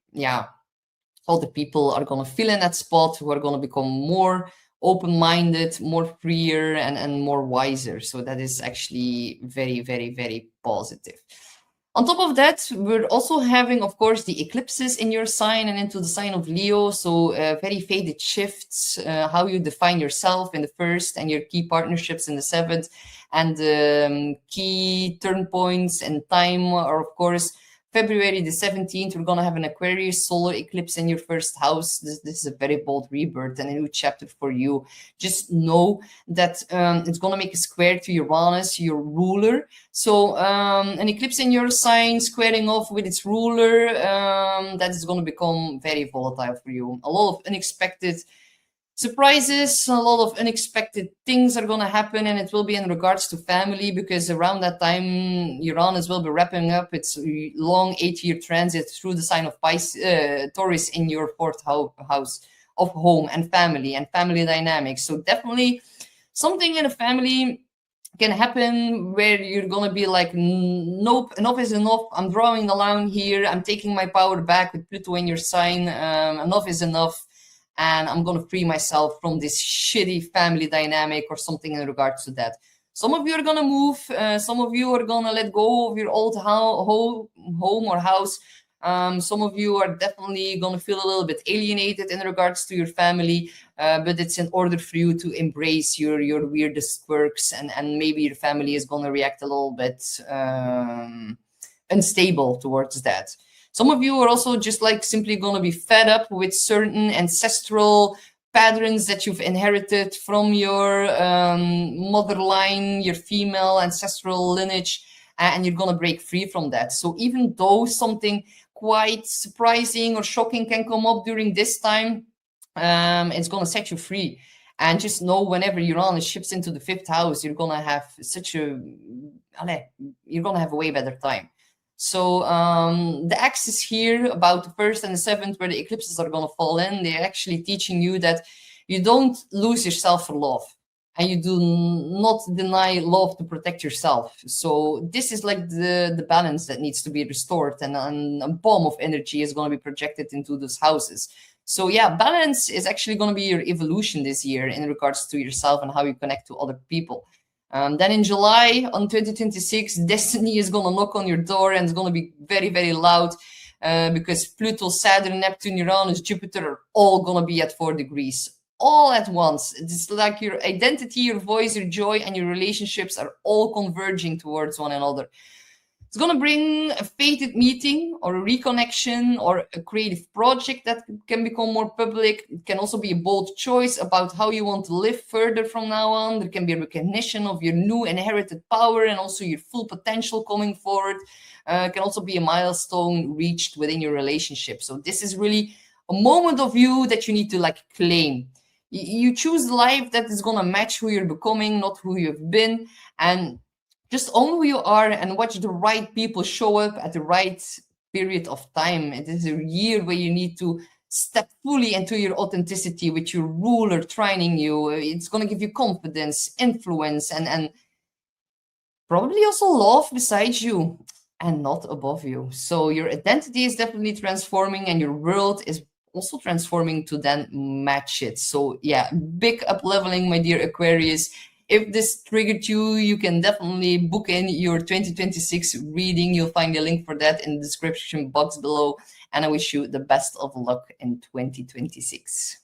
all the people are going to fill in that spot, who are going to become more open-minded, more freer, and more wiser. So that is actually very, very, very positive. On top of that, we're also having, of course, the eclipses in your sign and into the sign of Leo. So very faded shifts, how you define yourself in the 1st and your key partnerships in the 7th. And key turn points and time are, of course, February the 17th, we're going to have an Aquarius solar eclipse in your 1st house. This is a very bold rebirth and a new chapter for you. Just know that it's going to make a square to Uranus, your ruler. So an eclipse in your sign squaring off with its ruler, that is going to become very volatile for you. A lot of unexpected surprises, a lot of unexpected things are going to happen, and it will be in regards to family, because around that time Uranus will be wrapping up its long 8-year transit through the sign of Pisces, Taurus in your 4th house of home and family dynamics. So definitely something in a family can happen where you're going to be like, nope, enough is enough. I'm drawing the line here. I'm taking my power back with Pluto in your sign. Enough is enough. And I'm going to free myself from this shitty family dynamic or something in regards to that. Some of you are going to move. Some of you are going to let go of your old home or house. Some of you are definitely going to feel a little bit alienated in regards to your family. But it's in order for you to embrace your weirdest quirks. And maybe your family is going to react a little bit unstable towards that. Some of you are also just like simply going to be fed up with certain ancestral patterns that you've inherited from your mother line, your female ancestral lineage, and you're going to break free from that. So even though something quite surprising or shocking can come up during this time, it's going to set you free. And just know whenever Uranus shifts into the 5th house, you're going to have you're going to have a way better time. So the axis here about the 1st and the 7th, where the eclipses are going to fall in, they're actually teaching you that you don't lose yourself for love, and you do not deny love to protect yourself. So this is like the balance that needs to be restored, and a bomb of energy is going to be projected into those houses. So yeah, balance is actually going to be your evolution this year in regards to yourself and how you connect to other people. Then in July on 2026, destiny is going to knock on your door, and it's going to be very, very loud because Pluto, Saturn, Neptune, Uranus, Jupiter are all going to be at 4 degrees all at once. It's like your identity, your voice, your joy, and your relationships are all converging towards one another. It's going to bring a fated meeting or a reconnection or a creative project that can become more public. It can also be a bold choice about how you want to live further from now on. There can be a recognition of your new inherited power and also your full potential coming forward. It can also be a milestone reached within your relationship. So this is really a moment of you that you need to like claim. You choose the life that is going to match who you're becoming, not who you've been. And just own who you are and watch the right people show up at the right period of time. It is a year where you need to step fully into your authenticity with your ruler trining you. It's going to give you confidence, influence, and probably also love beside you and not above you. So your identity is definitely transforming, and your world is also transforming to then match it. So yeah, big up leveling, my dear Aquarius. If this triggered you, you can definitely book in your 2026 reading. You'll find the link for that in the description box below. And I wish you the best of luck in 2026.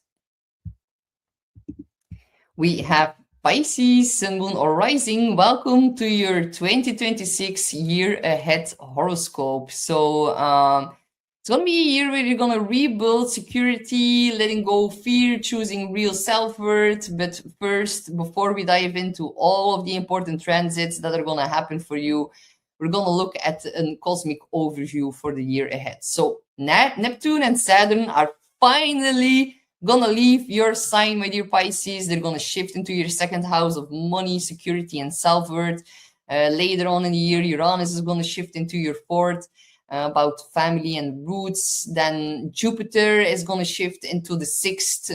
We have Pisces, Sun, Moon, or Rising. Welcome to your 2026 year ahead horoscope. So it's going to be a year where you're going to rebuild security, letting go of fear, choosing real self-worth. But first, before we dive into all of the important transits that are going to happen for you, we're going to look at a cosmic overview for the year ahead. So Neptune and Saturn are finally going to leave your sign, my dear Pisces. They're going to shift into your 2nd house of money, security, and self-worth. Later on in the year, Uranus is going to shift into your 4th. About family and roots. Then Jupiter is going to shift into the 6th,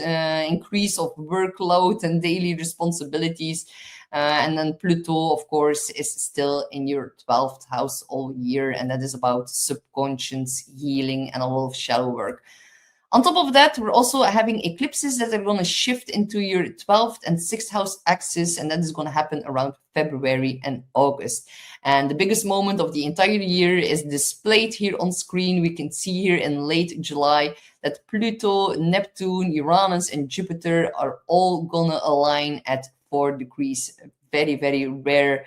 increase of workload and daily responsibilities. And then Pluto, of course, is still in your 12th house all year, and that is about subconscious healing and a lot of shadow work. On top of that, we're also having eclipses that are going to shift into your 12th and 6th house axis, and that is going to happen around February and August. And the biggest moment of the entire year is displayed here on screen. We can see here in late July that Pluto, Neptune, Uranus, and Jupiter are all going to align at 4 degrees. A very, very rare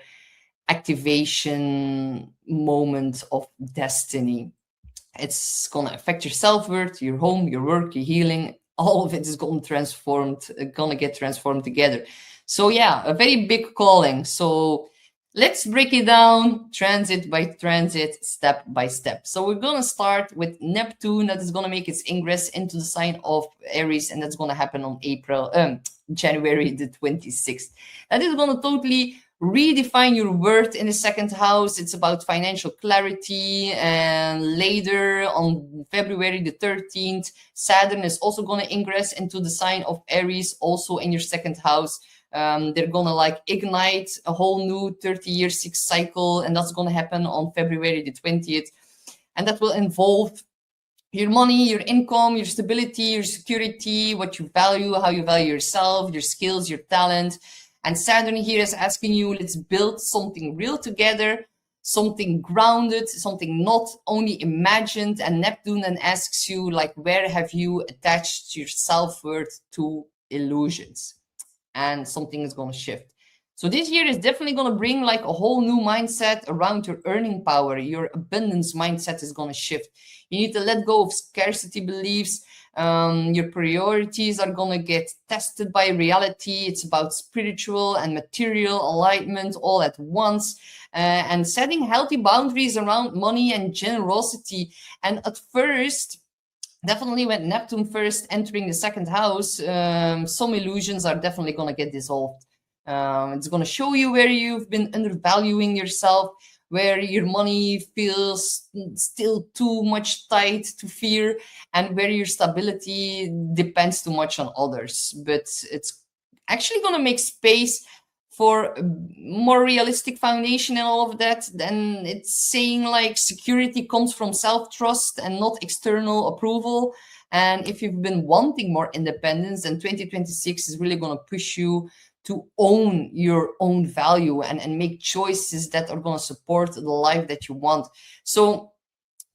activation moment of destiny. It's going to affect your self-worth, your home, your work, your healing. All of it is going to get transformed together. So yeah, a very big calling. So let's break it down transit by transit, step by step. So we're going to start with Neptune, that is going to make its ingress into the sign of Aries, and that's going to happen on January the 26th. That is going to totally redefine your worth in the 2nd house. It's about financial clarity. And later on February the 13th, Saturn is also going to ingress into the sign of Aries, also in your 2nd house. They're gonna like ignite a whole new 30-year 6 cycle, and that's gonna happen on February the 20th. And that will involve your money, your income, your stability, your security, what you value, how you value yourself, your skills, your talent. And Saturn here is asking you, let's build something real together, something grounded, something not only imagined. And Neptune then asks you, like, where have you attached your self-worth to illusions? And something is going to shift. So this year is definitely going to bring like a whole new mindset around your earning power. Your abundance mindset is going to shift. You need to let go of scarcity beliefs. Your priorities are going to get tested by reality. It's about spiritual and material alignment all at once, and setting healthy boundaries around money and generosity. And at first, definitely with Neptune first entering the second house, some illusions are definitely going to get dissolved. It's going to show you where you've been undervaluing yourself, where your money feels still too much tied to fear, and where your stability depends too much on others. But it's actually going to make space for a more realistic foundation and all of that. Then it's saying like security comes from self-trust and not external approval. And if you've been wanting more independence, then 2026 is really going to push you to own your own value and make choices that are going to support the life that you want. So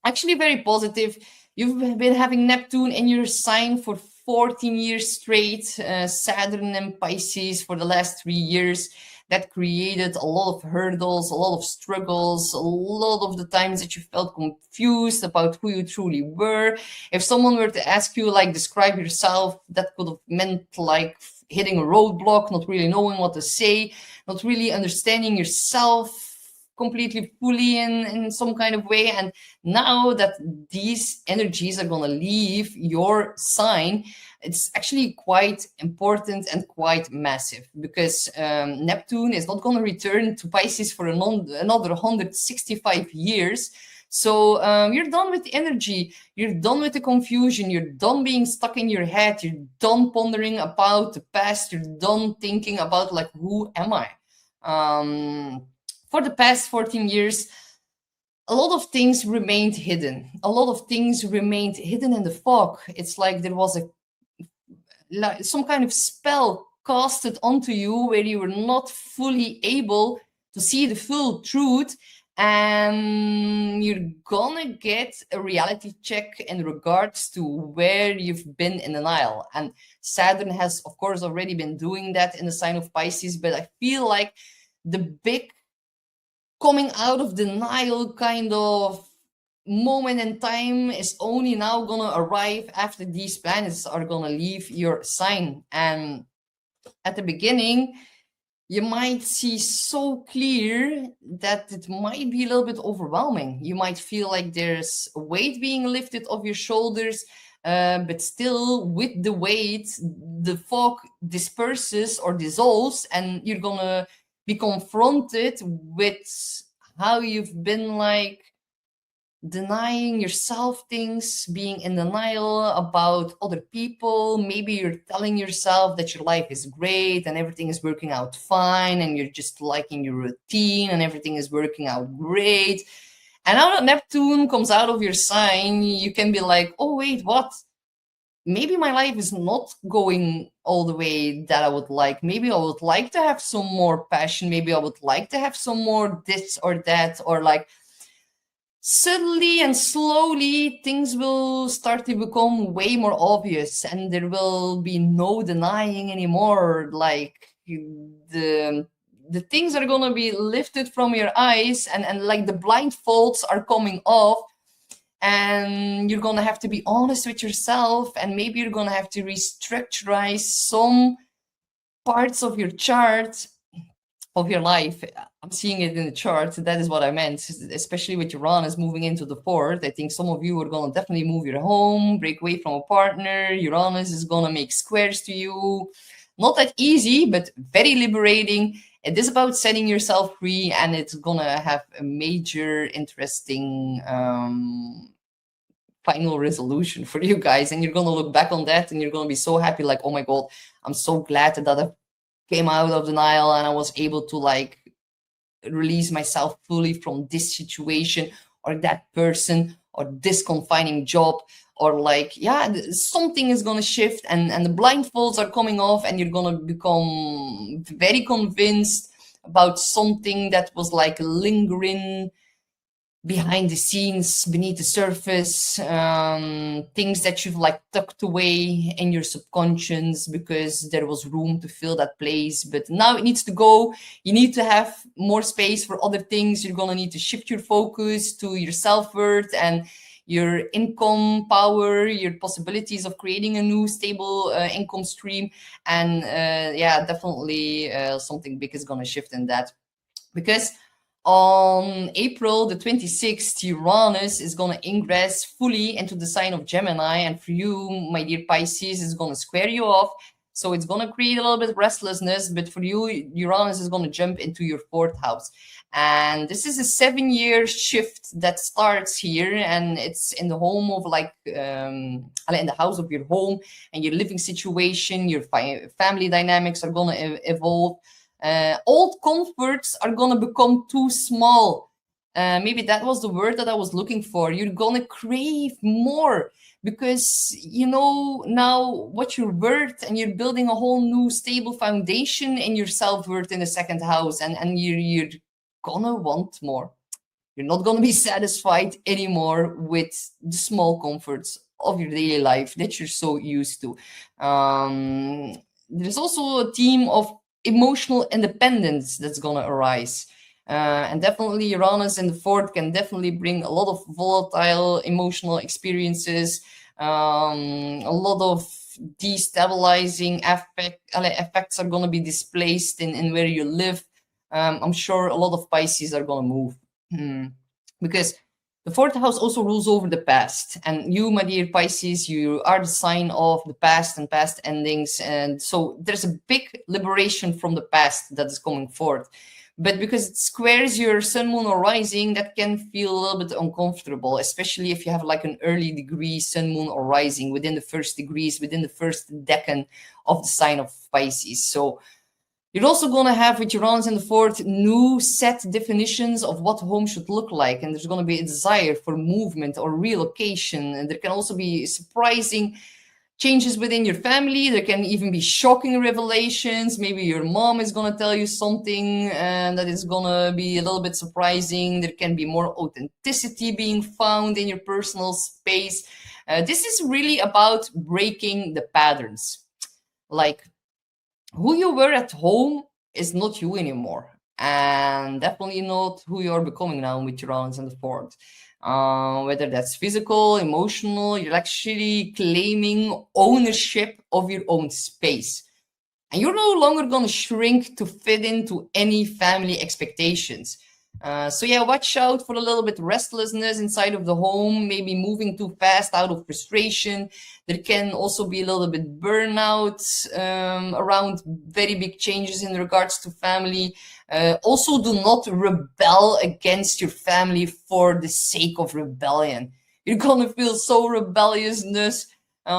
actually very positive. You've been having Neptune in your sign for 14 years straight, Saturn and Pisces for the last 3 years. That created a lot of hurdles, a lot of struggles, a lot of the times that you felt confused about who you truly were. If someone were to ask you, like, describe yourself, that could have meant like hitting a roadblock, not really knowing what to say, not really understanding yourself completely fully in some kind of way. And now that these energies are going to leave your sign, it's actually quite important and quite massive, because Neptune is not going to return to Pisces for another 165 years. So you're done with the energy, you're done with the confusion, you're done being stuck in your head, you're done pondering about the past, you're done thinking about like, who am I? For the past 14 years, a lot of things remained hidden. A lot of things remained hidden in the fog. It's like there was some kind of spell casted onto you where you were not fully able to see the full truth, and you're gonna get a reality check in regards to where you've been in denial. And Saturn has, of course, already been doing that in the sign of Pisces, but I feel like the big coming out of denial kind of moment in time is only now gonna arrive after these planets are gonna leave your sign. And at the beginning, you might see so clear that it might be a little bit overwhelming. You might feel like there's a weight being lifted off your shoulders, but still with the weight, the fog disperses or dissolves, and you're gonna be confronted with how you've been like denying yourself things, being in denial about other people. Maybe you're telling yourself that your life is great and everything is working out fine, and you're just liking your routine and everything is working out great. And now that Neptune comes out of your sign, you can be like, oh, wait, what? Maybe my life is not going all the way that I would like. Maybe I would like to have some more passion. Maybe I would like to have some more this or that, or like, suddenly and slowly things will start to become way more obvious, and there will be no denying anymore. Like the things are gonna be lifted from your eyes, and like the blindfolds are coming off, and you're gonna have to be honest with yourself, and maybe you're gonna have to restructurize some parts of your chart of your life. I'm seeing it in the chart. That is what I meant, especially with Uranus moving into the fourth. I think some of you are going to definitely move your home, break away from a partner. Uranus is going to make squares to you. Not that easy, but very liberating. It is about setting yourself free, and it's going to have a major, interesting final resolution for you guys. And you're going to look back on that, and you're going to be so happy, like, oh my God, I'm so glad that I came out of denial and I was able to like release myself fully from this situation or that person or this confining job, or like, yeah, something is going to shift, and the blindfolds are coming off, and you're going to become very convinced about something that was like lingering behind the scenes, beneath the surface, things that you've like tucked away in your subconscious because there was room to fill that place. But now it needs to go. You need to have more space for other things. You're going to need to shift your focus to your self-worth and your income power, your possibilities of creating a new stable income stream. And yeah, definitely something big is going to shift in that. Because On April the 26th, Uranus is going to ingress fully into the sign of Gemini. And for you, my dear Pisces, it's going to square you off. So it's going to create a little bit of restlessness. But for you, Uranus is going to jump into your 4th house. And this is a 7-year shift that starts here. And it's in the home of in the house of your home and your living situation. Your family dynamics are going to evolve. Old comforts are going to become too small. Maybe that was the word that I was looking for. You're going to crave more because you know now what you're worth, and you're building a whole new stable foundation in your self-worth in the 2nd house, and you're going to want more. You're not going to be satisfied anymore with the small comforts of your daily life that you're so used to. There's also a theme of emotional independence that's going to arise. And definitely Uranus in the 4th can definitely bring a lot of volatile emotional experiences, a lot of destabilizing effects are going to be displaced in where you live. I'm sure a lot of Pisces are going to move. Because the 4th house also rules over the past. And you, my dear Pisces, you are the sign of the past and past endings. And so there's a big liberation from the past that is coming forth. But because it squares your sun, moon, or rising, that can feel a little bit uncomfortable, especially if you have like an early degree sun, moon, or rising within the 1st degrees, within the 1st decan of the sign of Pisces. So you're also going to have, with Uranus in the 4th, new set definitions of what home should look like. And there's going to be a desire for movement or relocation. And there can also be surprising changes within your family. There can even be shocking revelations. Maybe your mom is going to tell you something that is going to be a little bit surprising. There can be more authenticity being found in your personal space. This is really about breaking the patterns. Like, who you were at home is not you anymore, and definitely not who you're becoming now with Uranus in the 4th. Whether that's physical, emotional, you're actually claiming ownership of your own space. And you're no longer going to shrink to fit into any family expectations. So yeah, watch out for a little bit restlessness inside of the home, maybe moving too fast out of frustration. There can also be a little bit burnout around very big changes in regards to family. Also, do not rebel against your family for the sake of rebellion. You're going to feel so rebelliousness. You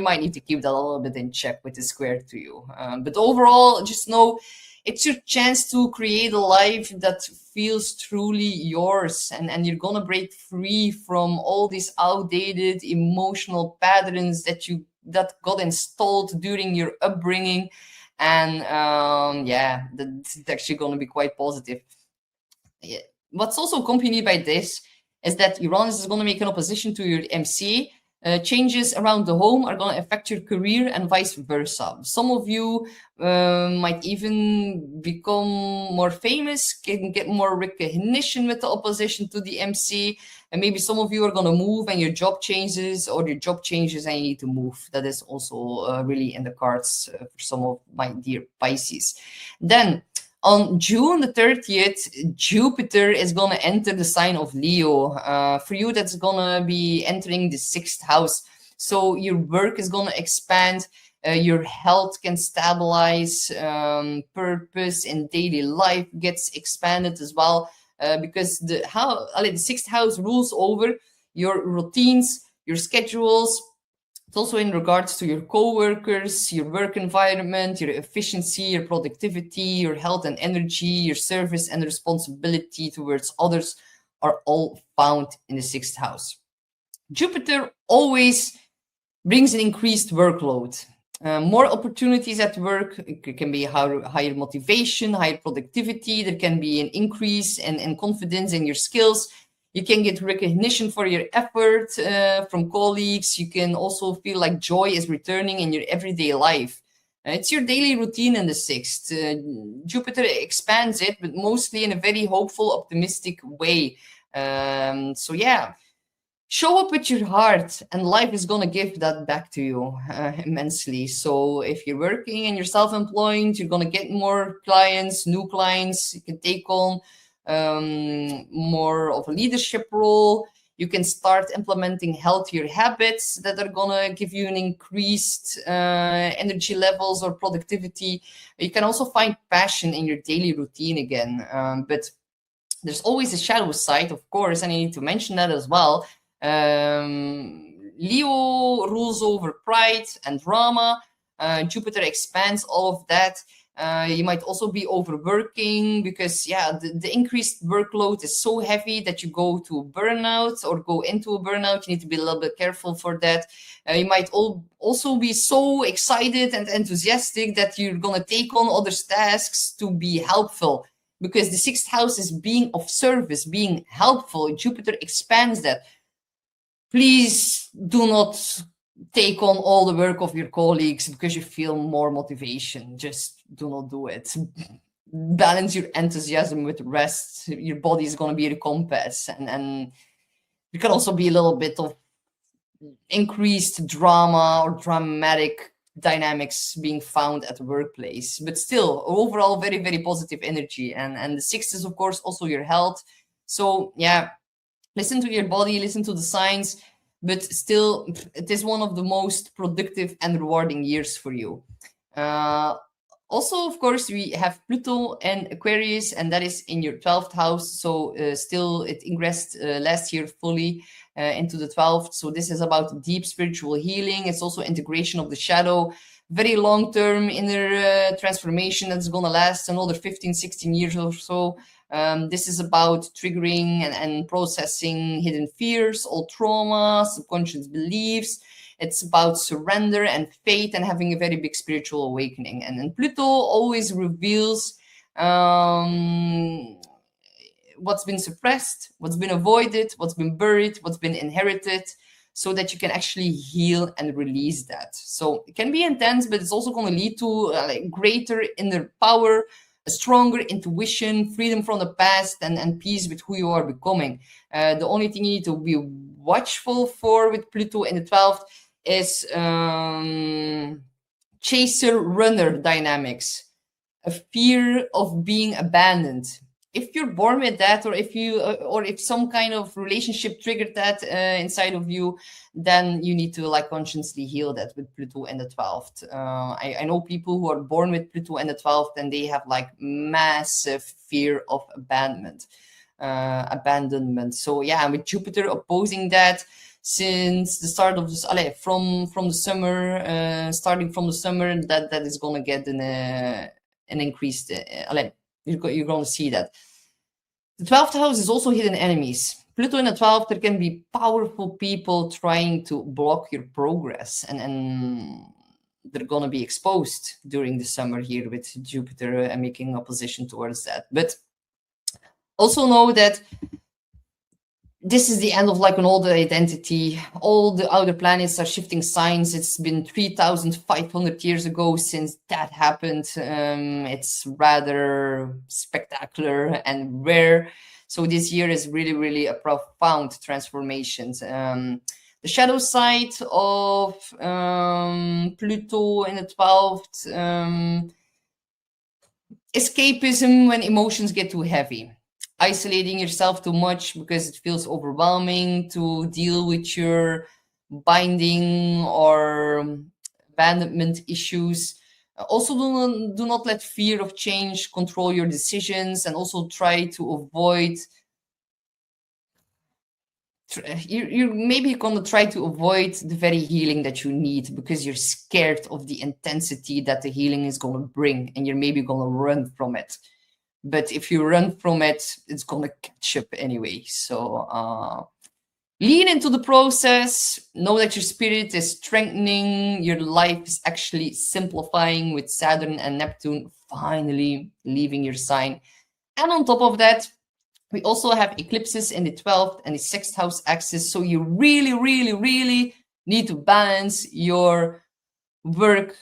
might need to keep that a little bit in check with the square to you. But overall, just know it's your chance to create a life that feels truly yours, and you're gonna break free from all these outdated emotional patterns that got installed during your upbringing. And yeah, that's actually gonna be quite positive. Yeah. What's also accompanied by this is that Uranus is going to make an opposition to your MC. Changes around the home are going to affect your career and vice versa. Some of you might even become more famous, can get more recognition with the opposition to the MC. And maybe some of you are going to move and your job changes, or your job changes and you need to move. That is also really in the cards for some of my dear Pisces. Then, on June the 30th, Jupiter is going to enter the sign of Leo. For you, that's going to be entering the 6th house. So your work is going to expand. Your health can stabilize. Purpose in daily life gets expanded as well. Because the 6th house rules over your routines, your schedules. It's also in regards to your co-workers, your work environment, your efficiency, your productivity, your health and energy, your service and responsibility towards others are all found in the 6th house. Jupiter always brings an increased workload. More opportunities at work. It can be higher motivation, higher productivity. There can be an increase in confidence in your skills. You can get recognition for your effort from colleagues. You can also feel like joy is returning in your everyday life. It's your daily routine in the 6th. Jupiter expands it, but mostly in a very hopeful, optimistic way. So yeah, show up with your heart, and life is gonna give that back to you immensely. So if you're working and you're self-employed, you're gonna get more clients, new clients. You can take on more of a leadership role. You can start implementing healthier habits that are gonna give you an increased energy levels or productivity. You can also find passion in your daily routine again. But there's always a shadow side, of course, and I need to mention that as well. Leo rules over pride and drama. Jupiter expands all of that. You might also be overworking because, yeah, the increased workload is so heavy that you go to a burnout or go into a burnout. You need to be a little bit careful for that. You might also be so excited and enthusiastic that you're going to take on other tasks to be helpful, because the 6th house is being of service, being helpful. Jupiter expands that. Please do not take on all the work of your colleagues because you feel more motivation. Just do not do it. Balance your enthusiasm with rest. Your body is going to be a compass, and you can also be a little bit of increased drama or dramatic dynamics being found at the workplace, but still overall very, very positive energy. And the 6th is, of course, also your health. So yeah, listen to your body, listen to the signs, but still it is one of the most productive and rewarding years for you. Also, of course, we have Pluto and Aquarius, and that is in your 12th house. So still it ingressed last year fully into the 12th. So this is about deep spiritual healing. It's also integration of the shadow, very long-term inner transformation that's going to last another 15, 16 years or so. This is about triggering and processing hidden fears, old trauma, subconscious beliefs. It's about surrender and faith and having a very big spiritual awakening. And then Pluto always reveals what's been suppressed, what's been avoided, what's been buried, what's been inherited, so that you can actually heal and release that. So it can be intense, but it's also going to lead to like greater inner power, a stronger intuition, freedom from the past, and peace with who you are becoming. The only thing you need to be watchful for with Pluto in the 12th is chaser-runner dynamics, a fear of being abandoned. If you're born with that, or if some kind of relationship triggered that inside of you, then you need to like consciously heal that with Pluto in the 12th. I know people who are born with Pluto in the 12th, and they have like massive fear of abandonment. So yeah, with Jupiter opposing that since the start of this, from the summer, starting from the summer, that is going to get an increased. You're going to see that. The 12th house is also hidden enemies. Pluto in the 12th, there can be powerful people trying to block your progress, and they're going to be exposed during the summer here with Jupiter making opposition towards that. But also know that this is the end of like an old identity. All the outer planets are shifting signs. It's been 3,500 years ago since that happened. It's rather spectacular and rare. So this year is really, really a profound transformation. The shadow side of Pluto in the 12th, escapism when emotions get too heavy. Isolating yourself too much because it feels overwhelming to deal with your binding or abandonment issues. Also, do not let fear of change control your decisions, and also try to avoid. You're maybe going to try to avoid the very healing that you need because you're scared of the intensity that the healing is going to bring, and you're maybe going to run from it. But if you run from it, it's going to catch up anyway. So lean into the process. Know that your spirit is strengthening. Your life is actually simplifying with Saturn and Neptune finally leaving your sign. And on top of that, we also have eclipses in the 12th and the 6th house axis. So you really, really, really need to balance your work.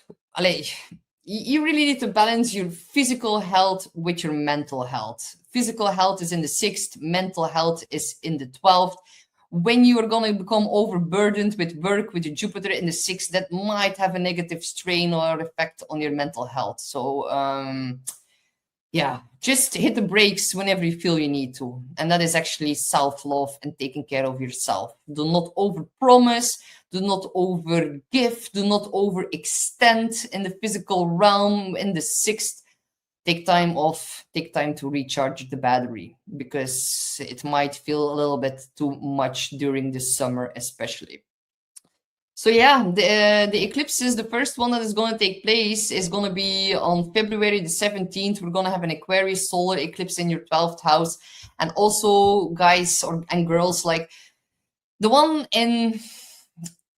You really need to balance your physical health with your mental health. Physical health is in the 6th, mental health is in the 12th. when you are going to become overburdened with work, with your Jupiter in the 6th, that might have a negative strain or effect on your mental health. So yeah, just hit the brakes whenever you feel you need to. And that is actually self-love and taking care of yourself. Do not overpromise, do not overgive, do not overextend in the physical realm in the 6th. Take time off, take time to recharge the battery, because it might feel a little bit too much during the summer, especially. So yeah, the eclipses, the first one that is going to take place is going to be on February the 17th. We're going to have an Aquarius solar eclipse in your 12th house. And also, guys and girls, like the one in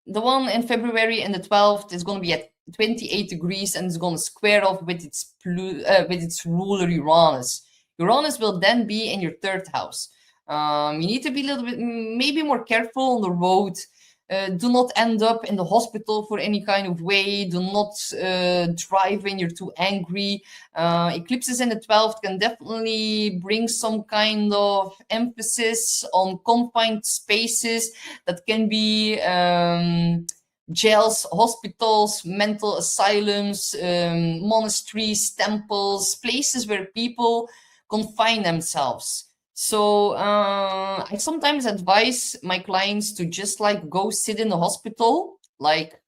February and the 12th is going to be at 28 degrees and it's going to square off with its ruler Uranus. Uranus will then be in your 3rd house. You need to be a little bit, maybe more careful on the road. Do not end up in the hospital for any kind of way. Do not drive when you're too angry. Eclipses in the 12th can definitely bring some kind of emphasis on confined spaces that can be jails, hospitals, mental asylums, monasteries, temples, places where people confine themselves. So I sometimes advise my clients to just like go sit in the hospital, like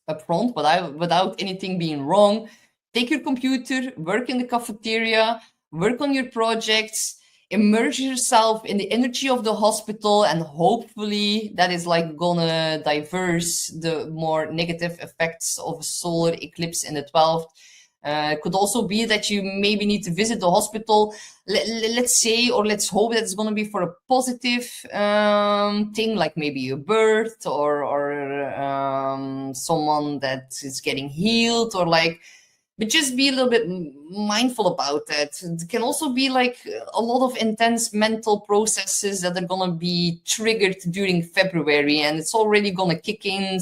up front, without anything being wrong. Take your computer, work in the cafeteria, work on your projects, immerse yourself in the energy of the hospital, and hopefully that is like gonna diverse the more negative effects of a solar eclipse in the 12th. It could also be that you maybe need to visit the hospital, let's say, or let's hope that it's going to be for a positive thing, like maybe a birth or someone that is getting healed, or like, but just be a little bit mindful about that. It can also be like a lot of intense mental processes that are going to be triggered during February, and it's already going to kick in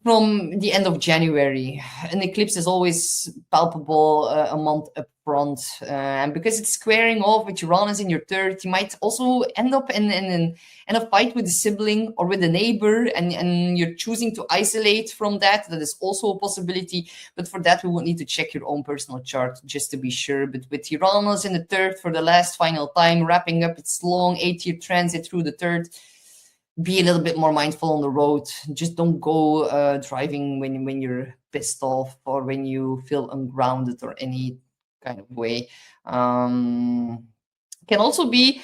from the end of January. An eclipse is always palpable a month up front. And because it's squaring off with Uranus in your 3rd, you might also end up in a fight with a sibling or with a neighbor, and you're choosing to isolate from that. That is also a possibility. But for that, we would need to check your own personal chart just to be sure. But with Uranus in the 3rd for the last final time, wrapping up its long 8-year transit through the 3rd, be a little bit more mindful on the road. Just don't go driving when you're pissed off or when you feel ungrounded or any kind of way. Can also be,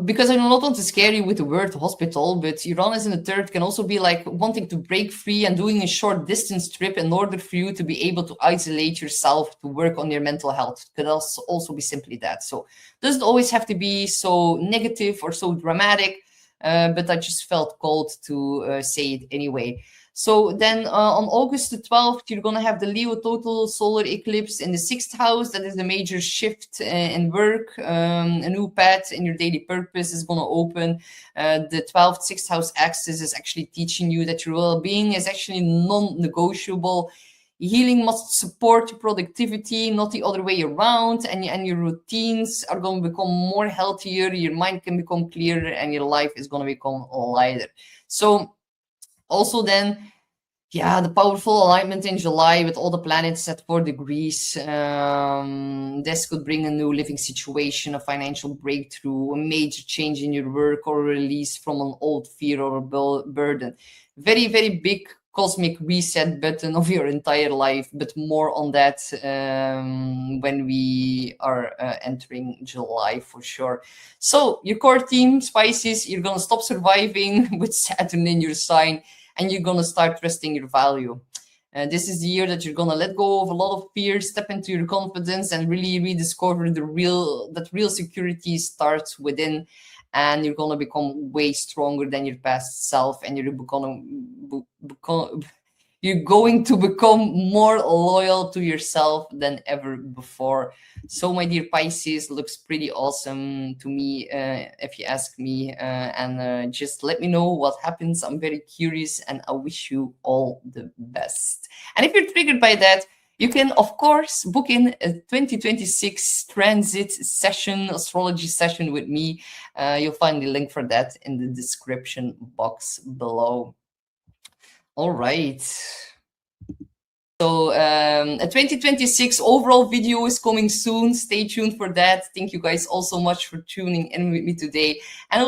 because I do not want to scare you with the word hospital, but Uranus in the 3rd can also be like wanting to break free and doing a short distance trip in order for you to be able to isolate yourself, to work on your mental health. It could also be simply that. So it doesn't always have to be so negative or so dramatic. But I just felt called to say it anyway. So then on August the 12th, you're going to have the Leo total solar eclipse in the 6th house. That is the major shift in work. A new path in your daily purpose is going to open. The 12th, 6th house axis is actually teaching you that your well-being is actually non-negotiable. Healing must support your productivity, not the other way around, and your routines are going to become more healthier, your mind can become clearer, and your life is going to become lighter. So also then, yeah, the powerful alignment in July with all the planets at 4 degrees. This could bring a new living situation, a financial breakthrough, a major change in your work, or a release from an old fear or a burden. Very, very big cosmic reset button of your entire life, but more on that when we are entering July for sure. So your core team, Pisces, you're going to stop surviving with Saturn in your sign, and you're going to start trusting your value. This is the year that you're going to let go of a lot of fear, step into your confidence, and really rediscover that real security starts within. And you're going to become way stronger than your past self, and you're going to become more loyal to yourself than ever before. So my dear Pisces, looks pretty awesome to me, if you ask me, and just let me know what happens. I'm very curious, and I wish you all the best. And if you're triggered by that, You can, of course, book in a 2026 transit session, astrology session with me. You'll find the link for that in the description box below. All right. So a 2026 overall video is coming soon. Stay tuned for that. Thank you guys all so much for tuning in with me today. And